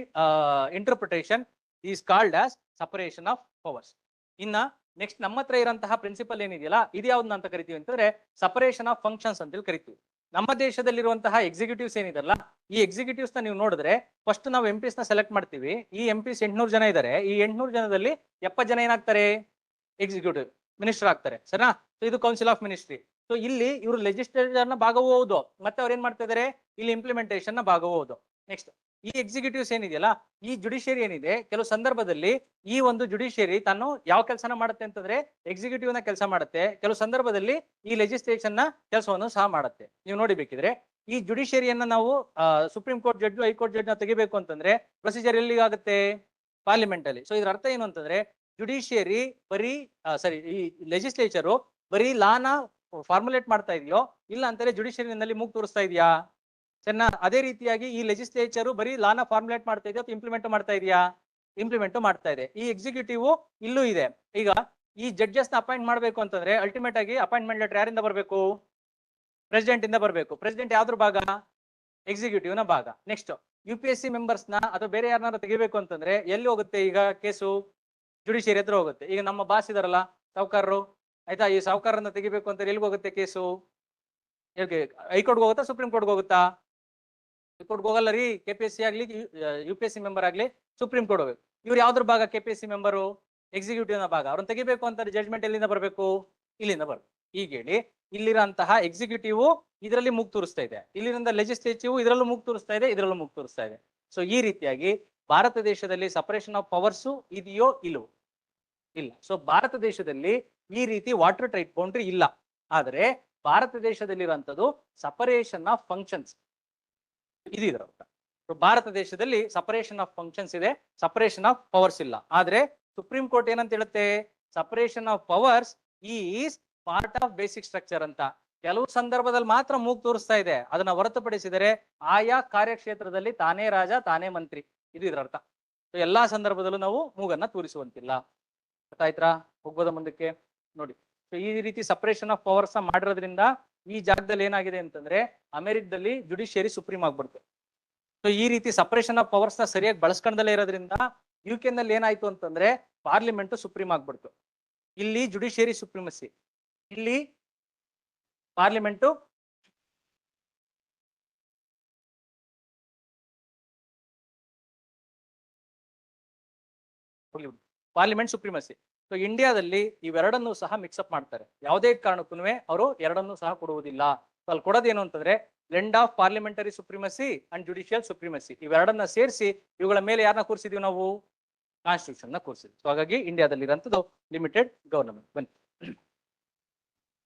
interpretation is called as separation of powers. ಇನ್ನ ನೆಕ್ಸ್ಟ್ ನಮ್ಮ ಹತ್ರ ಇರುವಂತಹ ಪ್ರಿನ್ಸಿಪಲ್ ಏನಿದೆಯಲ್ಲ ಇದು ಯಾವ್ದನ್ನ ಅಂತ ಕರಿತೀವಿ ಅಂತಂದ್ರೆ ಸಪರೇಷನ್ ಆಫ್ ಫಂಕ್ಷನ್ಸ್ ಅಂತೇಳಿ ಕರಿತೀವಿ. ನಮ್ಮ ದೇಶದಲ್ಲಿರುವಂತಹ ಎಕ್ಸಿಕ್ಯೂಟಿವ್ಸ್ ಏನಿದೆಲ್ಲ ಈ ಎಕ್ಸಿಕ್ಯೂಟಿವ್ಸ್ ನ ನೀವು ನೋಡಿದ್ರೆ ಫಸ್ಟ್ ನಾವು ಎಂಪಿಸ್ ನ ಸೆಲೆಕ್ಟ್ ಮಾಡ್ತೀವಿ. ಈ ಎಂಪಿಸ್ 800 ಜನ ಇದ್ದಾರೆ. ಈ 800 ಜನದಲ್ಲಿ 70 ಜನ ಏನಾಗ್ತಾರೆ, ಎಕ್ಸಿಕ್ಯೂಟಿವ್ ಮಿನಿಸ್ಟರ್ ಆಗ್ತಾರೆ. ಸರಿನಾ? ಸೊ ಇದು ಕೌನ್ಸಿಲ್ ಆಫ್ ಮಿನಿಸ್ಟ್ರಿ. ಸೊ ಇಲ್ಲಿ ಇವರು ಲೆಜಿಸ್ಲೇಚರ್ ನ ಭಾಗವೂ ಹೌದು, ಮತ್ತೆ ಅವ್ರು ಏನ್ ಮಾಡ್ತಾ ಇದಾರೆ, ಇಲ್ಲಿ ಇಂಪ್ಲಿಮೆಂಟೇಷನ್ ನ ಭಾಗವೂ ಹೌದು. ನೆಕ್ಸ್ಟ್ ಈ ಎಕ್ಸಿಕ್ಯೂಟಿವ್ಸ್ ಏನಿದೆಯಲ್ಲ, ಈ ಜುಡಿಷಿಯರಿ ಏನಿದೆ, ಕೆಲವು ಸಂದರ್ಭದಲ್ಲಿ ಈ ಒಂದು ಜುಡಿಷಿಯರಿ ತಾನು ಯಾವ ಕೆಲಸನ ಮಾಡುತ್ತೆ ಅಂತಂದ್ರೆ ಎಕ್ಸಿಕ್ಯೂಟಿವ್ ನ ಕೆಲಸ ಮಾಡುತ್ತೆ, ಕೆಲವು ಸಂದರ್ಭದಲ್ಲಿ ಈ ಲೆಜಿಸ್ಲೇಷನ್ ನ ಕೆಲಸವನ್ನು ಸಹ ಮಾಡುತ್ತೆ. ನೀವು ನೋಡಿಬೇಕಿದ್ರೆ ಈ ಜುಡಿಷಿಯರಿಯನ್ನ ನಾವು supreme court judge, high court judge ನ ತೆಗಿಬೇಕು ಅಂತಂದ್ರೆ ಪ್ರೊಸೀಜರ್ ಎಲ್ಲಿ ಆಗುತ್ತೆ, ಪಾರ್ಲಿಮೆಂಟ್ ಅಲ್ಲಿ. ಸೊ ಇದ್ರ ಅರ್ಥ ಏನು ಅಂತಂದ್ರೆ ಜುಡಿಷಿಯರಿ ಬರೀ ಈ ಲೆಜಿಸ್ಲೇಚರು ಬರೀ ಲಾನ ಫಾರ್ಮುಲೇಟ್ ಮಾಡ್ತಾ ಇದೆಯೋ, ಇಲ್ಲ ಅಂತಾರೆ ಜುಡಿಷಿಯರಿನಲ್ಲಿ ಮೂಗು ತೋರಿಸ್ತಾ ಇದೆಯಾ? ಸರಿನಾ? ಅದೇ ರೀತಿಯಾಗಿ ಈ ಲೆಜಿಸ್ಲೇಚರು ಬರೀ ಲಾನ ಫಾರ್ಮುಲೇಟ್ ಮಾಡ್ತಾ ಇದೆಯೋ ಇಂಪ್ಲಿಮೆಂಟ್ ಮಾಡ್ತಾ ಇದೆಯಾ? ಇಂಪ್ಲಿಮೆಂಟ್ ಮಾಡ್ತಾ ಇದೆ. ಈ ಎಕ್ಸಿಕ್ಯೂಟಿವ್ ಇಲ್ಲೂ ಇದೆ. ಈಗ ಈ ಜಡ್ಜಸ್ ನ ಅಪಾಯಿಂಟ್ ಮಾಡಬೇಕು ಅಂತಂದ್ರೆ ಅಲ್ಟಿಮೇಟ್ ಆಗಿ ಅಪಾಯಿಂಟ್ಮೆಂಟ್ ಲೆಟರ್ ಯಾರಿಂದ ಬರಬೇಕು, ಪ್ರೆಸಿಡೆಂಟ್ ಇಂದ ಬರಬೇಕು. ಪ್ರೆಸಿಡೆಂಟ್ ಯಾವ್ದ್ರ ಭಾಗ, ಎಕ್ಸಿಕ್ಯೂಟಿವ್ ನ ಭಾಗ. ನೆಕ್ಸ್ಟ್ UPSC ಮೆಂಬರ್ಸ್ ನ ಅಥವಾ ಬೇರೆ ಯಾರನ್ನಾರು ತೆಗಿಬೇಕು ಅಂತಂದ್ರೆ ಎಲ್ಲಿ ಹೋಗುತ್ತೆ ಈಗ ಕೇಸು, ಜುಡಿಷಿಯರಿ ಹತ್ರ ಹೋಗುತ್ತೆ. ಈಗ ನಮ್ಮ ಬಾಸ್ ಇದಾರಲ್ಲ ಸಾವುಕಾರರು, ಆಯ್ತಾ, ಈ ಸಾವುಕಾರನ್ನ ತೆಗಿಬೇಕು ಅಂತ ಎಲ್ಲಿಗೆ ಹೋಗುತ್ತೆ ಕೇಸು, ಹೈಕೋರ್ಟ್ಗೆ ಹೋಗುತ್ತಾ, ಸುಪ್ರೀಂ ಕೋರ್ಟ್ಗೆ ಹೋಗುತ್ತಾ? ಹೈಕೋರ್ಟ್ಗೆ ಹೋಗಲ್ಲ ರೀ. KPSC ಆಗ್ಲಿ UPSC ಮೆಂಬರ್ ಆಗ್ಲಿ ಸುಪ್ರೀಂ ಕೋರ್ಟ್ ಹೋಗ್ಬೇಕು. ಇವ್ರು ಯಾವ್ದ್ರ ಭಾಗ, KPSC ಮೆಂಬರು, ಎಕ್ಸಿಕ್ಯೂಟಿವ್ ನ ಭಾಗ. ಅವ್ರನ್ನ ತೆಗಿಬೇಕು ಅಂತ ಜಡ್ಜ್ಮೆಂಟ್ ಎಲ್ಲಿಂದ ಬರಬೇಕು, ಇಲ್ಲಿಂದ ಬರಬೇಕು. ಈಗ ಹೇಳಿ, ಇಲ್ಲಿರಂತಹ ಎಕ್ಸಿಕ್ಯೂಟಿವ್ ಇದರಲ್ಲಿ ಮೂಗು ತೋರಿಸ್ತಾ ಇದೆ, ಇಲ್ಲಿಂದ ಲೆಜಿಸ್ಲೇಟಿವ್ ಇದರಲ್ಲೂ ಮೂಗು ತೋರಿಸ್ತಾ ಇದೆ, ಇದರಲ್ಲೂ ಮೂಗು ತೋರಿಸ್ತಾ ಇದೆ. ಸೊ ಈ ರೀತಿಯಾಗಿ ಭಾರತ ದೇಶದಲ್ಲಿ ಸಪರೇಷನ್ ಆಫ್ ಪವರ್ಸ್ ಇದೆಯೋ ಇಲ್ಲವೋ? ಇಲ್ಲ. ಸೊ ಭಾರತ ದೇಶದಲ್ಲಿ ಈ ರೀತಿ ವಾಟರ್ ಟೈಟ್ ಬೌಂಡ್ರಿ ಇಲ್ಲ. ಆದರೆ ಭಾರತ ದೇಶದಲ್ಲಿರುವಂತದ್ದು ಸಪರೇಷನ್ ಆಫ್ ಫಂಕ್ಷನ್ಸ್ ಇದು ಇದರ ಅರ್ಥ. ಭಾರತ ದೇಶದಲ್ಲಿ ಸಪರೇಷನ್ ಆಫ್ ಫಂಕ್ಷನ್ಸ್ ಇದೆ, ಸಪರೇಷನ್ ಆಫ್ ಪವರ್ಸ್ ಇಲ್ಲ. ಆದ್ರೆ ಸುಪ್ರೀಂ ಕೋರ್ಟ್ ಏನಂತ ಹೇಳುತ್ತೆ, separation of powers is part of basic structure ಅಂತ. ಕೆಲವು ಸಂದರ್ಭದಲ್ಲಿ ಮಾತ್ರ ಮೂಗು ತೋರಿಸ್ತಾ ಇದೆ, ಅದನ್ನ ಹೊರತುಪಡಿಸಿದರೆ ಆಯಾ ಕಾರ್ಯಕ್ಷೇತ್ರದಲ್ಲಿ ತಾನೇ ರಾಜ ತಾನೇ ಮಂತ್ರಿ, ಇದು ಇದರ ಅರ್ಥ. ಸೊ ಎಲ್ಲಾ ಸಂದರ್ಭದಲ್ಲೂ ನಾವು ಮೂಗನ್ನ ತೋರಿಸುವಂತಿಲ್ಲ. ಗೊತ್ತಾಯ್ತಾ? ಹೋಗ್ಬೋದ ಮುಂದಕ್ಕೆ ನೋಡಿ. ಸೊ ಈ ರೀತಿ ಸಪರೇಷನ್ ಆಫ್ ಪವರ್ಸ್ ಮಾಡಿರೋದ್ರಿಂದ ಈ ಜಾಗದಲ್ಲಿ ಏನಾಗಿದೆ ಅಂತಂದ್ರೆ ಅಮೆರಿಕದಲ್ಲಿ ಜುಡಿಷಿಯರಿ ಸುಪ್ರೀಂ ಆಗ್ಬಿಡ್ತು. ಸೊ ಈ ರೀತಿ ಸಪರೇಷನ್ ಆಫ್ ಪವರ್ಸ್ ನ ಸರಿಯಾಗಿ ಬಳಸ್ಕೊಂಡಲ್ಲೇ ಇರೋದ್ರಿಂದ UK ನಲ್ಲಿ ಏನಾಯ್ತು ಅಂತಂದ್ರೆ ಪಾರ್ಲಿಮೆಂಟ್ ಸುಪ್ರೀಂ ಆಗ್ಬಿಡ್ತು. ಇಲ್ಲಿ ಜುಡಿಷಿಯರಿ ಸುಪ್ರೀಮಸಿ, ಇಲ್ಲಿ ಪಾರ್ಲಿಮೆಂಟು ಪಾರ್ಲಿಮೆಂಟ್ ಸುಪ್ರೀಮಸಿ. ಸೊ ಇಂಡಿಯಾದಲ್ಲಿ ಇವೆರಡನ್ನೂ ಸಹ ಮಿಕ್ಸಪ್ ಮಾಡ್ತಾರೆ. ಯಾವುದೇ ಕಾರಣಕ್ಕೂ ಅವರು ಎರಡನ್ನೂ ಸಹ ಕೊಡುವುದಿಲ್ಲ. ಸೊ ಅಲ್ಲಿ ಕೊಡೋದೇನು ಅಂತಂದ್ರೆ blend of parliamentary supremacy and judicial supremacy, ಇವೆರಡನ್ನ ಸೇರಿಸಿ ಇವುಗಳ ಮೇಲೆ ಯಾರನ್ನ ಕೂರಿಸಿದೀವಿ ನಾವು, ಕಾನ್ಸ್ಟಿಟ್ಯೂಷನ್ ನ ಕೂರಿಸಿದ್ವಿ. ಸೊ ಹಾಗಾಗಿ ಇಂಡಿಯಾದಲ್ಲಿ ಇರೋಂಥದ್ದು ಲಿಮಿಟೆಡ್ ಗವರ್ನಮೆಂಟ್. ಬನ್ನಿ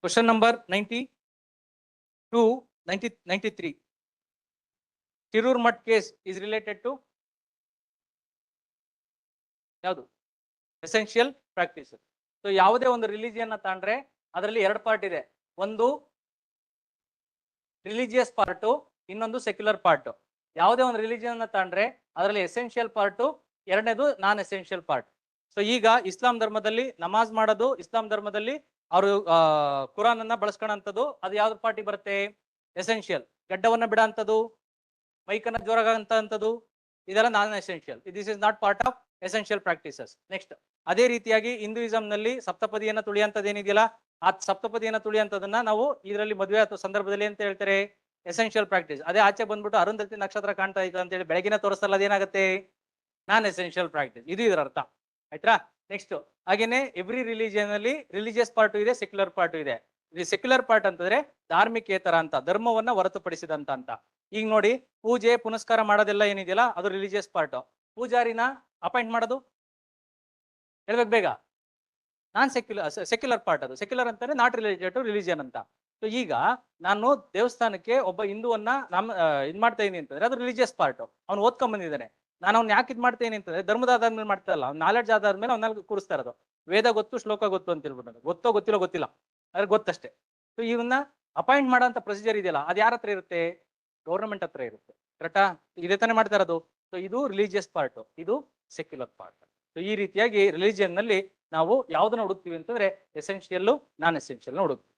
question number 92, 93. Shirur Mutt case is related to ಯಾವುದು, ಎಸೆನ್ಷಿಯಲ್ ಪ್ರಾಕ್ಟೀಸ್. ಸೊ ಯಾವುದೇ ಒಂದು ರಿಲಿಜಿಯನ್ ತಗೊಂಡ್ರೆ ಅದರಲ್ಲಿ ಎರಡು ಪಾರ್ಟ್ ಇದೆ, ಒಂದು ರಿಲಿಜಿಯಸ್ ಪಾರ್ಟ್, ಇನ್ನೊಂದು ಸೆಕ್ಯುಲರ್ ಪಾರ್ಟ್. ಯಾವುದೇ ಒಂದು ರಿಲಿಜಿಯನ್ ತಗೊಂಡ್ರೆ ಅದರಲ್ಲಿ ಎಸೆನ್ಷಿಯಲ್ ಪಾರ್ಟ್, ಎರಡನೇದು ನಾನ್ ಎಸೆನ್ಷಿಯಲ್ ಪಾರ್ಟ್. ಸೊ ಈಗ ಇಸ್ಲಾಂ ಧರ್ಮದಲ್ಲಿ ನಮಾಜ್ ಮಾಡೋದು, ಇಸ್ಲಾಂ ಧರ್ಮದಲ್ಲಿ ಅವರು ಕುರಾನ್ ಅನ್ನ ಬಳಸ್ಕೊಳ್ಳೋಂಥದ್ದು, ಅದು ಯಾವ್ದು ಪಾರ್ಟಿ ಬರುತ್ತೆ, ಎಸೆನ್ಷಿಯಲ್. ಗಡ್ಡವನ್ನ ಬಿಡೋಂಥದ್ದು, ಮೈಕನ್ನ ಜೋರಾಗಂತದ್ದು, ಇದೆಲ್ಲ non essential. This is not part of essential practices. Next ಅದೇ ರೀತಿಯಾಗಿ ಹಿಂದೂಯಿಸಂ ನಲ್ಲಿ ಸಪ್ತಪದಿಯನ್ನ ತುಳಿಯಂತದ್ದು ಏನಿದೆಯಲ್ಲ, ಆ ಸಪ್ತಪದಿಯನ್ನ ತುಳಿಯಂತದನ್ನ ನಾವು ಇದರಲ್ಲಿ ಮದುವೆ ಅಥವಾ ಸಂದರ್ಭದಲ್ಲಿ ಅಂತ ಹೇಳ್ತಾರೆ, ಎಸೆನ್ಷಿಯಲ್ ಪ್ರಾಕ್ಟೀಸ್. ಅದೇ ಆಚೆ ಬಂದ್ಬಿಟ್ಟು ಅರುಂಧತಿ ನಕ್ಷತ್ರ ಕಾಣ್ತಾ ಇದೆ ಅಂತ ಹೇಳಿ ಬೆಳಗಿನ ತೋರಿಸಲ್ಲ, ಅದೇನಾಗುತ್ತೆ, ನಾನ್ ಎಸೆನ್ಷಿಯಲ್ ಪ್ರಾಕ್ಟೀಸ್. ಇದು ಇದರ ಅರ್ಥ. ಆಯ್ತಾ? ನೆಕ್ಸ್ಟ್ ಹಾಗೇನೆ ಎವ್ರಿ ರಿಲಿಜಿಯನ್ ಅಲ್ಲಿ ರಿಲಿಜಿಯಸ್ ಪಾರ್ಟ್ ಇದೆ, ಸೆಕ್ಯುಲರ್ ಪಾರ್ಟ್ ಇದೆ. ಇದು ಸೆಕ್ಯುಲರ್ ಪಾರ್ಟ್ ಅಂತಂದ್ರೆ ಧಾರ್ಮಿಕೇತರ ಅಂತ, ಧರ್ಮವನ್ನ ಹೊರತುಪಡಿಸಿದಂತ ಅಂತ. ಈಗ ನೋಡಿ, ಪೂಜೆ ಪುನಸ್ಕಾರ ಮಾಡೋದೆಲ್ಲ ಏನಿದೆಯಲ್ಲ ಅದು ರಿಲಿಜಿಯಸ್ ಪಾರ್ಟ್. ಪೂಜಾರಿನ ಅಪಾಯಿಂಟ್ ಮಾಡೋದು ಹೇಳ್ಬೇಕು ಬೇಗ, ನಾನ್ ಸೆಕ್ಯುಲರ್ ಪಾರ್ಟ್. ಅದು ಸೆಕ್ಯುಲರ್ ಅಂತಾನೆ ನಾಟ್ ರಿಲೇಟೆಡ್ ಟು ರಿಲಿಜಿಯನ್ ಅಂತ. ಸೊ ಈಗ ನಾನು ದೇವಸ್ಥಾನಕ್ಕೆ ಒಬ್ಬ ಹಿಂದೂವನ್ನ ಇದ್ ಮಾಡ್ತಾ ಇದೀನಿ ಅಂತಂದ್ರೆ ಅದು ರಿಲಿಜಿಯಸ್ ಪಾರ್ಟ್. ಅವ್ನು ಓದ್ಕೊಂಡ್ ಬಂದಿದ್ದಾನೆ. ನಾನು ಅವ್ನು ಯಾಕೆ ಇದ್ ಮಾಡ್ತಾ ಇದೀನಿ ಅಂತಂದ್ರೆ ಧರ್ಮದ ಆಧಾರ ಮಾಡ್ತಾ ಇಲ್ಲ, ಅವ್ನು ನಾಲೆಡ್ಜ್ ಆಧಾರ ಮೇಲೆ ಅವ್ನಲ್ಲಿ ಕೂರಿಸ್ತಾ ಇರೋದು. ವೇದ ಗೊತ್ತು, ಶ್ಲೋಕ ಗೊತ್ತು ಅಂತ ಹೇಳ್ಬಿಟ್ಟು, ಗೊತ್ತೋ ಗೊತ್ತಿಲ್ಲ ಗೊತ್ತಿಲ್ಲ, ಅದ್ರ ಗೊತ್ತಷ್ಟೇ. ಸೊ ಇವನ್ನ ಅಪಾಯಿಂಟ್ ಮಾಡೋಂಥ ಪ್ರೊಸೀಜರ್ ಇದೆಯಲ್ಲ ಅದು ಯಾರ ಹತ್ರ ಇರುತ್ತೆ, ಗೌರ್ಮೆಂಟ್ ಹತ್ರ ಇರುತ್ತೆ. ಕರೆಕ್ಟಾ? ಇದೇ ತಾನೇ ಮಾಡ್ತಾ ಇರೋದು. ಸೊ ಇದು ರಿಲಿಜಿಯಸ್ ಪಾರ್ಟ್, ಇದು ಸೆಕ್ಯುಲರ್ ಪಾರ್ಟ್. ಸೊ ಈ ರೀತಿಯಾಗಿ ರಿಲಿಜಿಯನ್ ನಲ್ಲಿ ನಾವು ಯಾವ್ದನ್ನ ಹುಡುಕ್ತಿವಿ ಅಂತಂದ್ರೆ ಎಸೆನ್ಷಿಯಲ್, ನಾನ್ ಎಸೆನ್ಷಿಯಲ್ ಹುಡುಕ್ತಿವಿ.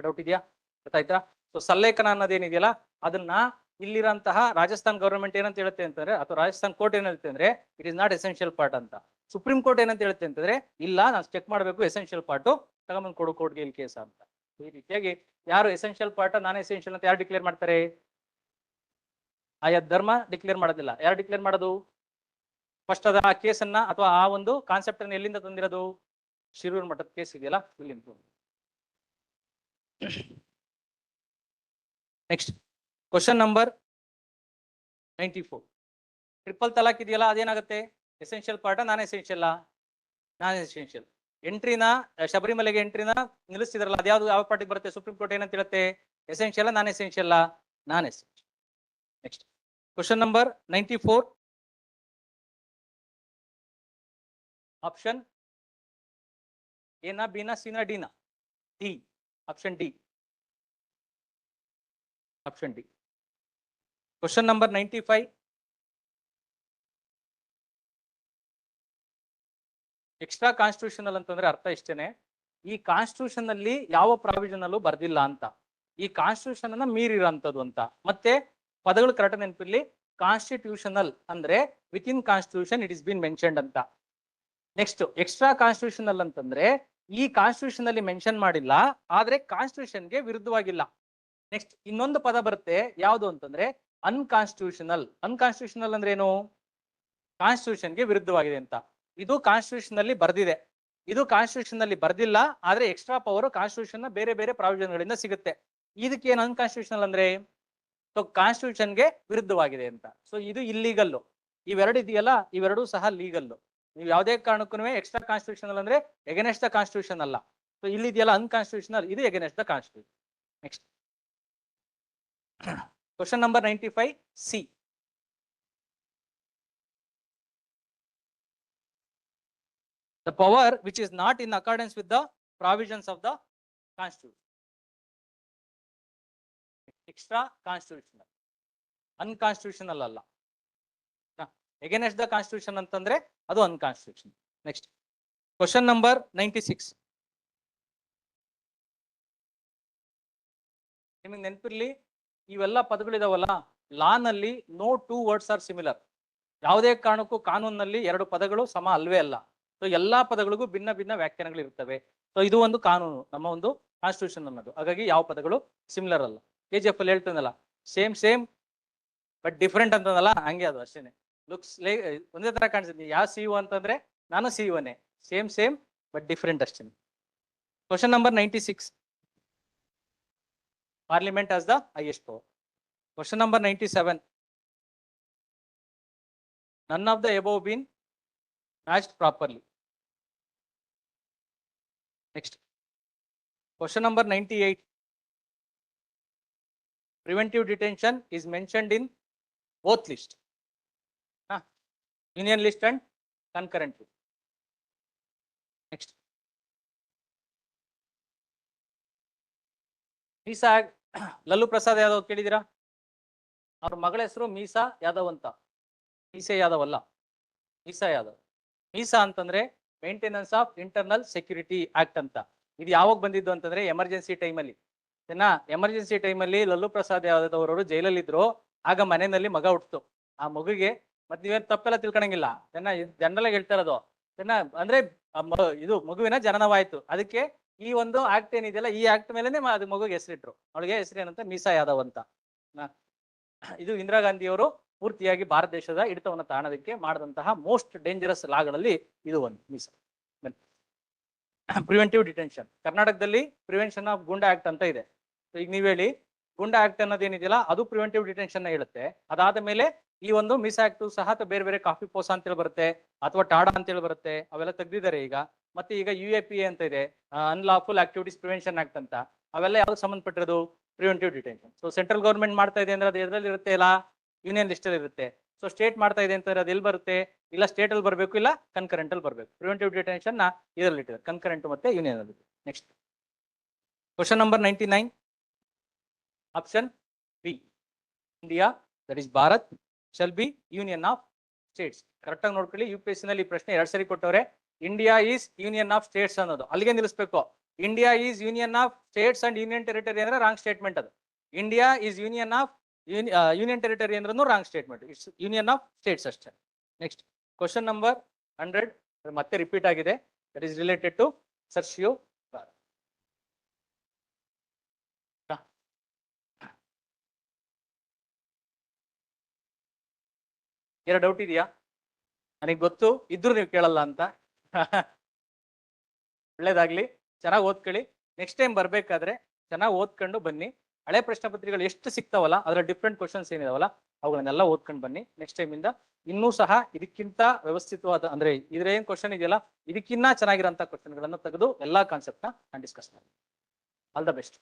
ಡೌಟ್ ಇದೆಯಾ? ಗೊತ್ತಾಯ್ತಾ? ಸೊ ಸಲ್ಲೇಖನ ಅನ್ನೋದೇನಿದೆಯಲ್ಲ ಅದನ್ನ ಇಲ್ಲಿರಂತಹ ರಾಜಸ್ಥಾನ್ ಗವರ್ಮೆಂಟ್ ಏನಂತ ಹೇಳುತ್ತೆ ಅಂತಂದ್ರೆ, ಅಥವಾ ರಾಜಸ್ಥಾನ್ ಕೋರ್ಟ್ ಏನ್ ಹೇಳುತ್ತೆ ಅಂದ್ರೆ it is not essential part ಅಂತ. ಸುಪ್ರೀಂ ಕೋರ್ಟ್ ಏನಂತ ಹೇಳುತ್ತೆ ಅಂತಂದ್ರೆ ಇಲ್ಲ, ನಾನು ಚೆಕ್ ಮಾಡಬೇಕು, ಎಸೆನ್ಷಿಯಲ್ ಪಾರ್ಟ್ ತಗೊಂಬಂದು ಕೊಡು ಕೋರ್ಟ್ಗೆ ಇಲ್ಲಿ ಕೇಸ್ ಅಂತ. ಈ ರೀತಿಯಾಗಿ ಯಾರು ಎಸೆನ್ಷಿಯಲ್ ಪಾರ್ಟ್ ನಾನ್ ಎಸೆನ್ಷಿಯಲ್ ಅಂತ ಯಾರು ಡಿಕ್ಲೇರ್ ಮಾಡ್ತಾರೆ? ಆಯಾ ಧರ್ಮ ಡಿಕ್ಲೇರ್ ಮಾಡೋದಿಲ್ಲ. ಯಾರು ಡಿಕ್ಲೇರ್ ಮಾಡೋದು? ಫಸ್ಟ್ ಅದ ಆ ಕೇಸನ್ನ ಅಥವಾ ಆ ಒಂದು ಕಾನ್ಸೆಪ್ಟ್ ಅನ್ನು ಎಲ್ಲಿಂದ ತಂದಿರೋದು? ಶಿರೂರ್ ಮಠದ ಕೇಸ್ ಇದೆಯಲ್ಲ ಇಲ್ಲಿಂದ. Next question number 94. Triple talaq ಇದೆಯಲ್ಲ ಅದೇನಾಗುತ್ತೆ? Essential part non essential? Non essential. ಎಂಟ್ರಿನ ಶಬರಿಮಲೆಗೆ ಎಂಟ್ರಿನ ನಿಲ್ಲಿಸ್ತಿದ್ರಲ್ಲ ಅದ್ಯಾವ್ದು ಯಾವ ಪಾರ್ಟಿಗೆ ಬರುತ್ತೆ? ಸುಪ್ರೀಂ ಕೋರ್ಟ್ ಏನಂತ ಹೇಳುತ್ತೆ? Essential non essential? Non essential. Next question number 94. Option ಎನಾ, ಬಿನಾ, ಸಿನಾ, ಡಿನಾ? D. Option D. Option D. Question number 95. Extra constitutional ಅಂತಂದ್ರೆ ಅರ್ಥ ಇಷ್ಟೇನೆ, ಈ ಕಾನ್ಸ್ಟಿಟ್ಯೂಷನ್ ಅಲ್ಲಿ ಯಾವ ಪ್ರಾವಿಷನ್ ಅಲ್ಲೂ ಬರ್ದಿಲ್ಲ ಅಂತ, ಈ ಕಾನ್ಸ್ಟಿಟ್ಯೂಷನ್ ಅನ್ನ ಮೀರಿರೋಂಥದ್ದು ಅಂತ. ಮತ್ತೆ ಪದಗಳು ಕರೆಕ್ಟ್ ನೆನಪಿರ್ಲಿ, ಕಾನ್ಸ್ಟಿಟ್ಯೂಷನಲ್ ಅಂದ್ರೆ with in constitution it is been mentioned ಅಂತ. ನೆಕ್ಸ್ಟ್ ಎಕ್ಸ್ಟ್ರಾ ಕಾನ್ಸ್ಟಿಟ್ಯೂಷನಲ್ ಅಂತಂದ್ರೆ ಈ ಕಾನ್ಸ್ಟಿಟ್ಯೂಷನ್ ಅಲ್ಲಿ ಮೆನ್ಷನ್ ಮಾಡಿಲ್ಲ, ಆದ್ರೆ ಕಾನ್ಸ್ಟಿಟ್ಯೂಷನ್ಗೆ ವಿರುದ್ಧವಾಗಿಲ್ಲ. ನೆಕ್ಸ್ಟ್ ಇನ್ನೊಂದು ಪದ ಬರುತ್ತೆ, ಯಾವುದು ಅಂತಂದ್ರೆ ಅನ್ಕಾನ್ಸ್ಟಿಟ್ಯೂಷನಲ್. ಅನ್ಕಾನ್ಸ್ಟಿಟ್ಯೂಷನಲ್ ಅಂದ್ರೆ ಏನು? ಕಾನ್ಸ್ಟಿಟ್ಯೂಷನ್ಗೆ ವಿರುದ್ಧವಾಗಿದೆ ಅಂತ. ಇದು ಕಾನ್ಸ್ಟಿಟ್ಯೂಷನ್ ಅಲ್ಲಿ ಬರ್ದಿದೆ, ಇದು ಕಾನ್ಸ್ಟಿಟ್ಯೂಷನ್ ಅಲ್ಲಿ ಬರ್ದಿಲ್ಲ, ಆದ್ರೆ ಎಕ್ಸ್ಟ್ರಾ ಪವರ್ ಕಾನ್ಸ್ಟಿಟ್ಯೂಷನ್ ನ ಬೇರೆ ಬೇರೆ ಪ್ರಾವಿಷನ್ ಗಳಿಂದ ಸಿಗುತ್ತೆ. ಇದಕ್ಕೆ ಏನು ಅನ್ಕಾನ್ಸ್ಟಿಟ್ಯೂಷನಲ್ ಅಂದ್ರೆ? ಸೊ ಕಾನ್ಸ್ಟಿಟ್ಯೂಷನ್ಗೆ ವಿರುದ್ಧವಾಗಿದೆ ಅಂತ. ಸೊ ಇದು ಇಲ್ಲೀಗಲ್ಲು. ಇವೆರಡು ಇದೆಯಲ್ಲ, ಇವೆರಡೂ ಸಹ ಲೀಗಲ್ಲು. ನೀವು ಯಾವುದೇ ಕಾರಣಕ್ಕೂ ಎಕ್ಸ್ಟ್ರಾ ಕಾನ್ಸ್ಟಿಟ್ಯೂಷನಲ್ ಅಂದ್ರೆ ಎಗನೆಸ್ಟ್ ದ ಕಾನ್ಸ್ಟಿಟ್ಯೂಷನ್ ಅಲ್ಲ. ಸೊ ಇಲ್ಲಿ ಇದೆಯಲ್ಲ ಅನ್ಕಾನ್ಸ್ಟಿಟ್ಯೂಷನಲ್, ಇದು against the constitution. Next question number 95 C. The power which is not in accordance with the provisions of the constitution. Extra constitutional, unconstitutional alla. Against the constitution antandre adu unconstitutional. Next question number 96. ನಿಮಗೆ ನೆನಪಿರ್ಲಿ, ಇವೆಲ್ಲ ಪದಗಳಿದಾವಲ್ಲ, law ನಲ್ಲಿ no two words are similar. ಯಾವುದೇ ಕಾರಣಕ್ಕೂ ಕಾನೂನಿನಲ್ಲಿ ಎರಡು ಪದಗಳು ಸಮ ಅಲ್ವೇ ಅಲ್ಲ. ಸೊ ಎಲ್ಲಾ ಪದಗಳಿಗೂ ಭಿನ್ನ ಭಿನ್ನ ವ್ಯಾಖ್ಯಾನಗಳು ಇರ್ತವೆ. ಸೊ ಇದು ಒಂದು ಕಾನೂನು, ನಮ್ಮ ಒಂದು ಕಾನ್ಸ್ಟಿಟ್ಯೂಷನ್ ಅನ್ನೋದು. ಹಾಗಾಗಿ ಯಾವ ಪದಗಳು ಸಿಮಿಲರ್ ಅಲ್ಲ. KGF ಅಲ್ಲಿ ಹೇಳ್ತಂದಲ್ಲ, ಸೇಮ್ ಸೇಮ್ ಬಟ್ ಡಿಫ್ರೆಂಟ್ ಅಂತಂದಲ್ಲ, ಹಂಗೆ ಅದು ಅಷ್ಟೇನೆ. ಲುಕ್ಸ್ ಒಂದೇ ತರ ಕಾಣಿಸುತ್ತೆ. ಯಾವ CEO ಅಂತಂದ್ರೆ ನಾನು CEO, same same but different ಅಷ್ಟೇನೆ. Question number 96. Parliament has the highest power. Question number 97. None of the above been matched properly. Next question number 98. Preventive detention is mentioned in both list, union list and concurrent list. Next Misa Lalu Prasad Yadav ಕೇಳಿದಿರಾ? ಅವ್ರ ಮಗಳ ಹೆಸರು ಮೀಸಾ ಯಾದವ್ ಅಂತ. ಮೀಸೆ ಯಾದವ್ ಅಲ್ಲ, ಮೀಸಾ ಯಾದವ್. ಮೀಸಾ ಅಂತಂದ್ರೆ maintenance of internal security act ಅಂತ. ಇದು ಯಾವಾಗ ಬಂದಿದ್ದು ಅಂತಂದ್ರೆ ಎಮರ್ಜೆನ್ಸಿ ಟೈಮಲ್ಲಿ. ಎಮರ್ಜೆನ್ಸಿ ಟೈಮಲ್ಲಿ ಲಲ್ಲು ಪ್ರಸಾದ್ ಯಾದವ್ ಅವರು ಜೈಲಲ್ಲಿ ಇದ್ರು. ಆಗ ಮನೆಯಲ್ಲಿ ಮಗ ಹುಟ್ಟಿತು. ಆ ಮಗುಗೆ ಮತ್ತೆ ನೀವೇನು ತಪ್ಪೆಲ್ಲ ತಿಳ್ಕೊಳಂಗಿಲ್ಲ, ಜನರಲ್ ಆಗಿ ಹೇಳ್ತಾ ಇರೋದು ಅಂದ್ರೆ ಇದು ಮಗುವಿನ ಜನನವಾಯ್ತು. ಅದಕ್ಕೆ ಈ ಒಂದು ಆಕ್ಟ್ ಏನಿದೆಯಲ್ಲ, ಈ ಆಕ್ಟ್ ಮೇಲೆನೆ ಅದು ಮಗುಗೆ ಹೆಸರಿಟ್ರು. ಅವಳಿಗೆ ಹೆಸರು ಏನಂತ ಮೀಸಾ ಯಾದವ್ ಅಂತ. ಇದು ಇಂದಿರಾ ಗಾಂಧಿ ಅವರು ಪೂರ್ತಿಯಾಗಿ ಭಾರತ ದೇಶದ ಹಿಡಿತವನ್ನು ತಾಣೋದಕ್ಕೆ ಮಾಡಿದಂತಹ ಮೋಸ್ಟ್ ಡೇಂಜರಸ್ ಲಾಗಳಲ್ಲಿ ಇದು ಒಂದು ಮೀಸಾ. ಪ್ರಿವೆಂಟಿವ್ ಡಿಟೆನ್ಷನ್ ಕರ್ನಾಟಕದಲ್ಲಿ ಪ್ರಿವೆನ್ಷನ್ ಆಫ್ ಗುಂಡಾ ಆಕ್ಟ್ ಅಂತ ಇದೆ. ಈಗ ನೀವ್ ಹೇಳಿ, ಗುಂಡಾ ಆಕ್ಟ್ ಅನ್ನೋದೇನಿದೆಯಲ್ಲ ಅದು ಪ್ರಿವೆಂಟಿವ್ ಡಿಟೆನ್ಷನ್ ಹೇಳುತ್ತೆ. ಅದಾದ ಮೇಲೆ ಈ ಒಂದು ಮೀಸಾ ಆಕ್ಟ್ ಸಹ ಬೇರೆ ಬೇರೆ ಕಾಫಿ ಪೋಸಾ ಅಂತೇಳಿ ಬರುತ್ತೆ, ಅಥವಾ ಟಾಡಾ ಅಂತೇಳಿ ಬರುತ್ತೆ. ಅವೆಲ್ಲ ತೆಗ್ದಿದ್ದಾರೆ ಈಗ. ಮತ್ತೆ ಈಗ UAPA ಅಂತ ಇದೆ, ಅನ್ಲಾಫುಲ್ ಆಕ್ಟಿವಿಟೀಸ್ ಪ್ರಿವೆನ್ಷನ್ ಆಕ್ಟ್ ಅಂತ. ಅವೆಲ್ಲ ಯಾವ್ದು ಸಂಬಂಧಪಟ್ಟಿರೋದು? Preventive detention. So central government ಮಾಡ್ತಾ ಇದೆ ಅಂದ್ರೆ ಅದು ಎದ್ರಲ್ಲಿ ಇರುತ್ತೆ? ಇಲ್ಲ, ಯೂನಿಯನ್ ಲಿಸ್ಟ್ ಅಲ್ಲಿ ಇರುತ್ತೆ. ಸೊ ಸ್ಟೇಟ್ ಮಾಡ್ತಾ ಇದೆ ಅಂತಂದ್ರೆ ಅದು ಎಲ್ಲಿ ಬರುತ್ತೆ? ಇಲ್ಲ ಸ್ಟೇಟ್ ಅಲ್ಲಿ ಬರಬೇಕು, ಇಲ್ಲ ಕನ್ಕರೆಂಟ್ ಅಲ್ಲಿ ಬರಬೇಕು. ಪ್ರಿವೆಂಟಿವ್ ಡಿಟೆನ್ಷನ್ ನ ಇದರಲ್ಲಿ ಇಟ್ಟಿದ್ದಾರೆ, ಕನ್ಕರೆಂಟ್ ಮತ್ತೆ ಯೂನಿಯನ್ ಅಲ್ಲಿ. Next question number 99. Option B. India that is Bharat shall be union of states. Correct ಆಗಿ ನೋಡ್ಕೊಳ್ಳಿ, UPSC ನಲ್ಲಿ ಈ ಪ್ರಶ್ನೆ 2 ಸರಿ ಕೊಟ್ಟವ್ರೆ. India is union of states ಅನ್ನೋದು ಅಲ್ಲಿಗೆ ನಿಲ್ಲಿಸಬೇಕು. India is union of states and union territory ಅಂದ್ರೆ ರಾಂಗ್ ಸ್ಟೇಟ್ಮೆಂಟ್ ಅದು. India is union of union territory ಅಂದ್ರೂ wrong statement. It's union of states ಅಷ್ಟೇ. ನೆಕ್ಸ್ಟ್ ಕ್ವಶನ್ ನಂಬರ್ 100 ಮತ್ತೆ ರಿಪೀಟ್ ಆಗಿದೆ. That is related to certiorari. ಏನೋ doubt ಇದೆಯಾ? ನನಗೆ ಗೊತ್ತು ಇದ್ರು ನೀವು ಕೇಳಲ್ಲ ಅಂತ. ಒಳ್ಳೇದಾಗ್ಲಿ, ಚೆನ್ನಾಗಿ ಓದ್ಕೊಳ್ಳಿ. ನೆಕ್ಸ್ಟ್ ಟೈಮ್ ಬರ್ಬೇಕಾದ್ರೆ ಚೆನ್ನಾಗಿ ಓದ್ಕೊಂಡು ಬನ್ನಿ. ಹಳೆ ಪ್ರಶ್ನೆ ಪತ್ರಿಕೆಗಳು ಎಷ್ಟು ಸಿಗ್ತಾವಲ್ಲ ಅದರ ಡಿಫ್ರೆಂಟ್ ಕ್ವಶನ್ಸ್ ಏನಿದಾವಲ್ಲ ಅವುಗಳನ್ನೆಲ್ಲ ಓದ್ಕೊಂಡು ಬನ್ನಿ. ನೆಕ್ಸ್ಟ್ ಟೈಮ್ ಇಂದ ಇನ್ನೂ ಸಹ ಇದಕ್ಕಿಂತ ವ್ಯವಸ್ಥಿತವಾದ ಅಂದ್ರೆ ಇದ್ರೇನ್ ಕ್ವಶನ್ ಇದೆಯಲ್ಲ ಇದಕ್ಕಿನ್ನ ಚೆನ್ನಾಗಿರೋಂಥ ಕ್ವಶನ್ಗಳನ್ನು ತೆಗೆದು ಎಲ್ಲಾ ಕಾನ್ಸೆಪ್ಟ್ ನಾನು ಡಿಸ್ಕಸ್ ಮಾಡಿ. All the best.